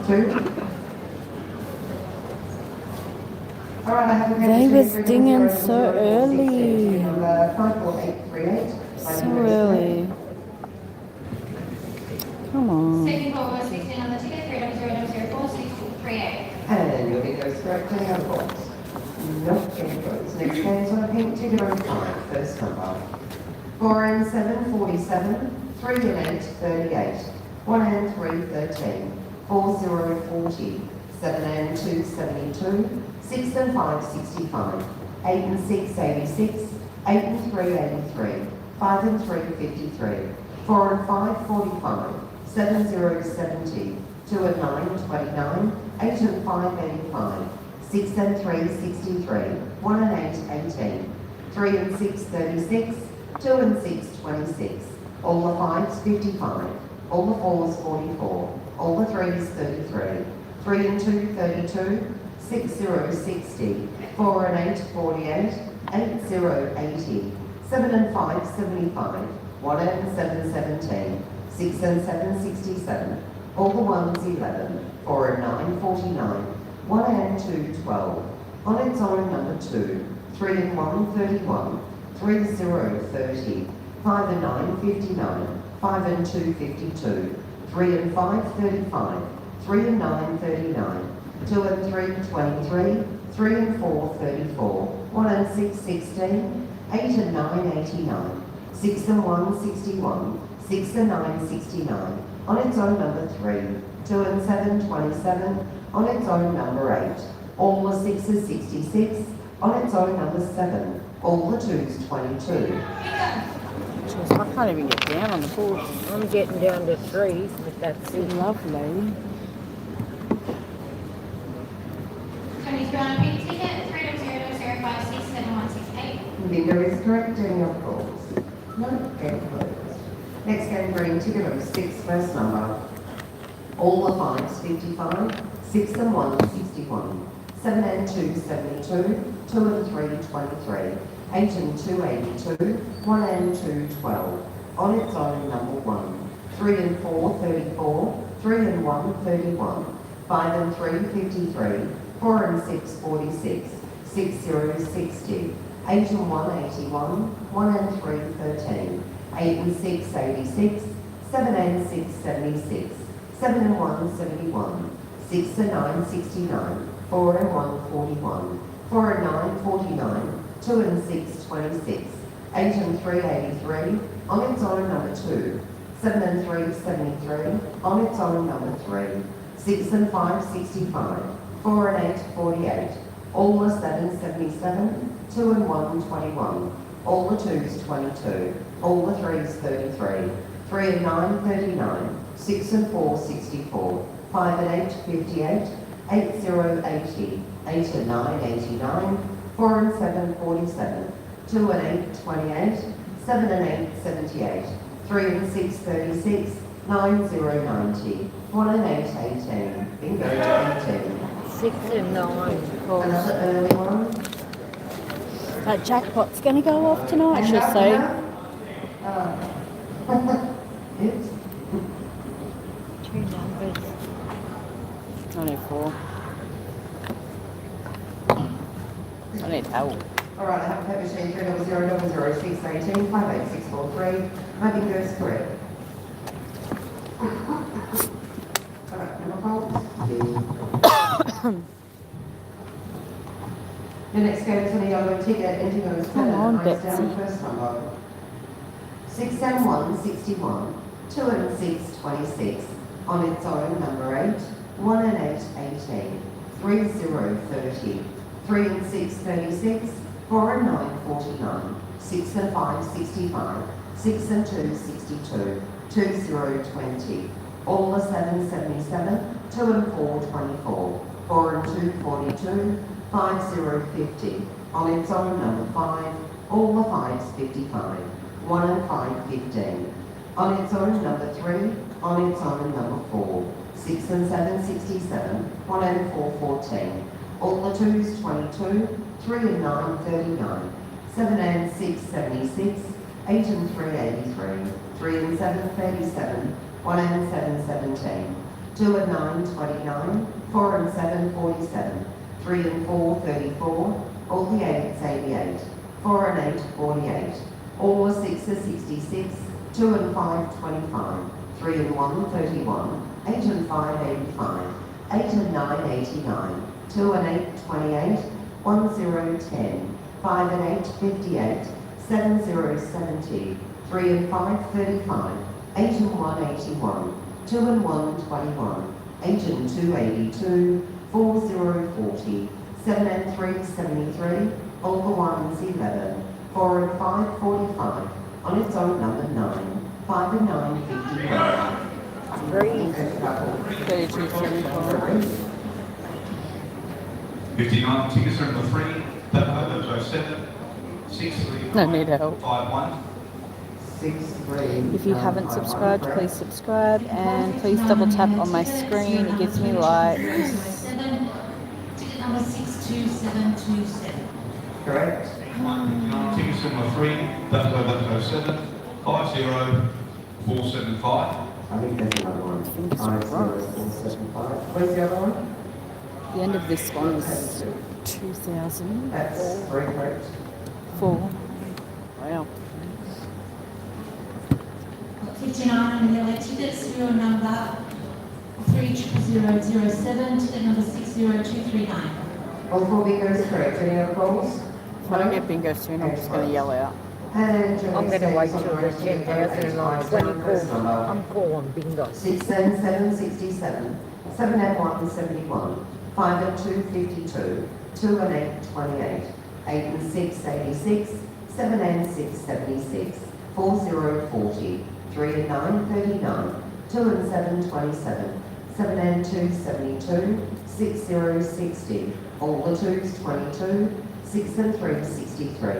2. All right, I have a They was dinging so early. 54838. So early. Come on. Second call was 16 on the ticket, 3000468. And your bingo is correct, any other box? Nope, any votes. Next game's on a pink ticket on 5, first number. 4 and 7, 47. 3 and 8, 38. 1 and 3, 13. 4, 0, 40. 7 and 2, 72. 6 and 5, 65. 8 and 6, 86. 8 and 3, 83. 5 and 3, 53. 4 and 5, 45. 7, 0, 70. 2 and 9, 29. 8 and 5, 85. 6 and 3, 63. 1 and 8, 18. 3 and 6, 36. 2 and 6, 26. All the 5s, 55. All the 4s, 44. All the 3s, 33. 3 and 2, 32. 6, 0, 60. 4 and 8, 48. 8, 0, 80. 7 and 5, 75. 1 and 7, 17. 6 and 7, 67. All the 1s, 11. 4 and 9, 49. 1 and 2, 12. On its own, number 2. 3 and 1, 31. 3, 0, 30. 5 and 9, 59. 5 and 2, 52. 3 and 5, 35. 3 and 9, 39. 2 and 3, 23. 3 and 4, 34. 1 and 6, 16. 8 and 9, 89. 6 and 1, 61. 6 and 9, 69. On its own, number 3. 2 and 7, 27. On its own, number 8. All the 6s, 66. On its own, number 7. All the 2s, 22. I can't even get down on the board. I'm getting down to 3, but that's it. Lovely. 22 on a pink ticket, 30005671168. Bingo is correct, any of calls? No, game closed. Next game, green ticket number 6, first number. All the 5s, 55. 6 and 1, 61. 7 and 2, 72. 2 and 3, 23. 8 and 2, 82. 1 and 2, 12. On its own, number 1. 3 and 4, 34. 3 and 1, 31. 5 and 3, 53. 4 and 6, 46. 6, 0, 60. 8 and 1, 81. 1 and 3, 13. 8 and 6, 86. 7 and 6, 76. 7 and 1, 71. 6 and 9, 69. 4 and 1, 41. 4 and 9, 49. 2 and 6, 26. 8 and 3, 83. On its own, number 2. 7 and 3, 73. On its own, number 3. 6 and 5, 65. 4 and 8, 48. All the 7s, 77. 2 and 1, 21. All the 2s, 22. All the 3s, 33. 3 and 9, 39. 6 and 4, 64. 5 and 8, 58. 8, 0, 80. 8 and 9, 89. 4 and 7, 47. 2 and 8, 28. 7 and 8, 78. 3 and 6, 36. 9, 0, 90. 1 and 8, 18. Bingo, 18. 6 and 9. Another early one. That jackpot's going to go off tonight, I should say. Oops. 2 numbers. I need 4. I need help. All right, I have a paper machine 3000618 58643. My bingo is correct. All right, number 4. The next game is on a yellow ticket, ending on 7. Come on, Eyes down, Betsy. first number. 6 and 1, 61. 2 and 6, 26. On its own, number 8. 1 and 8, 18. 3, 0, 30. 3 and 6, 36. 4 and 9, 49. 6 and 5, 65. 6 and 2, 62. 2, 0, 20. All are 7, 77. 2 and 4, 24. 4 and 2, 42. 5, 0, 50. On its own, number 5. All the 5s, 55. 1 and 5, 15. On its own, number 3. On its own, number 4. 6 and 7, 67. 1 and 4, 14. All the 2s, 22. 3 and 9, 39. 7 and 6, 76. 8 and 3, 83. 3 and 7, 37. 1 and 7, 17. 2 and 9, 29. 4 and 7, 47. 3 and 4, 34. All the 8s, 88. 4 and 8, 48. All the 6s, 66. 2 and 5, 25. 3 and 1, 31. 8 and 5, 85. 8 and 9, 89. 2 and 8, 28. 1, 0, 10. 5 and 8, 58. 7, 0, 70. 3 and 5, 35. 8 and 1, 81. 2 and 1, 21. 8 and 2, 82. 4, 0, 40. 7 and 3, 73. All the 1s, 11. 4 and 5, 45. On its own, number 9. 5 and 9, 51. 32.74. 59 tickets are number 3. Number 7. 6, 3, No need help. 5, 1. 6, 3. If you haven't subscribed, please subscribe and please double tap on my screen. It gives me likes. 7, ticket number 62727. Correct. 59 tickets are number 3. Number 7. 50475. I think there's another one. 50475. Where's the other one? The end of this one is 2004. That's 3 correct. Wow. 59 on the yellow ticket, serial number 30007, ticket number 60239. All 4 bingos correct. Any other calls? If I don't get bingo soon, I'm just going to yell out. And I'm going to wait till the 10,000 and 20 calls. I'm calling bingo. 6 and 7, 67. 7 and 1, 71. 5 and 2, 52. 2 and 8, 28. 8 and 6, 86. 7 and 6, 76. 4, 0, 40. 3 and 9, 39. 2 and 7, 27. 7 and 2, 72. 6, 0, 60. All the 2s, 22. 6 and 3, 63.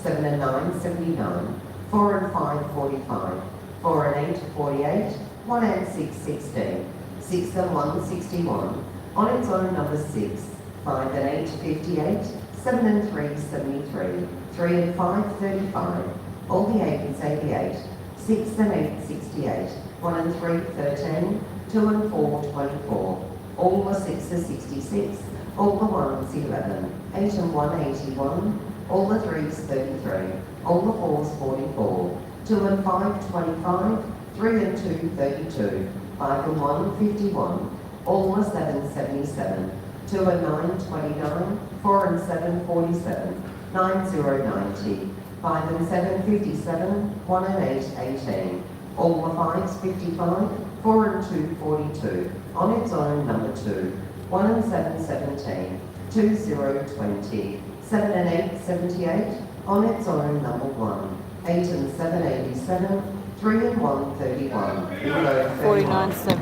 7 and 9, 79. 4 and 5, 45. 4 and 8, 48. 1 and 6, 16. 6 and 1, 61. On its own, number 6. 5 and 8, 58. 7 and 3, 73. 3 and 5, 35. All the 8s, 88. 6 and 8, 68. 1 and 3, 13. 2 and 4, 24. All the 6s, 66. All the 1s, 11. 8 and 1, 81. All the 3s, 33. All the 4s, 44. 2 and 5, 25. 3 and 2, 32. 5 and 1, 51. All the 7s, 77. 2 and 9, 29. 4 and 7, 47. 9, 0, 90. 5 and 7, 57. 1 and 8, 18. All the 5s, 55. 4 and 2, 42. On its own, number 2. 1 and 7, 17. 2, 0, 20. 7 and 8, 78. On its own, number 1. 8 and 7, 87. 3 and 1, 31. Below 49.70.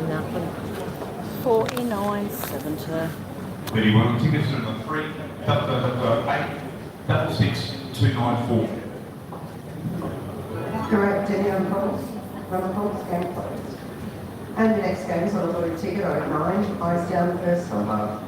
Nothing. 49.70. 31 tickets are number 3. Number 8. Double 6, 294. Correct. Any other calls? Run calls, game closed. And the next game is on a blue ticket, 09. Eyes down, first number.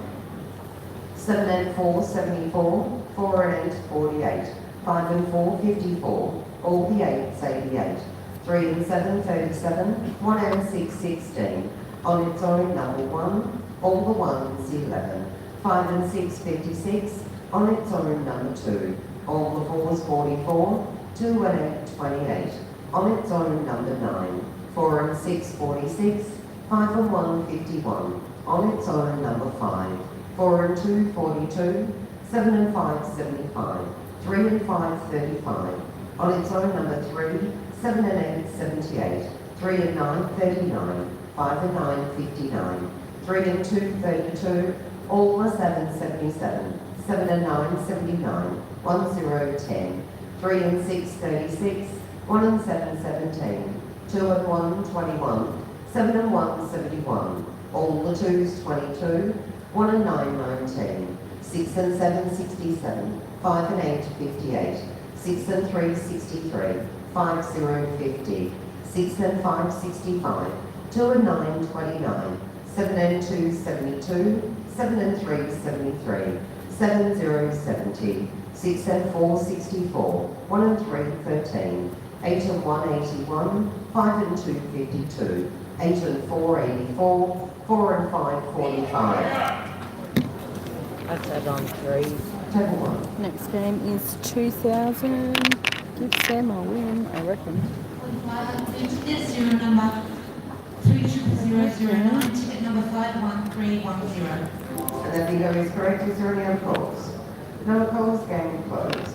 7 and 4, 74. 4 and 8, 48. 5 and 4, 54. All the 8s, 88. 3 and 7, 37. 1 and 6, 16. On its own, number 1. All the 1s, 11. 5 and 6, 56. On its own, number 2. All the fours, 44. 2 and 8, 28. On its own, number 9. 4 and 6, 46. 5 and 1, 51. On its own, number 5. 4 and 2, 42. 7 and 5, 75. 3 and 5, 35. On its own, number 3. 7 and 8, 78. 3 and 9, 39. 5 and 9, 59. 3 and 2, 32. All the 7, 77. 7 and 9, 79. 1, 0, 10. 3 and 6, 36. 1 and 7, 17. 2 and 1, 21. 7 and 1, 71. All the 2s, 22. 1 and 9, 19. 6 and 7, 67. 5 and 8, 58. 6 and 3, 63. 5, 0, 50. 6 and 5, 65. 2 and 9, 29. 7 and 2, 72. 7 and 3, 73. 7, 0, 70. 6 and 4, 64. 1 and 3, 13. 8 and 1, 81. 5 and 2, 52. 8 and 4, 84. 4 and 5, 45. That's that on 3. Table 1. Next game is 2,000. Give Sam a win, I reckon. This serial number 30009, ticket number 51310. And that bingo is correct. Is there any other calls? No calls, game closed.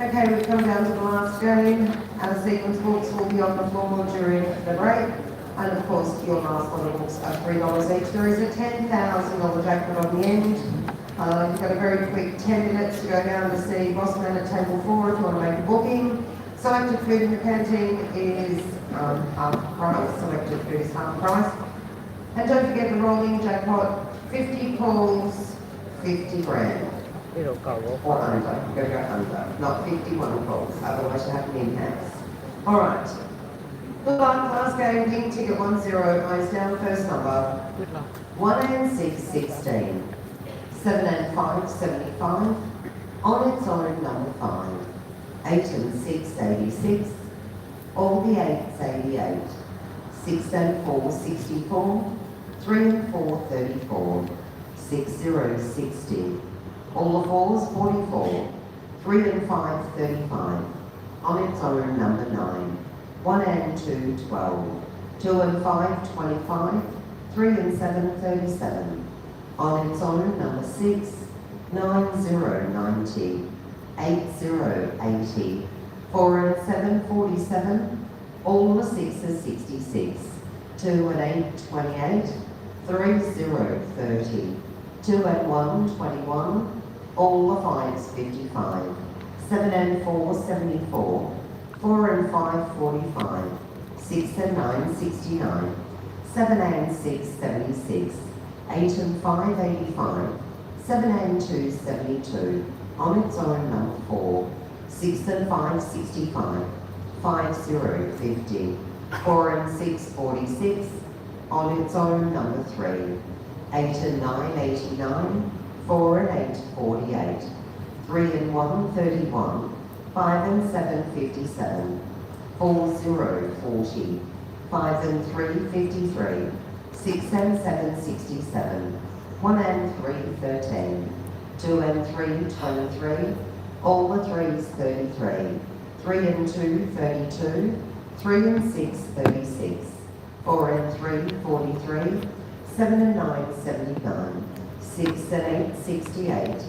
Okay, we've come down to the last game. Our sequence books will be on the floor during the break. And of course, your last one books are $3 each. There is a $10,000 jackpot on the end. You've got a very quick 10 minutes to go down to see Bossman at table 4 if you want to make a booking. Selected food in the canteen is half price. Selected food is half price. And don't forget the rolling jackpot, 50 calls, 50 grand. It'll go off. Or under. You've got to go under, not 51 calls. Otherwise you have to in-house. All right. Good luck, last game, pink ticket 10, eyes down, first number. Good luck. 1 and 6, 16. 7 and 5, 75. On its own, number 5. 8 and 6, 86. All the 8s, 88. 6 and 4, 64. 3 and 4, 34. 6, 0, 60. All the 4s, 44. 3 and 5, 35. On its own, number 9. 1 and 2, 12. 2 and 5, 25. 3 and 7, 37. On its own, number 6. 9, 0, 90. 8, 0, 80. 4 and 7, 47. All the 6s, 66. 2 and 8, 28. 3, 0, 30. 2 and 1, 21. All the 5s, 55. 7 and 4, 74. 4 and 5, 45. 6 and 9, 69. 7 and 6, 76. 8 and 5, 85. 7 and 2, 72. On its own, number 4. 6 and 5, 65. 5, 0, 50. 4 and 6, 46. On its own, number 3. 8 and 9, 89. 4 and 8, 48. 3 and 1, 31. 5 and 7, 57. 4, 0, 40. 5 and 3, 53. 6 and 7, 67. 1 and 3, 13. 2 and 3, 23. All the 3s, 33. 3 and 2, 32. 3 and 6, 36. 4 and 3, 43. 7 and 9, 79. 6 and 8, 68.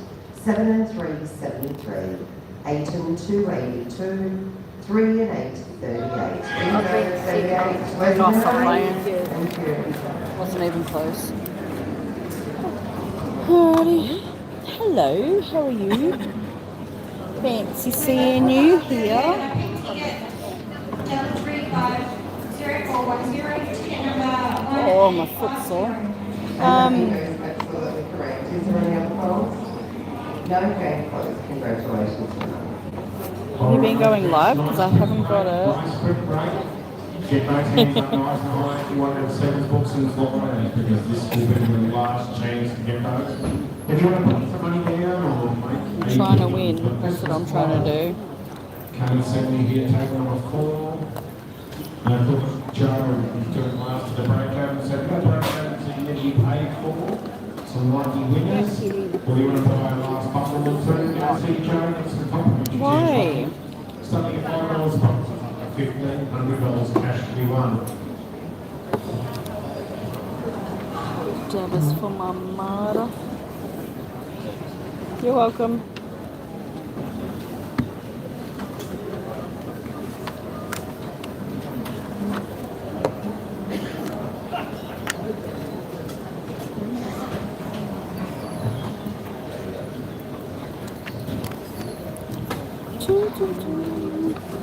7 and 3, 73. 8 and 2, 82. 3 and 8, 38. 38. Went off from playing. Thank you. Wasn't even close. Alrighty. Hello, how are you? Fancy seeing you here. Oh, my foot's sore. Is there any other calls? No, okay, closed. Congratulations. Have you been going live? Because I haven't got it. Nice quick break. Get those hands up nice and high if you want to have 7 books in live, because this will be the last chance to get those. If you want to put some money down or make... I'm trying to win. That's what I'm trying to do. Come and send me here, take number 4. And I put Joe and took it last to the breakout and said, no breakout until you get you paid for. some lucky winners, or you want to buy a last bundle or two, go see Joe, get some complimentary Why? starting at $5 boxes, up to $1,500 cash to be won. Davis for my mother. You're welcome.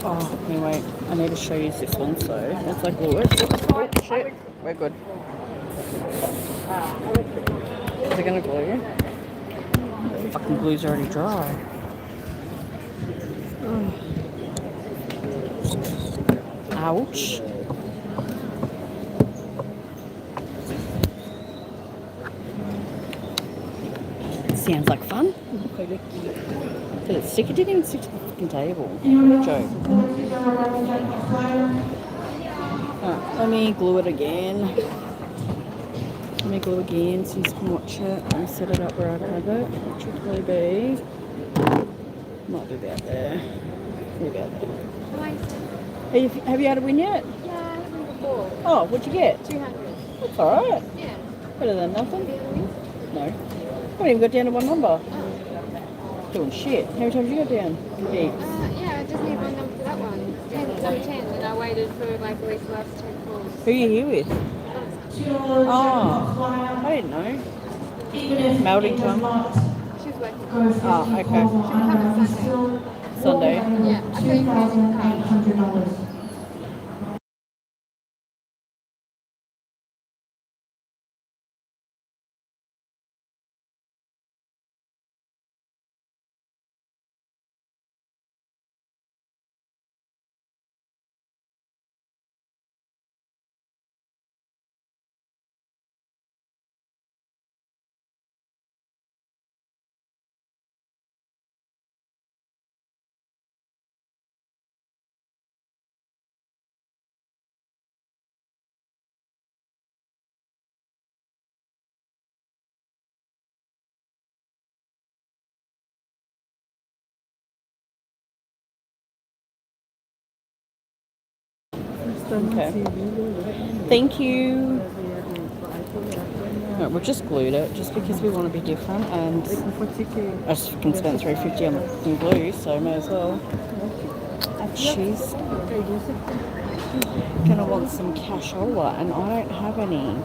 Oh, anyway, I need to show you this one, so once I glue it. Oh, shit, we're good. Is it gonna glue? The fucking glue's already dry. Ouch. Sounds like fun. Did it stick? It didn't even stick to the fucking table. Joke. Alright, let me glue it again. Let me glue again so you can watch it. Let me set it up where I'd have it, which would probably be. Might be about there. Maybe about there. Have you had a win yet? Yeah, I haven't before. Oh, what'd you get? 200. That's alright. Yeah. Better than nothing. No. I haven't even got down to one number. Doing shit. How many times you got down? Heaps. Yeah, I just need one number for that one. 10, number 10, and I waited for like at least the last 10 calls. Who are you here with? Oh, I didn't know. Melting time. She's working. Oh, okay. Sunday. Yeah, I thought you could use the card. Okay. Thank you. No, we've just glued it just because we want to be different, and I just can spend $3.50 on glue, so may as well. She's gonna want some cashola, and I don't have any.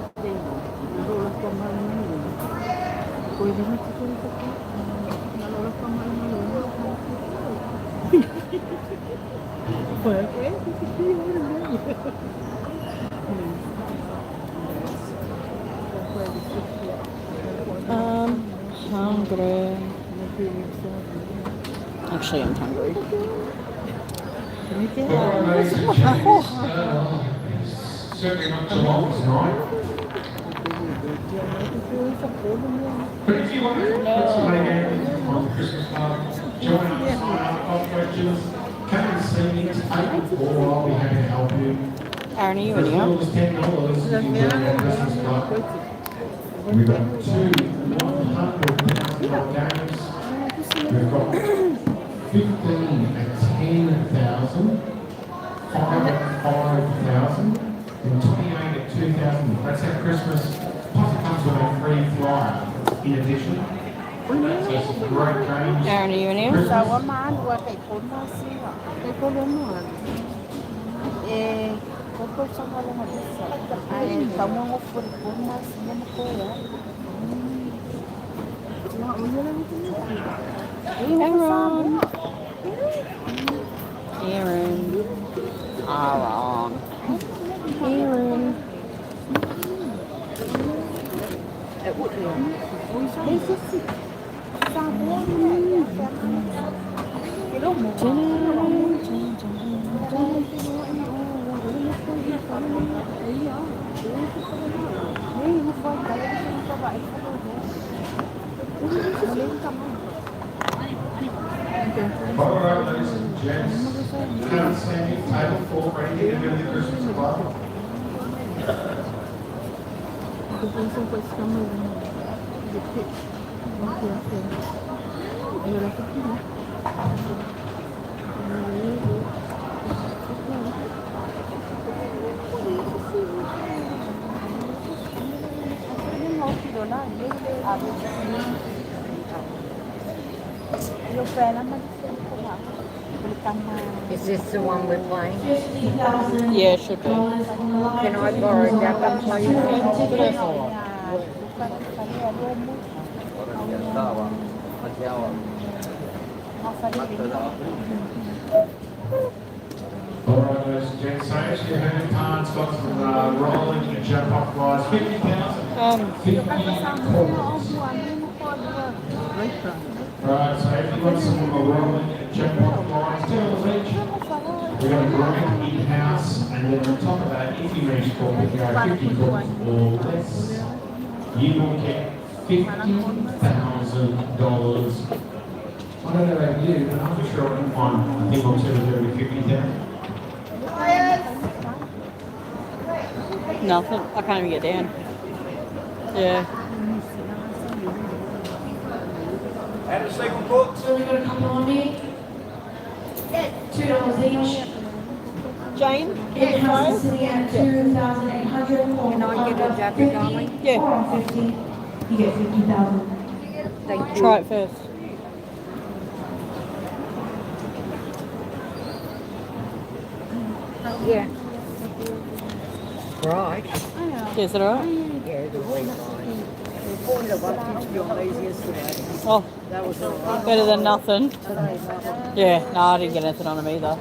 Hungry. Actually, I'm hungry. Certainly not too long tonight. But if you want to participate on the Christmas card, join us on our questions. Come and see me tonight, or I'll be happy to help you. Aaron, are you As in well here? as $10 you can join our Christmas card. We've got two $100,000 games. We've got 15 at 10,000, 5 at 5,000, and 28 at 2,000. That's our Christmas. Plus it comes with a free flyer in addition. So some great games. Aaron, are you in here? Christmas. Aaron. Aaron. Alright, ladies and gents, come standing table 4 ready to do the Christmas club. Is this the one we're playing? $50,000 Yeah, it should be. on the line. Can I borrow Jackpot, please? Ticket. All right, ladies and gents, so as you heard, cards got some rolling and jackpot prize, 50,000, 50 coins. Right, so if you've got some rolling jackpot prize, $10 each. We're going to grind in-house, and then on top of that, if you reach for picking out 50 coins or less, you will get $50,000. I don't know about you, but I'm sure I can find a thing or two to do with 50,000. Nothing. I can't even get down. Yeah. And a single book. So we got a couple on me. $2 each. Jane, It has sitting at 2,800. Can I get a jacket, darling? Yeah. Or on 50, you get 50,000. Thank you. Try it first. Yeah. Right. Is it alright? Yeah, it'll be fine. We pointed at 150 on these yesterday. Oh, That was all right. better than nothing. Today, nothing. Yeah, no, I didn't get anything on them either.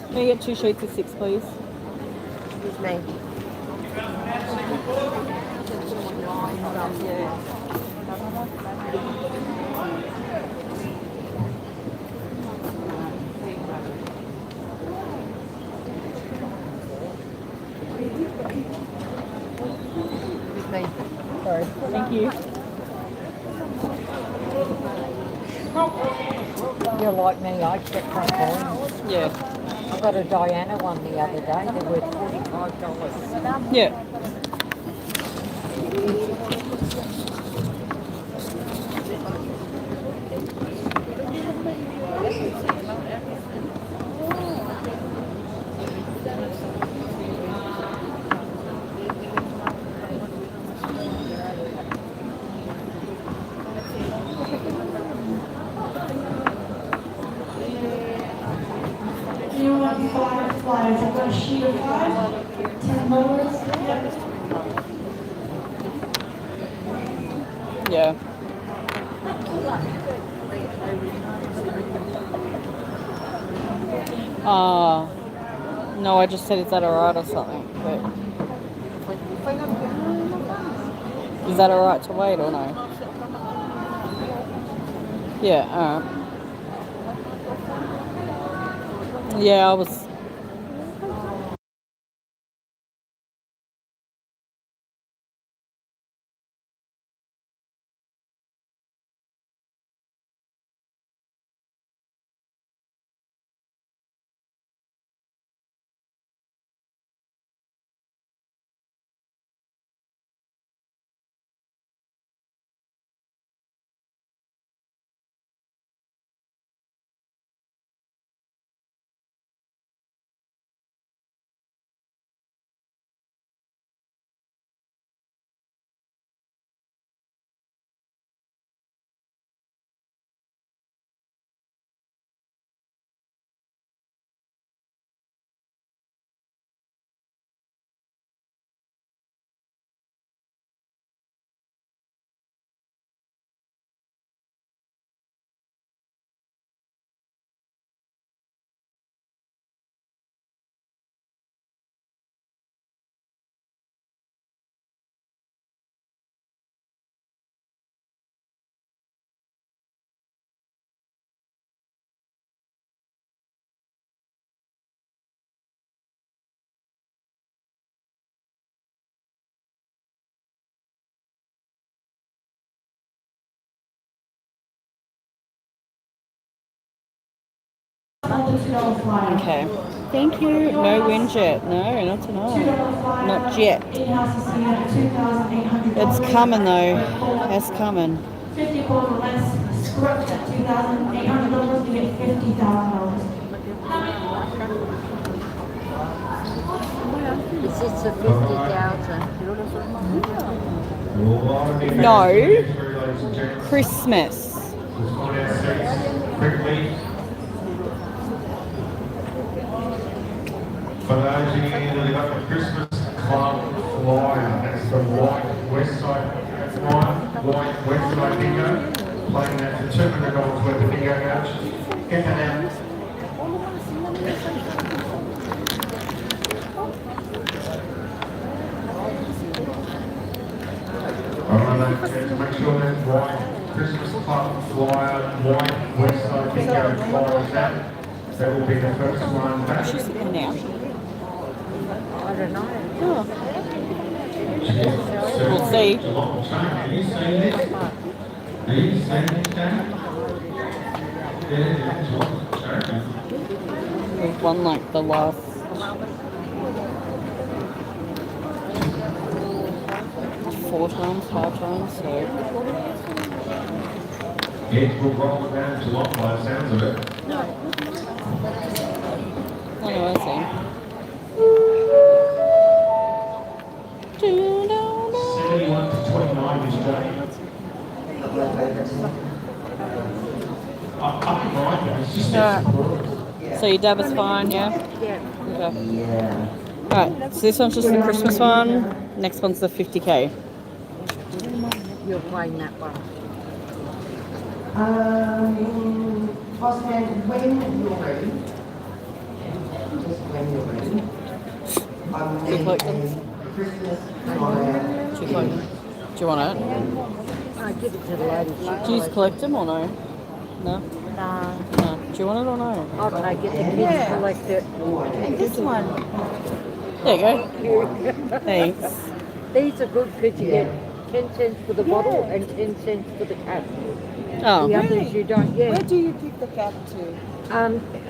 Can you get 2 sheets of 6, please? Excuse me. Excuse me. Sorry. Thank you. You're like me, I check my coins. Yeah. I got a Diana one the other day. They were $45. Yeah. You want 5 flyers? I've got a sheet of 5, $10. Yeah. No, I just said, is that alright or something? But is that alright to wait or no? Yeah, alright. Yeah, I was. On the $2 flyer. Okay. Thank you. No wind yet. No, not tonight. Not yet. It's coming though. It's coming. 50 balls or less, script at $2,800, you get $50,000. Is this a 50,000? No. Christmas. Quickly. For those of you that have got the Christmas Club flyer, that's the white West Side bingo, playing that for $200 worth of bingo vouchers. Get that out. Alright, make sure that white Christmas Club flyer, white West Side bingo flyer is that. That will be the first one back. She's sitting now. I don't know. Oh. We'll see. Are you seeing this? Are you seeing this, Dan? Yeah, We've won like the last 4 times, 5 times, so. Heads will roll down to lot by the sounds of it. Anyway, I see. 71 to 29 is Jay. I can ride that, it's just So your dab is fine, yeah? Yeah. Okay. Alright, so this one's just the Christmas one. Next one's the 50k. You're playing that one. Boss man, when you're ready, just when you're ready, I will need collect them? a Christmas flyer. Do you want it? I give it to the lady. Do you collect them or no? No? No. No. Do you want it or no? I'll take it. The kids collect it. This one. There you go. Thanks. These are good because you get 10 cents for the bottle and 10 cents for the cap. Oh. The others you don't, yeah. Where do you pick the cap to?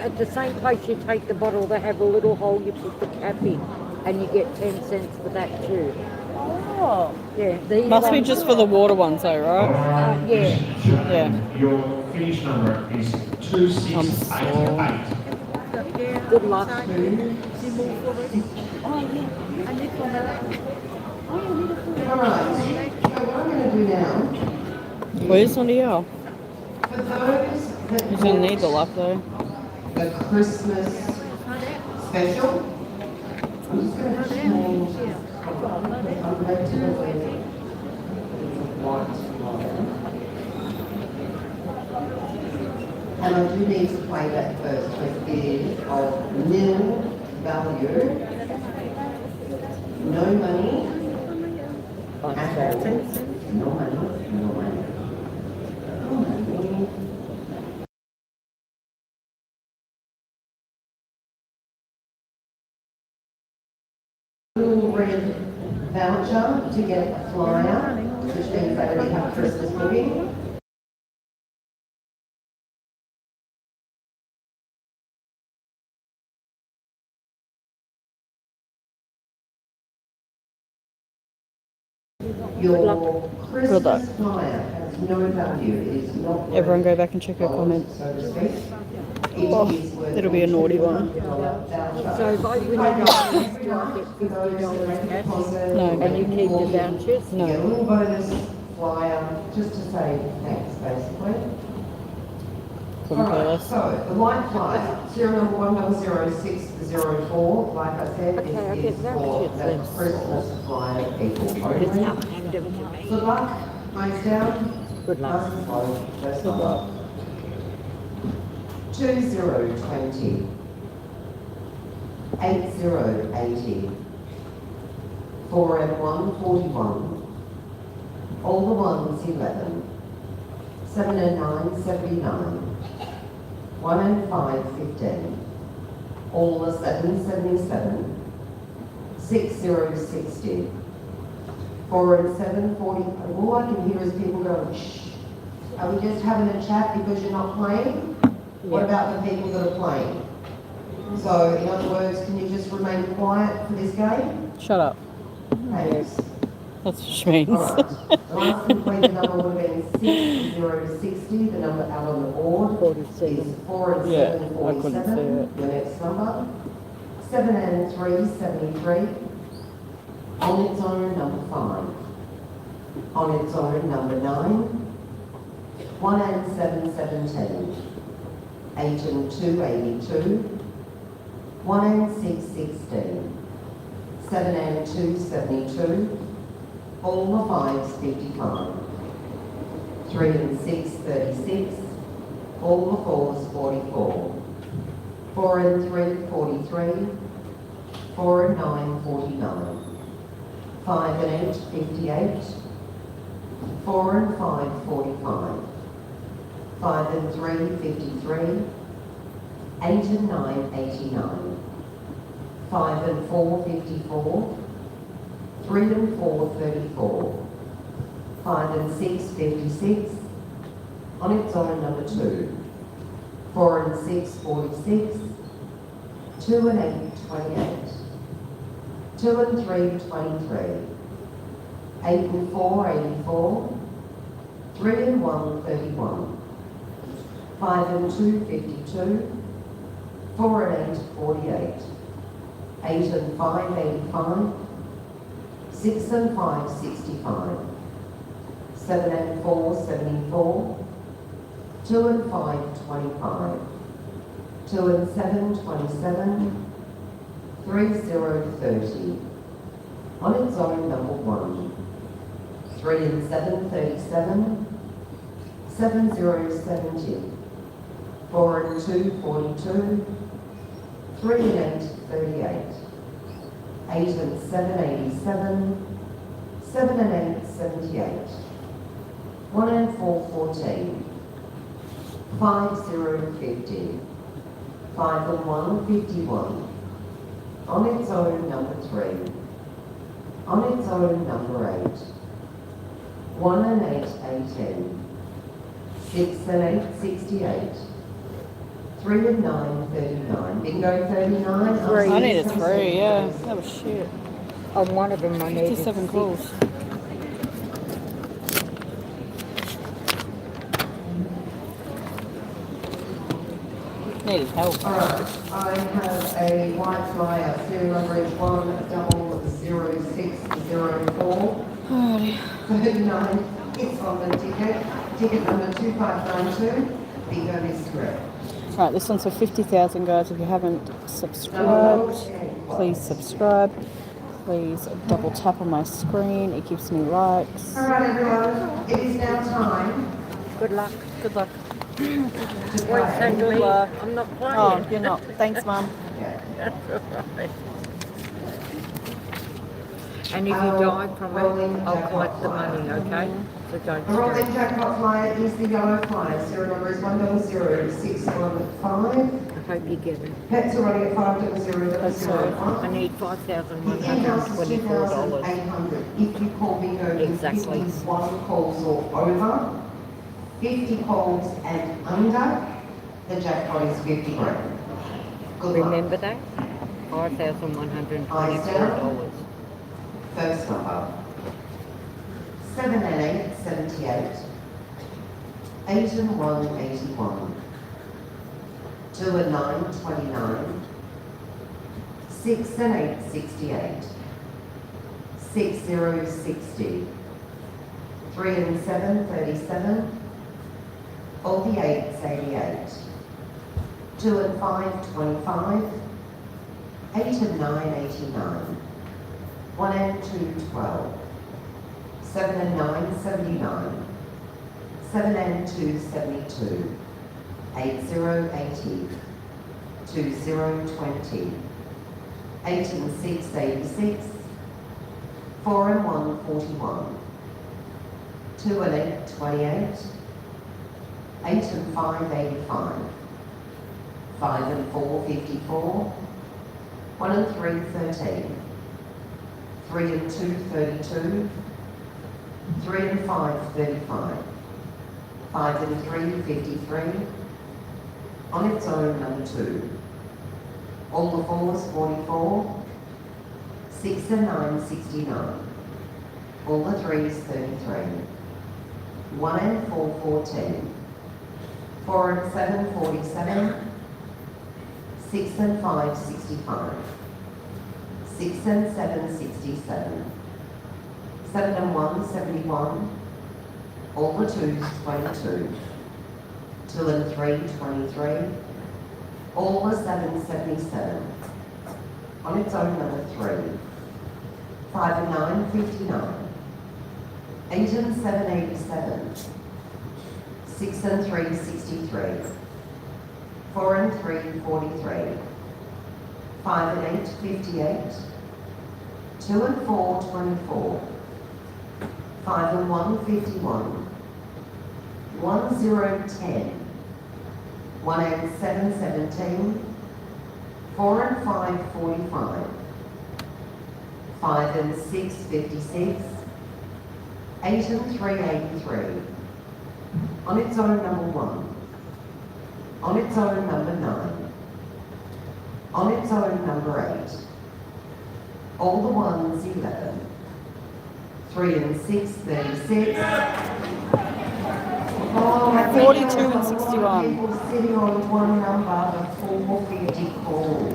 At the same place you take the bottle, they have a little hole you put the cap in, and you get 10 cents for that too. Oh. Yeah. These Must be ones- just for the water ones though, right? yeah. Yeah. Your finish number is 2688. Good luck. Alright, so what I'm going to do now, Where's on the for those that He's gonna need the luck though. the Christmas special, I'm just going to change, I'm going to the white flyer. And I do need to play that first because it is of nil value, no money, at all. No money, no money. No money. Little red voucher to get a flyer, which means they already have Christmas movie. Your Good luck. Christmas flyer has no value, it is not worth Everyone go back and check your gold, comments. so to speak. It Oh, is worth it'll be a naughty one. $2 So if I win a dollar, do I get $50 cash? No. And you keep the vouchers? You get a No. little bonus flyer just to say thanks, basically. Couldn't care Alright, less. so the white flyer, serial number 10604, like I said, Okay, I this get is that for shit the then. Christmas flyer people It's only. not hand them to me. Good luck, face down. Good luck. Nice and slow, first Good one. luck. 2020, 8080, 4M141, all the ones 11, 7 and 9 79, 1 and 5 15, all the 7 77, 6060, 4 and 7 40. All I can hear is people going, shh. Are we just having a chat because you're not playing? What Yeah. about the people that are playing? So, in other words, can you just remain quiet for this game? Shut up. Thanks. That's what she means. Alright, the last completed number would have been 6, 0 to 60. The number out on the board is 4 and 7, 47. Your next number. 7 and 3, 73. On its own, number 5. On its own, number 9. 1 and 7, 17. 8 and 2, 82. 1 and 6, 16. 7 and 2, 72. All the 5s, 55. 3 and 6, 36. All the 4s, 44. 4 and 3, 43. 4 and 9, 49. 5 and 8, 58. 4 and 5, 45. 5 and 3, 53. 8 and 9, 89. 5 and 4, 54. 3 and 4, 34. 5 and 6, 56. On its own, number 2. 4 and 6, 46. 2 and 8, 28. 2 and 3, 23. 8 and 4, 84. 3 and 1, 31. 5 and 2, 52. 4 and 8, 48. 8 and 5, 85. 6 and 5, 65. 7 and 4, 74. 2 and 5, 25. 2 and 7, 27. 3, 0, 30. On its own, number 1. 3 and 7, 37. 7, 0, 70. 4 and 2, 42. 3 and 8, 38. 8 and 7, 87. 7 and 8, 78. 1 and 4, 14. 5, 0, 50. 5 and 1, 51. On its own, number 3. On its own, number 8. 1 and 8, 18. 6 and 8, 68. 3 and 9, 39. Bingo, 39. I needed 3, yeah. That was shit. On one of them I needed 57 6. calls. Needed help. Alright, I have a white flyer. Serial number is 1000604. Alrighty. 39. It's on the ticket. Ticket number 2592. Bingo is correct. Right, this one's for 50,000, guys. If you haven't subscribed, please subscribe. Please double tap on my screen. It gives me likes. Alright everyone, it is now time. Good luck. Good luck. to Wait, play. say good luck. I'm not playing. Oh, you're not. Thanks, Mum. That's all right. And if you die from it, I'll collect the money, okay? So don't The rolling stress. jackpot flyer is the yellow flyer. Serial number is 100615. I hope you get it. Pets are running at 50005. I need The in-house is $5,124. 2,800. If you call bingo, Exactly. 51 calls or over, 50 calls and under, the jackpot is 50 grand. Good luck. Remember that? $5,124. First number. 7 and 8, 78. 8 and 1, 81. 2 and 9, 29. 6 and 8, 68. 6, 0, 60. 3 and 7, 37. All the 8s, 88. 2 and 5, 25. 8 and 9, 89. 1 and 2, 12. 7 and 9, 79. 7 and 2, 72. 8, 0, 80. 2, 0, 20. 8 and 6, 86. 4 and 1, 41. 2 and 8, 28. 8 and 5, 85. 5 and 4, 54. 1 and 3, 13. 3 and 2, 32. 3 and 5, 35. 5 and 3, 53. On its own, number 2. All the fours, 44. 6 and 9, 69. All the threes, 33. 1 and 4, 14. 4 and 7, 47. 6 and 5, 65. 6 and 7, 67. 7 and 1, 71. All the twos, 22. 2 and 3, 23. All the 7, 77. On its own, number 3. 5 and 9, 59. 8 and 7, 87. 6 and 3, 63. 4 and 3, 43. 5 and 8, 58. 2 and 4, 24. 5 and 1, 51. 1, 0, 10. 1 and 7, 17. 4 and 5, 45. 5 and 6, 56. 8 and 3, 83. On its own, number 1. On its own, number 9. On its own, number 8. All the ones, 11. 3 and 6, 36. Oh, 42 and 61. People sitting on one number, the 450 calls.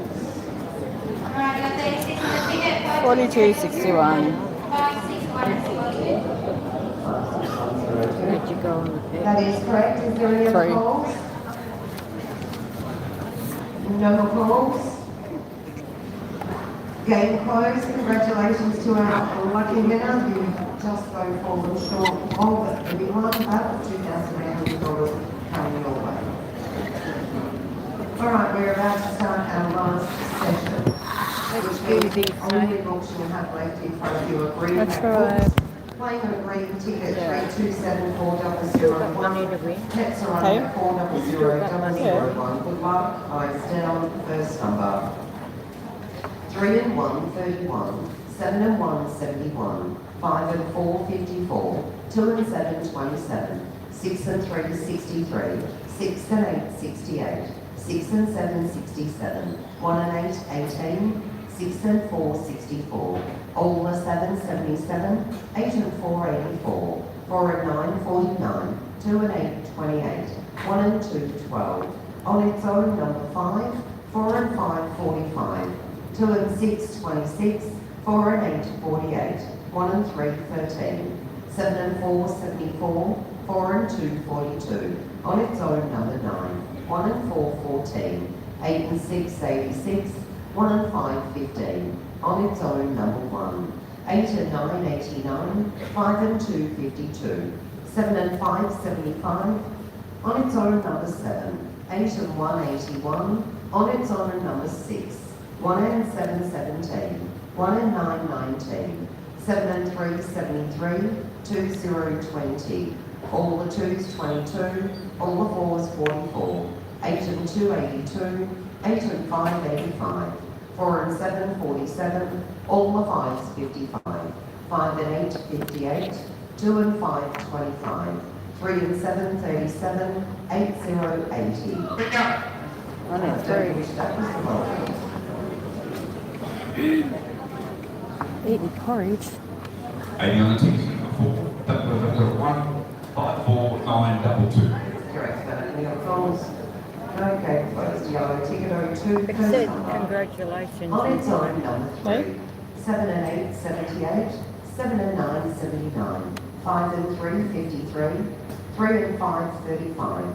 Alright, got 36 on the ticket. 42, 61. 5614. Where'd you go on the pit? That is correct. Is there any other 3. calls? No more calls? Game closed. Congratulations to our lucky winner. You've just so fallen short of the big one, but $2,800 coming your way. All right, we're about to start our last session. Which means the only books you'll have left in front of you are green That's books. right. Playing a green ticket, Yeah. 327401. Pets are Hey. under 400001. Good luck. Eyes down. First number. 3 and 1, 31. 7 and 1, 71. 5 and 4, 54. 2 and 7, 27. 6 and 3, 63. 6 and 8, 68. 6 and 7, 67. 1 and 8, 18. 6 and 4, 64. All the 7, 77. 8 and 4, 84. 4 and 9, 49. 2 and 8, 28. 1 and 2, 12. On its own, number 5. 4 and 5, 45. 2 and 6, 26. 4 and 8, 48. 1 and 3, 13. 7 and 4, 74. 4 and 2, 42. On its own, number 9. 1 and 4, 14. 8 and 6, 86. 1 and 5, 15. On its own, number 1. 8 and 9, 89. 5 and 2, 52. 7 and 5, 75. On its own, number 7. 8 and 1, 81. On its own, number 6. 1 and 7, 17. 1 and 9, 19. 7 and 3, 73. 2, 0, 20. All the 2s, 22. All the 4s, 44. 8 and 2, 82. 8 and 5, 85. 4 and 7, 47. All the 5s, 55. 5 and 8, 58. 2 and 5, 25. 3 and 7, 37. 8, 0, 80. I know, I don't wish that was the moment. Eating porridge. 80 on the ticket, number 1, 5, 4, 9, 22. Correct, but any other calls? Okay, closed. Yellow ticket 02. It First said number. congratulations. On its own, number 3. Hey. 7 and 8, 78. 7 and 9, 79. 5 and 3, 53. 3 and 5, 35.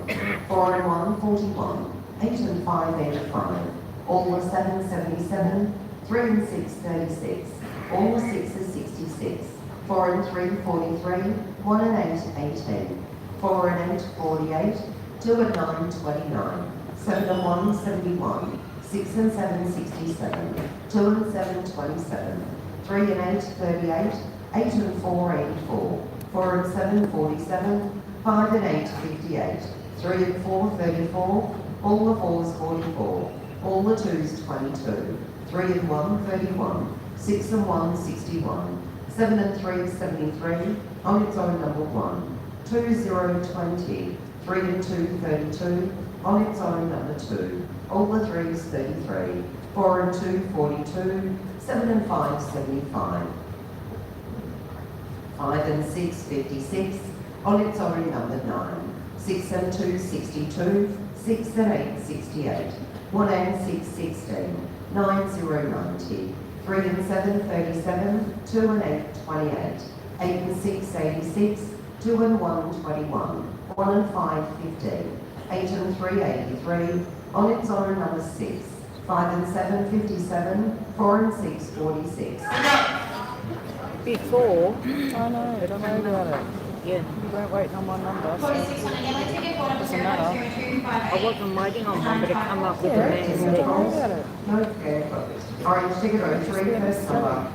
4 and 1, 41. 8 and 5, 85. All the 7, 77. 3 and 6, 36. All the 6s, 66. 4 and 3, 43. 1 and 8, 18. 4 and 8, 48. 2 and 9, 29. 7 and 1, 71. 6 and 7, 67. 2 and 7, 27. 3 and 8, 38. 8 and 4, 84. 4 and 7, 47. 5 and 8, 58. 3 and 4, 34. All the 4s, 44. All the 2s, 22. 3 and 1, 31. 6 and 1, 61. 7 and 3, 73. On its own, number 1. 2, 0, 20. 3 and 2, 32. On its own, number 2. All the 3s, 33. 4 and 2, 42, 7 and 5, 75. 5 and 6, 56, on its own number 9. 6 and 2, 62, 6 and 8, 68. 1 and 6, 16, 9, 0, 90. 3 and 7, 37, 2 and 8, 28. 8 and 6, 86, 2 and 1, 21. 1 and 5, 15. 8 and 3, 83, on its own number 6. 5 and 7, 57, 4 and 6, 46. Before, I know, don't worry about it. yeah, You weren't waiting on my number. So. 46 on a yellow ticket, order Doesn't matter. I wasn't waiting on one, but it come up with a Yeah, man's don't worry text. about it. No, okay. Orange ticket 03, first number.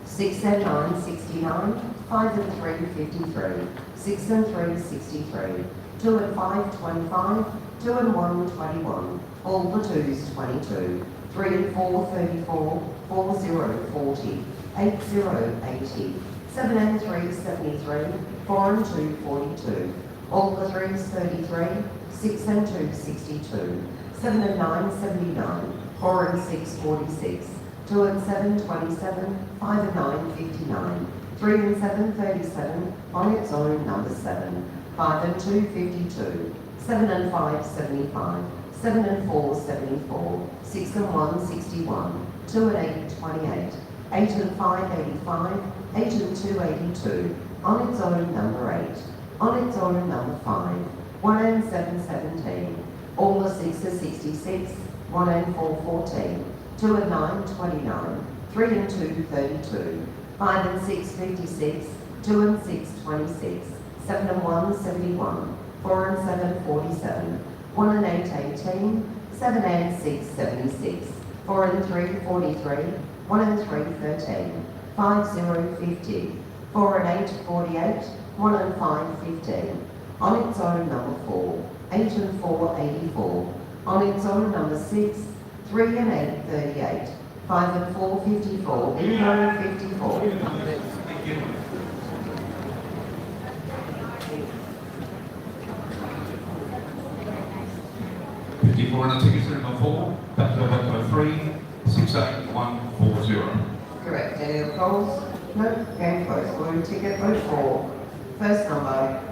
6 and 9, 69. 5 and 3, 53. 6 and 3, 63. 2 and 5, 25. 2 and 1, 21. All the 2s, 22. 3 and 4, 34. 4, 0, 40. 8, 0, 80. 7 and 3, 73. 4 and 2, 42. All the 3s, 33. 6 and 2, 62. 7 and 9, 79. 4 and 6, 46. 2 and 7, 27. 5 and 9, 59. 3 and 7, 37. On its own, number 7. 5 and 2, 52. 7 and 5, 75. 7 and 4, 74. 6 and 1, 61. 2 and 8, 28. 8 and 5, 85. 8 and 2, 82. On its own, number 8. On its own, number 5. 1 and 7, 17. All the 6 are 66. 1 and 4, 14. 2 and 9, 29. 3 and 2, 32. 5 and 6, 56. 2 and 6, 26. 7 and 1, 71. 4 and 7, 47. 1 and 8, 18. 7 and 6, 76. 4 and 3, 43. 1 and 3, 13. 5, 0, 50. 4 and 8, 48. 1 and 5, 15. On its own, number 4. 8 and 4, 84. On its own, number 6. 3 and 8, 38. 5 and 4, 54. Bingo, 54. Thank you. $54 on the tickets, number 4, back to 3, 68140. Correct. Any other calls? No. Game closed. Blue ticket, vote 4. First number,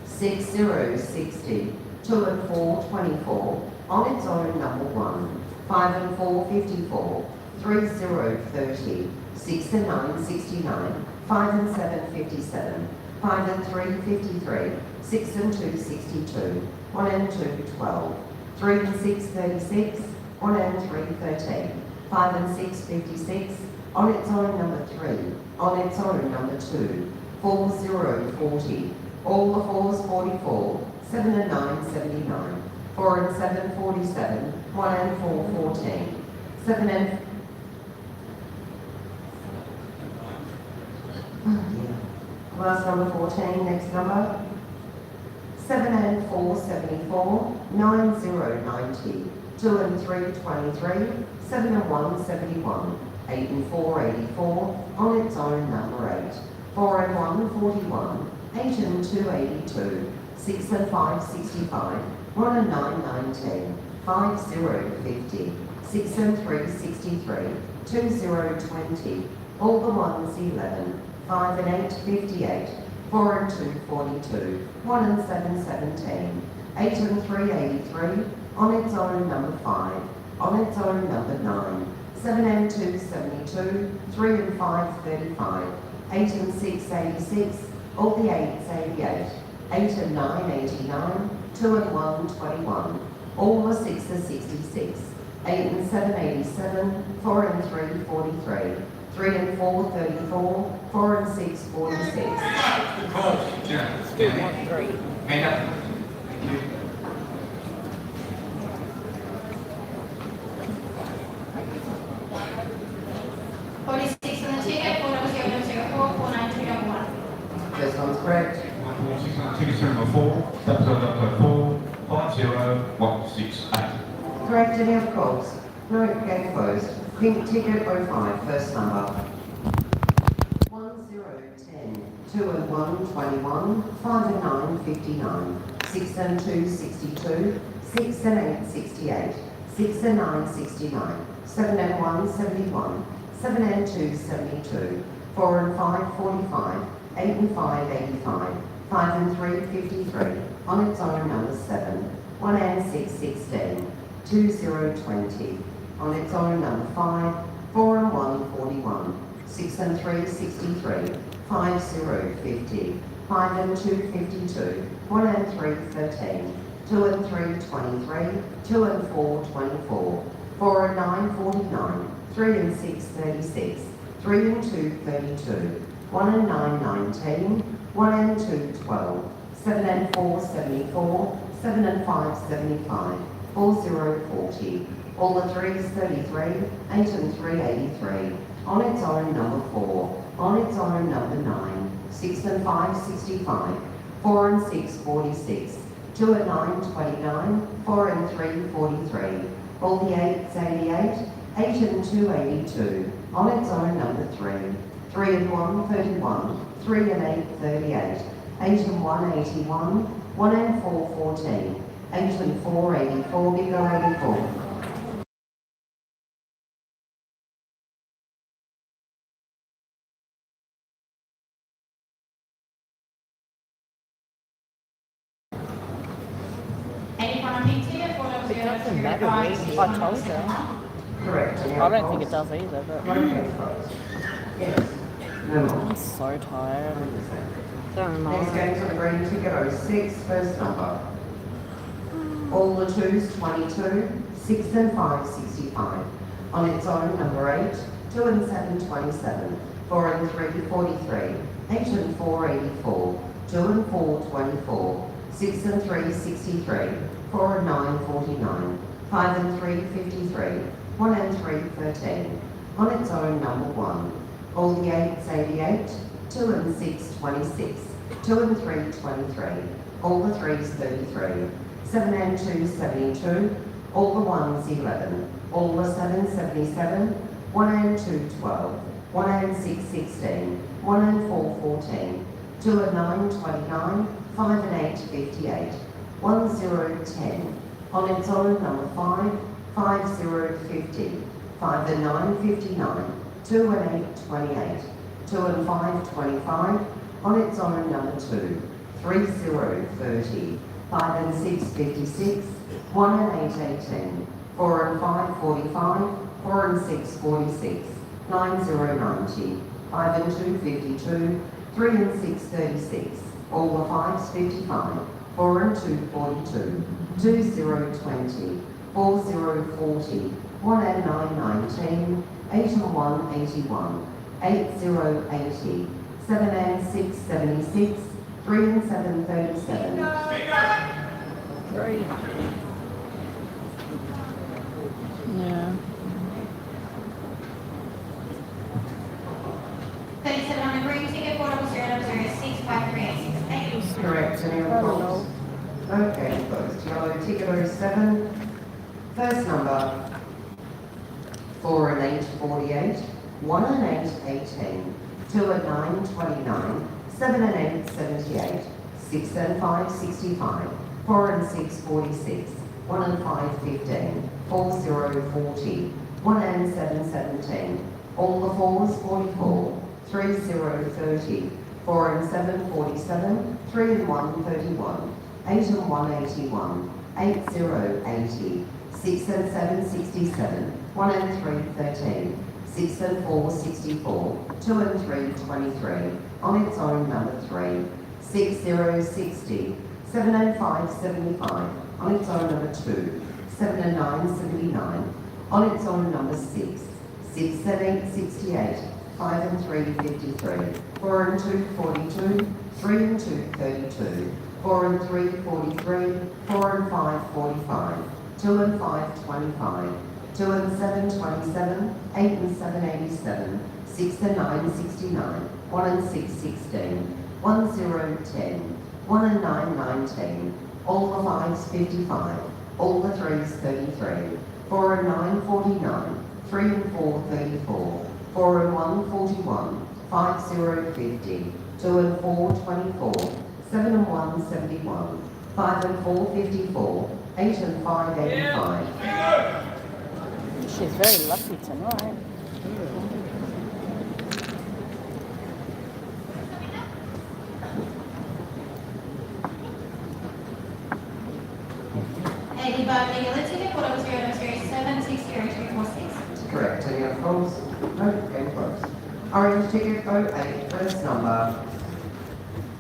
6060. 2 and 4, 24. On its own, number 1. 5 and 4, 54. 3, 0, 30. 6 and 9, 69. 5 and 7, 57. 5 and 3, 53. 6 and 2, 62. 1 and 2, 12. 3 and 6, 36. 1 and 3, 13. 5 and 6, 56. On its own, number 3. On its own, number 2. 4, 0, 40. All the 4s, 44. 7 and 9, 79. 4 and 7, 47. 1 and 4, 14. 7 and... Oh dear. Last number 14, next number. 7 and 4, 74. 9, 0, 90. 2 and 3, 23. 7 and 1, 71. 8 and 4, 84. On its own, number 8. 4 and 1, 41. 8 and 2, 82. 6 and 5, 65. 1 and 9, 19. 5, 0, 50. 6 and 3, 63. 2, 0, 20. All the 1s, 11. 5 and 8, 58. 4 and 2, 42. 1 and 7, 17. 8 and 3, 83. On its own, number 5. On its own, number 9. 7 and 2, 72. 3 and 5, 35. 8 and 6, 86. All the 8s, 88. 8 and 9, 89. 2 and 1, 21. All the 6s, 66. 8 and 7, 87. 4 and 3, 43. 3 and 4, 34. 4 and 6, 46. Good call. Yeah. Still 3. Hand up. Thank you. First one's correct. 146 on the tickets, number 4, back to 4, 50168. Correct. Any other calls? No. Game closed. Pink ticket 05, first number. 10, 10. 2 and 1, 21. 5 and 9, 59. 6 and 2, 62. 6 and 8, 68. 6 and 9, 69. 7 and 1, 71. 7 and 2, 72. 4 and 5, 45. 8 and 5, 85. 5 and 3, 53. On its own, number 7. 1 and 6, 16. 2, 0, 20. On its own, number 5. 4 and 1, 41. 6 and 3, 63. 5, 0, 50. 5 and 2, 52. 1 and 3, 13. 2 and 3, 23. 2 and 4, 24. 4 and 9, 49. 3 and 6, 36. 3 and 2, 32. 1 and 9, 19. 1 and 2, 12. 7 and 4, 74. 7 and 5, 75. 4, 0, 40. All the 3s, 33. 8 and 3, 83. On its own, number 4. On its own, number 9. 6 and 5, 65. 4 and 6, 46. 2 and 9, 29. 4 and 3, 43. All the 8s, 88. 8 and 2, 82. On its own, number 3. 3 and 1, 31. 3 and 8, 38. 8 and 1, 81. 1 and 4, 14. 8 and 4, 84. Bingo, 84. Anyone on pink ticket, 400 It doesn't matter, really. I told her. Correct. I don't think it does either, but Yes. No more. I'm so tired. So am Next I. game's on the green ticket, 06, first number. All the 2s, 22. 6 and 5, 65. On its own, number 8. 2 and 7, 27. 4 and 3, 43. 8 and 4, 84. 2 and 4, 24. 6 and 3, 63. 4 and 9, 49. 5 and 3, 53. 1 and 3, 13. On its own, number 1. All the 8s, 88. 2 and 6, 26. 2 and 3, 23. All the 3s, 33. 7 and 2, 72. All the 1s, 11. All the 7s, 77. 1 and 2, 12. 1 and 6, 16. 1 and 4, 14. 2 and 9, 29. 5 and 8, 58. 1, 0, 10. On its own, number 5. 5, 0, 50. 5 and 9, 59. 2 and 8, 28. 2 and 5, 25. On its own, number 2. 3, 0, 30. 5 and 6, 56. 1 and 8, 18. 4 and 5, 45. 4 and 6, 46. 9, 0, 90. 5 and 2, 52. 3 and 6, 36. All the 5s, 55. 4 and 2, 42. 2, 0, 20. 4, 0, 40. 1 and 9, 19. 8 and 1, 81. 8, 0, 80. 7 and 6, 76. 3 and 7, 37. 3. Yeah. 37 on the green ticket, 400 653 Thank you. Correct. Anyone else? Okay, closed. Yellow ticket 07. First number. 4 and 8, 48. 1 and 8, 18. 2 and 9, 29. 7 and 8, 78. 6 and 5, 65. 4 and 6, 46. 1 and 5, 15. 4, 0, 40. 1 and 7, 17. All the 4s, 44. 3, 0, 30. 4 and 7, 47. 3 and 1, 31. 8 and 1, 81. 8, 0, 80. 6 and 7, 67. 1 and 3, 13. 6 and 4, 64. 2 and 3, 23. On its own, number 3. 6, 0, 60. 7 and 5, 75. On its own, number 2. 7 and 9, 79. On its own, number 6. 6 and 8, 68. 5 and 3, 53. 4 and 2, 42. 3 and 2, 32. 4 and 3, 43. 4 and 5, 45. 2 and 5, 25. 2 and 7, 27. 8 and 7, 87. 6 and 9, 69. 1 and 6, 16. 1, 0, 10. 1 and 9, 19. All the 5s, 55. All the 3s, 33. 4 and 9, 49. 3 and 4, 34. 4 and 1, 41. 5, 0, 50. 2 and 4, 24. 7 and 1, 71. 5 and 4, 54. 8 and 585. She's very lucky tonight. Correct, any other calls? No, game closed. Orange ticket 08, first number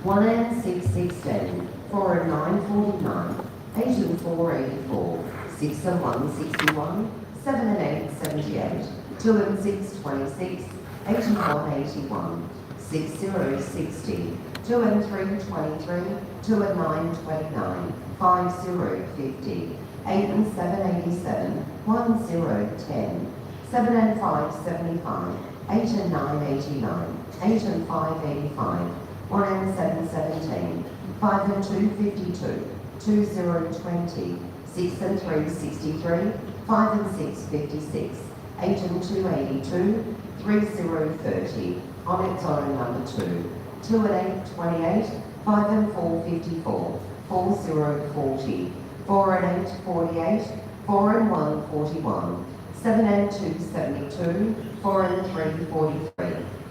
1 and 6, 16, 4 and 9, 49, 8 and 4, 84, 6 and 1, 61, 7 and 8, 78, 2 and 6, 26, 8 and 1, 81, 6, 0, 60, 2 and 3, 23, 2 and 9, 29, 5, 0, 50, 8 and 7, 87, 1, 0, 10, 7 and 5, 75, 8 and 9, 89, 8 and 5, 85, 1 and 7, 17, 5 and 2, 52, 2, 0, 20, 6 and 3, 63, 5 and 6, 56, 8 and 2, 82, 3, 0, 30, on its own number 2, 2 and 8, 28, 5 and 4, 54, 4, 0, 40, 4 and 8, 48, 4 and 1, 41, 7 and 2, 72, 4 and 3, 43,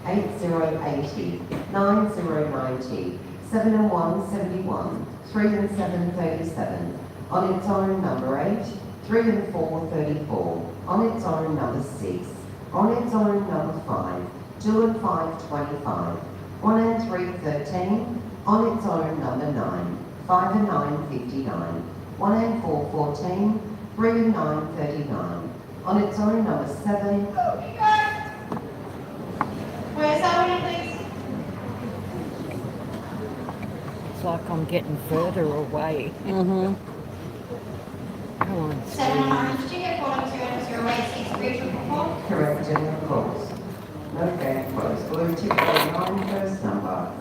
8, 0, 80, 9, 0, 90, 7 and 1, 71, 3 and 7, 37, on its own number 8, 3 and 4, 34, on its own number 6, on its own number 5, 2 and 5, 25, 1 and 3, 13, on its own number 9, 5 and 9, 59, 1 and 4, 14, 3 and 9, 39, on its own number 7. Where's that please? It's like I'm getting further away. Mm-hmm. Come on, 7 on Steve. orange ticket, 42008, 6 report. Correct, any other calls? No game closed. Blue ticket 09, first number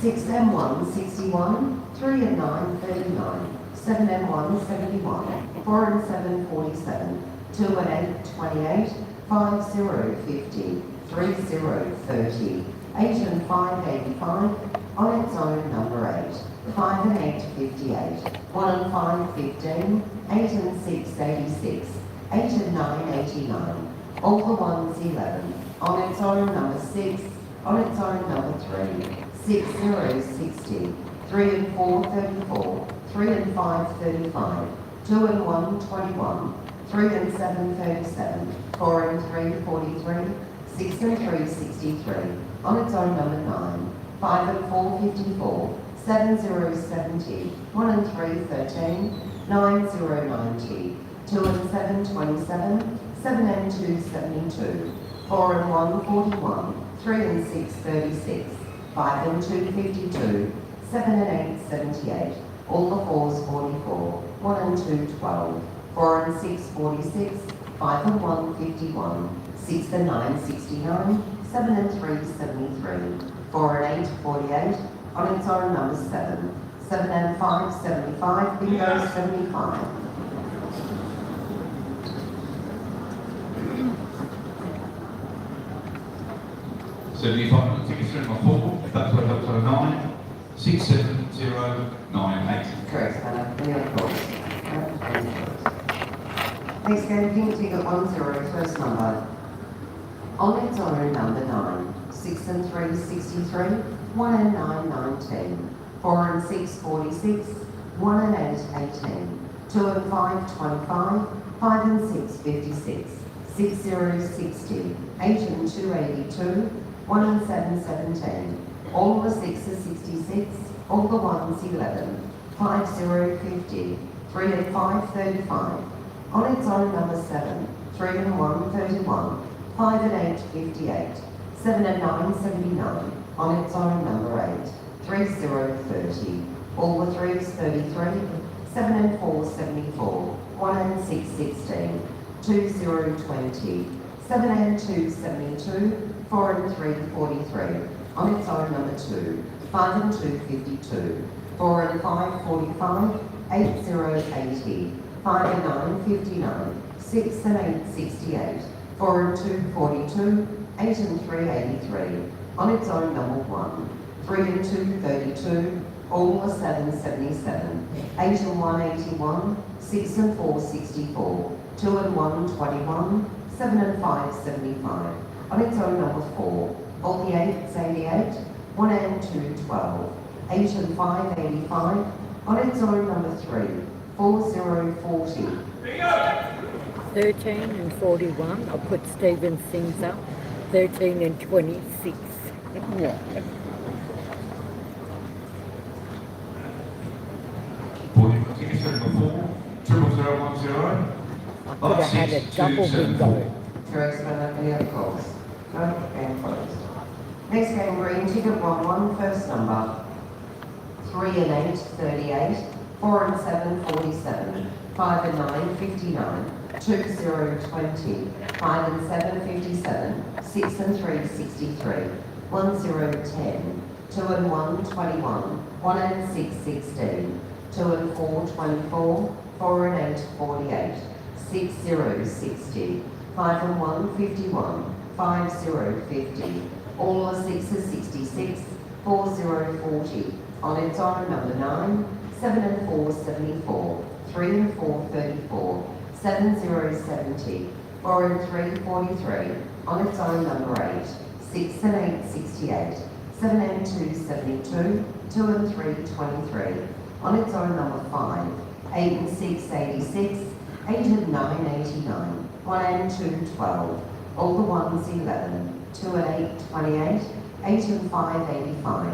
6 and 1, 61, 3 and 9, 39, 7 and 1, 71, 4 and 7, 47, 2 and 8, 28, 5, 0, 50, 3, 0, 30, 8 and 5, 85, on its own number 8, 5 and 8, 58, 1 and 5, 15, 8 and 6, 86, 8 and 9, 89, all the ones 11, on its own number 6, on its own number 3, 6, 0, 60, 3 and 4, 34, 3 and 5, 35, 2 and 1, 21, 3 and 7, 37, 4 and 3, 43, 6 and 3, 63, on its own number 9, 5 and 4, 54, 7, 0, 70, 1 and 3, 13, 9, 0, 90, 2 and 7, 27, 7 and 2, 72, 4 and 1, 41, 3 and 6, 36, 5 and 2, 52, 7 and 8, 78, all the 4s 44, 1 and 2, 12, 4 and 6, 46, 5 and 1, 51, 6 and 9, 69, 7 and 3, 73, 4 and 8, 48, on its own number 7, 7 and 5, 75, bingo 75. Tickets are in my four, that's worth up to 9, 67098. Correct, Hannah. Any other calls? Next game, pink ticket 10, first number. On its own number 9, 6 and 3, 63, 1 and 9, 19, 4 and 6, 46, 1 and 8, 18, 2 and 5, 25, 5 and 6, 56, 6, 0, 60, 8 and 2, 82, 1 and 7, 17, all the 6s 66, all the 1s 11, 5, 0, 50, 3 and 5, 35, on its own number 7, 3 and 1, 31, 5 and 8, 58, 7 and 9, 79, on its own number 8, 3, 0, 30, all the 3s 33, 7 and 4, 74, 1 and 6, 16, 2, 0, 20, 7 and 2, 72, 4 and 3, 43, on its own number 2, 5 and 2, 52, 4 and 5, 45, 8, 0, 80, 5 and 9, 59, 6 and 8, 68, 4 and 2, 42, 8 and 3, 83, on its own number 1, 3 and 2, 32, all are 777. 8 and 181, 6 and 4 64, 2 and 1 21, 7 and 5 75. On its own number 4, all the 8s 88, 1 and 2 12, 8 and 5 85. On its own number 3, 4040. 13 and 41. I'll put Stephen Sings up. 13 and 26. Yeah. Boarding tickets number 4, 00010. I could have had a double bingo. Correct, any other calls? No, game closed. Next game, green ticket 1 first number. 3 and 8 38, 4 and 7 47, 5 and 9 59, 2 0 20, 5 and 7 57, 6 and 3 63, 1 0 10, 2 and 1 21, 1 and 6 16, 2 and 4 24, 4 and 8 48, 6 0 60, 5 and 1 51, 5 0 50, all are 6s 66, 4 0 40. On its own number 9, 7 and 4 74, 3 and 4 34, 7 0 70, 4 and 3 43. On its own number 8, 6 and 8 68, 7 and 2 72, 2 and 3 23. On its own number 5, 8 and 6 86, 8 and 9 89, 1 and 2 12. All the 1s 11, 2 and 8 28, 8 and 5 85.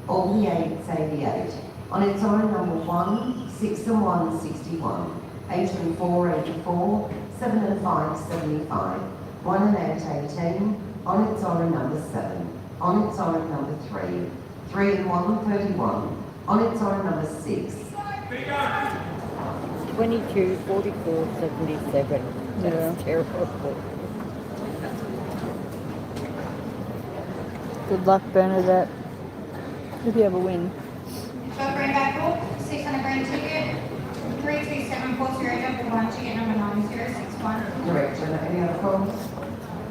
All the 8s 88. On its own number 1, 6 and 1 61, 8 and 4 84, 7 and 5 75, 1 and 8 18. On its own number 7. On its own number 3, 3 and 1 31. On its own number 6. 22, 44, 77. That's Yeah. terrible. Good luck, Bernadette. Hope you have a win. Got green back book, 6 on a green ticket, 32740 double 1 ticket number 9061. Director, any other calls?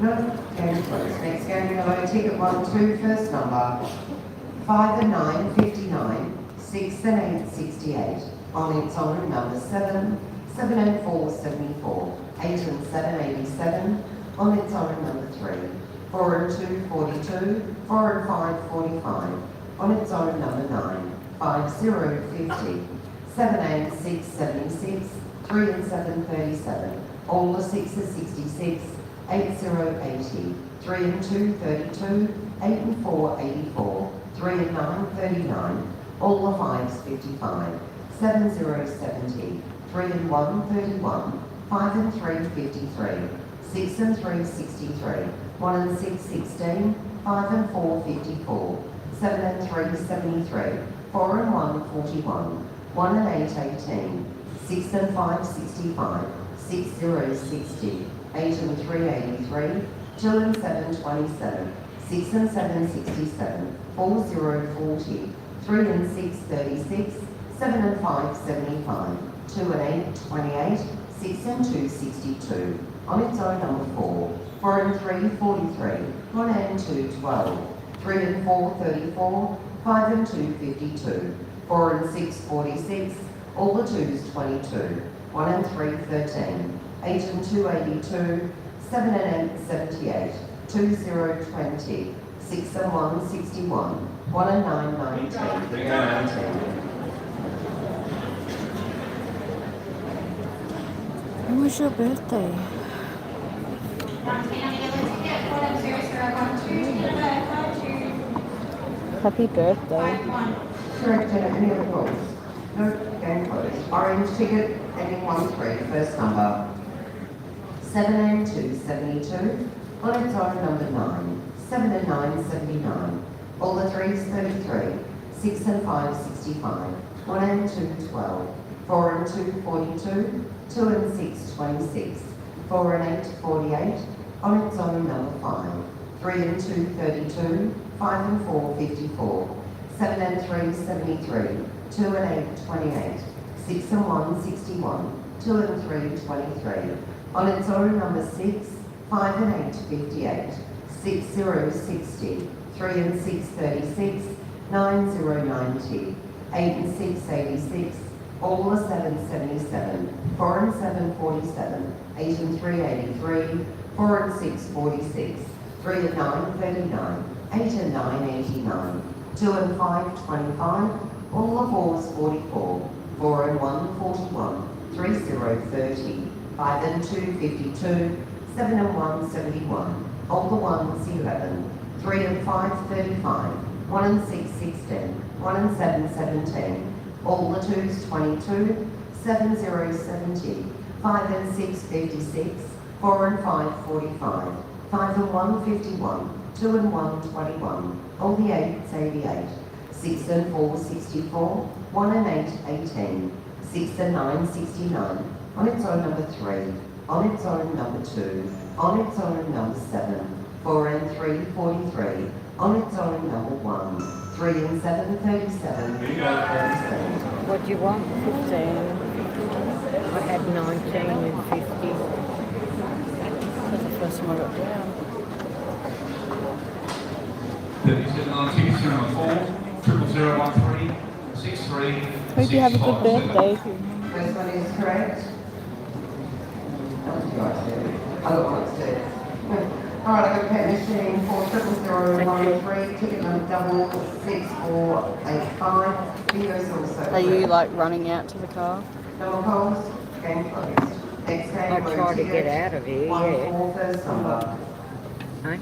No? Game closed. Next game, yellow ticket 1 first number. 5 and 9 59, 6 and 8 68. On its own number 7, 7 and 4 74, 8 and 7 87. On its own number 3, 4 and 2 42, 4 and 5 45. On its own number 9, 5 0 50, 7 and 6 76, 3 and 7 37. All the 6s 66, 8 0 80, 3 and 2 32, 8 and 4 84, 3 and 9 39. All the 5s 55, 7 0 70, 3 and 1 31, 5 and 3 53, 6 and 3 63, 1 and 6 16, 5 and 4 54, 7 and 3 73, 4 and 1 41, 1 and 8 18, 6 and 5 65, 6 0 60, 8 and 3 83, 2 and 7 27, 6 and 7 67, 4 0 40, 3 and 6 36, 7 and 5 75, 2 and 8 28, 6 and 2 62. On its own number 4, 4 and 3 43, 1 and 2 12, 3 and 4 34, 5 and 2 52, 4 and 6 46, all the 2s 22, 1 and 3 13, 8 and 2 82, 7 and 8 78, 2 0 20, 6 and 1 61, 1 and 9 19, 3 and 19. When was your birthday? 19 on the yellow ticket, 4002, Happy birthday. 51. Correct, any other calls? No, game closed. Orange ticket, ending 13, first number. 7 and 2 72, on its own number 9, 7 and 9 79. All the 3s 33, 6 and 5 65, 1 and 2 12, 4 and 2 42, 2 and 6 26, 4 and 8 48. On its own number 5, 3 and 2 32, 5 and 4 54, 7 and 3 73, 2 and 8 28, 6 and 1 61, 2 and 3 23. On its own number 6, 5 and 8 58, 6 0 60, 3 and 6 36, 9 0 90, 8 and 6, 86. All are 777. 4 and 7, 47. 8 and 3, 83. 4 and 6, 46. 3 and 9, 39. 8 and 9, 89. 2 and 5, 25. All the 4s, 44. 4 and 1, 41. 3, 0, 30. 5 and 2, 52. 7 and 1, 71. All the 1s, 11. 3 and 5, 35. 1 and 6, 16. 1 and 7, 17. All the 2s, 22. 7, 0, 70. 5 and 6, 56. 4 and 5, 45. 5 and 1, 51. 2 and 1, 21. All the 8s, 88. 6 and 4, 64. 1 and 8, 18. 6 and 9, 69. On its own number 3. On its own number 2. On its own number 7. 4 and 3, 43. On its own number 1. 3 and 7, 37. 37. What do you want? 15. I had 19 and 50. That's the first one I got down. 37 on tickets, number 4, 0013, 63. Hope you have a good birthday. First one is correct. What did you guys do? I got one upstairs. Alright, I got a pet machine for 0013, ticket number double 6485. Videos also. Are you like running out to the car? Number polls, game closed. Next game, I try to get out of here, 1 yeah. 4, first number. Huh?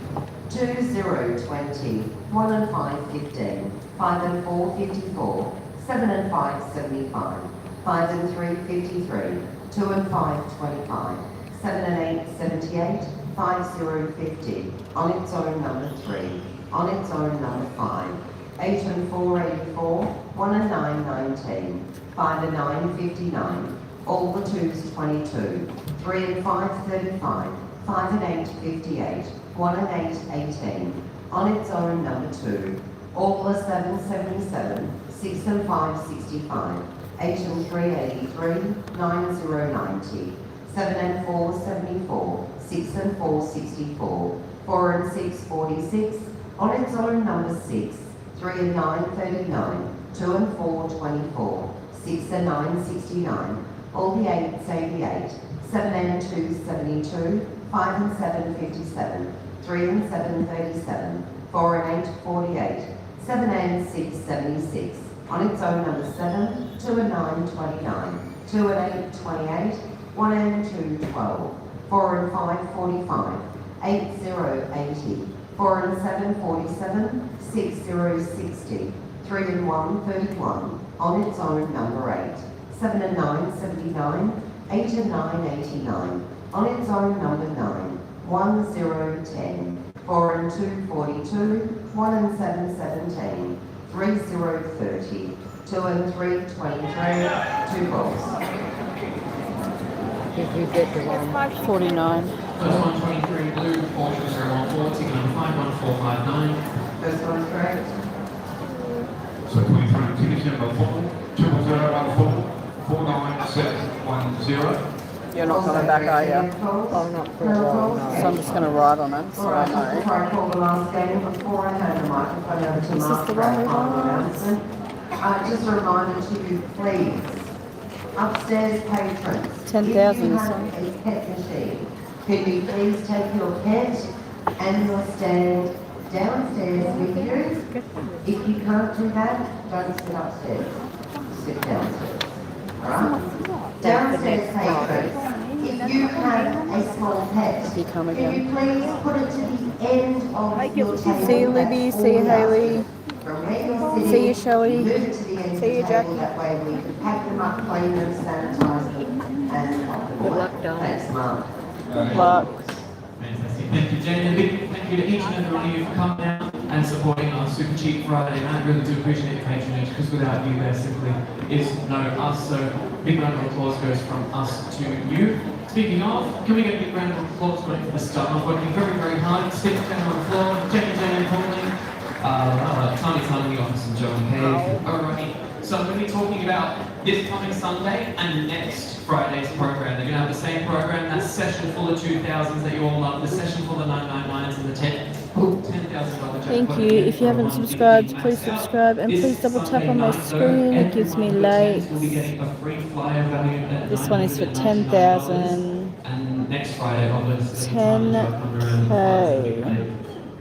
2, 0, 20. 1 and 5, 15. 5 and 4, 54. 7 and 5, 75. 5 and 3, 53. 2 and 5, 25. 7 and 8, 78. 5, 0, 50. On its own number 3. On its own number 5. 8 and 4, 84. 1 and 9, 19. 5 and 9, 59. All the 2s, 22. 3 and 5, 35. 5 and 8, 58. 1 and 8, 18. On its own number 2. All the 7, 77. 6 and 5, 65. 8 and 3, 83. 9, 0, 90. 7 and 4, 74. 6 and 4, 64. 4 and 6, 46. On its own number 6. 3 and 9, 39. 2 and 4, 24. 6 and 9, 69. All the 8s, 88. 7 and 2, 72. 5 and 7, 57. 3 and 7, 37. 4 and 8, 48. 7 and 6, 76. On its own number 7. 2 and 9, 29. 2 and 8, 28. 1 and 2, 12. 4 and 5, 45. 8, 0, 80. 4 and 7, 47. 6, 0, 60. 3 and 1, 31. On its own number 8. 7 and 9, 79. 8 and 9, 89. On its own number 9. 1, 0, 10. 4 and 2, 42. 1 and 7, 17. 3, 0, 30. 2 and 3, 23. 2 balls. Did you get the one? 49. First one, 23, blue, 4014, ticket number 51459. First one is correct. So 23 tickets, number 4, 0014, 49710. You're not coming back, are you? Oh, not for a while, So no. I'm just going to write on it so I Alright, just know. before I call the last game, before I hand the microphone over to This is Mark the for one our we final want. announcement, just a reminder to you, please, upstairs patrons, 10,000 if you this have one. a pet machine, could you please take your pet and your stand downstairs with you? If you can't do that, don't sit upstairs, sit downstairs. Alright? Downstairs patrons, if you have a small pet, You come can again. you please put it to the end of your table? See you, Libby. See you, Hayley. From where you're sitting, See you, Shelley. move it to the end of See the you, table, Jackie. that way we can pack them up, clean them, sanitize them, and pop them Good away. luck, darling. Thanks, Mark. Good luck. Fantastic. Thank you, Jane. And a big thank you to each and every one of you for coming out and supporting our Super Cheap Friday night. Really do appreciate your patronage, because without you, there simply is no us. So, big round of applause goes from us to you. Speaking of, can we get a big round of applause going for the staff working very, very hard? Stick down on the floor, Jackie, Jane, and Pauline. Tommy, the office, and John Cave. Alrighty. So I'm going to be talking about this coming Sunday and next Friday's program. They're going to have the same program, that session full of 2000s that you all love, the session full of 999s and the $10,000 jackpot. Thank you. If you haven't subscribed, please subscribe and please double tap on my screen. It gives me likes. This one is for 10,000. And next Friday, obviously, 10K.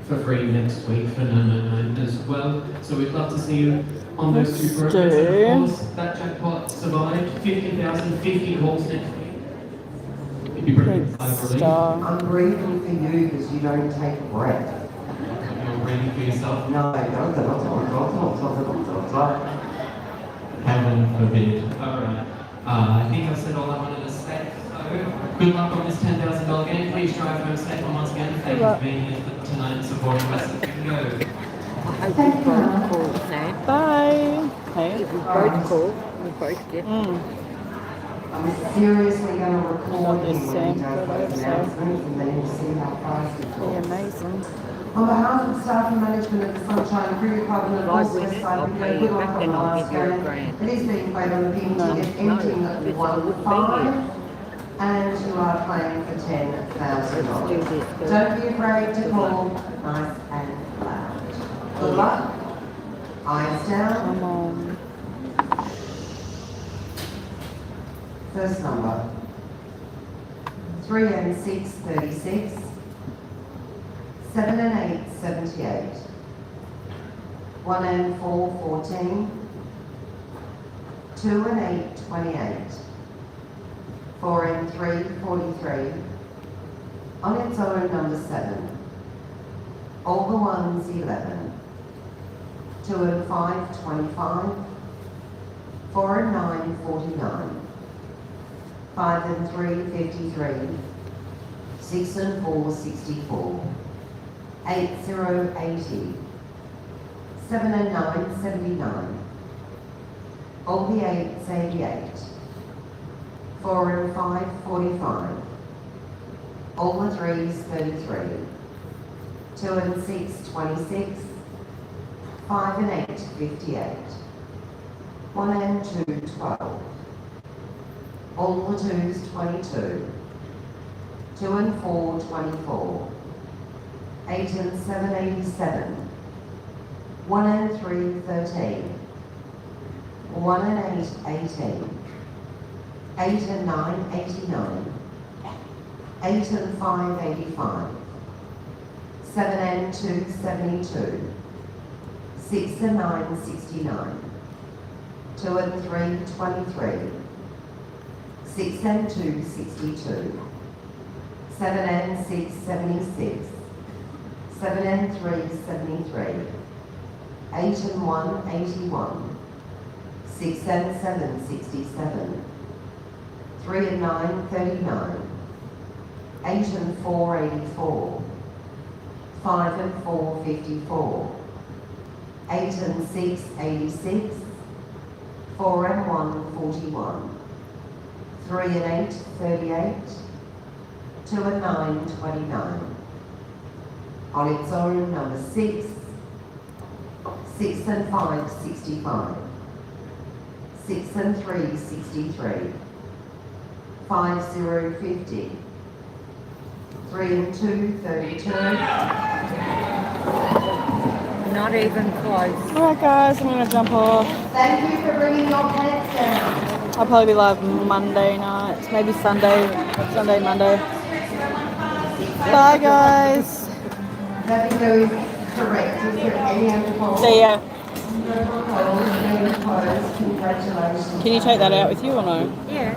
for free next week for 999 as well. So we'd love to see you on those two programs. And of course, that jackpot survived 50,000, 50 calls next week. It'd be brilliant. I'm breathing for you because you don't take a breath. You're breathing for yourself? No, Heaven forbid. Alright. I think I've said all I wanted to say. So, good luck on this $10,000 game. Please drive home safe. And once again, thank you for being here tonight and supporting us. Go. I hope you both call, Sam. Bye. Hey. If we both call, we both get. I'm seriously going to record you when you Sam don't photo, make so announcements and then you'll see how fast it pretty goes. amazing. On behalf of the staff and management of the Sunshine Crew Club and of If I course win West it, Side, I'll we pay go you good back luck on and the I'll last give you a game. grand. It is being played on the pink ticket ending no, at it's 1-5 and you are playing for $10,000. Don't be afraid to call nice and loud. Good luck. Eyes down. Come on. First number. 3 and 6, 36. 7 and 8, 78. 1 and 4, 14. 2 and 8, 28. 4 and 3, 43. On its own, number 7. All the ones, 11. 2 and 5, 25. 4 and 9, 49. 5 and 3, 53. 6 and 4, 64. 8, 0, 80. 7 and 9, 79. All the 8s, 88. 4 and 5, 45. All the 3s, 33. 2 and 6, 26. 5 and 8, 58. 1 and 2, 12. All the 2s, 22. 2 and 4, 24. 8 and 7, 87. 1 and 3, 13. 1 and 8, 18. 8 and 9, 89. 8 and 5, 85. 7 and 2, 72. 6 and 9, 69. 2 and 3, 23. 6 and 2, 62. 7 and 6, 76. 7 and 3, 73. 8 and 1, 81. 6 and 7, 67. 3 and 9, 39. 8 and 4, 84. 5 and 4, 54. 8 and 6, 86. 4 and 1, 41. 3 and 8, 38. 2 and 9, 29. On its own, number 6. 6 and 5, 65. 6 and 3, 63. 5, 0, 50. 3 and 2, 32. Not even close. Alright guys, I'm gonna jump off. Thank you for bringing your pets down. I'll probably be live Monday night, maybe Sunday, Monday. Bye guys. That is correct. Is there any other calls? See ya. Congratulations. Can you take that out with you or no? Yeah.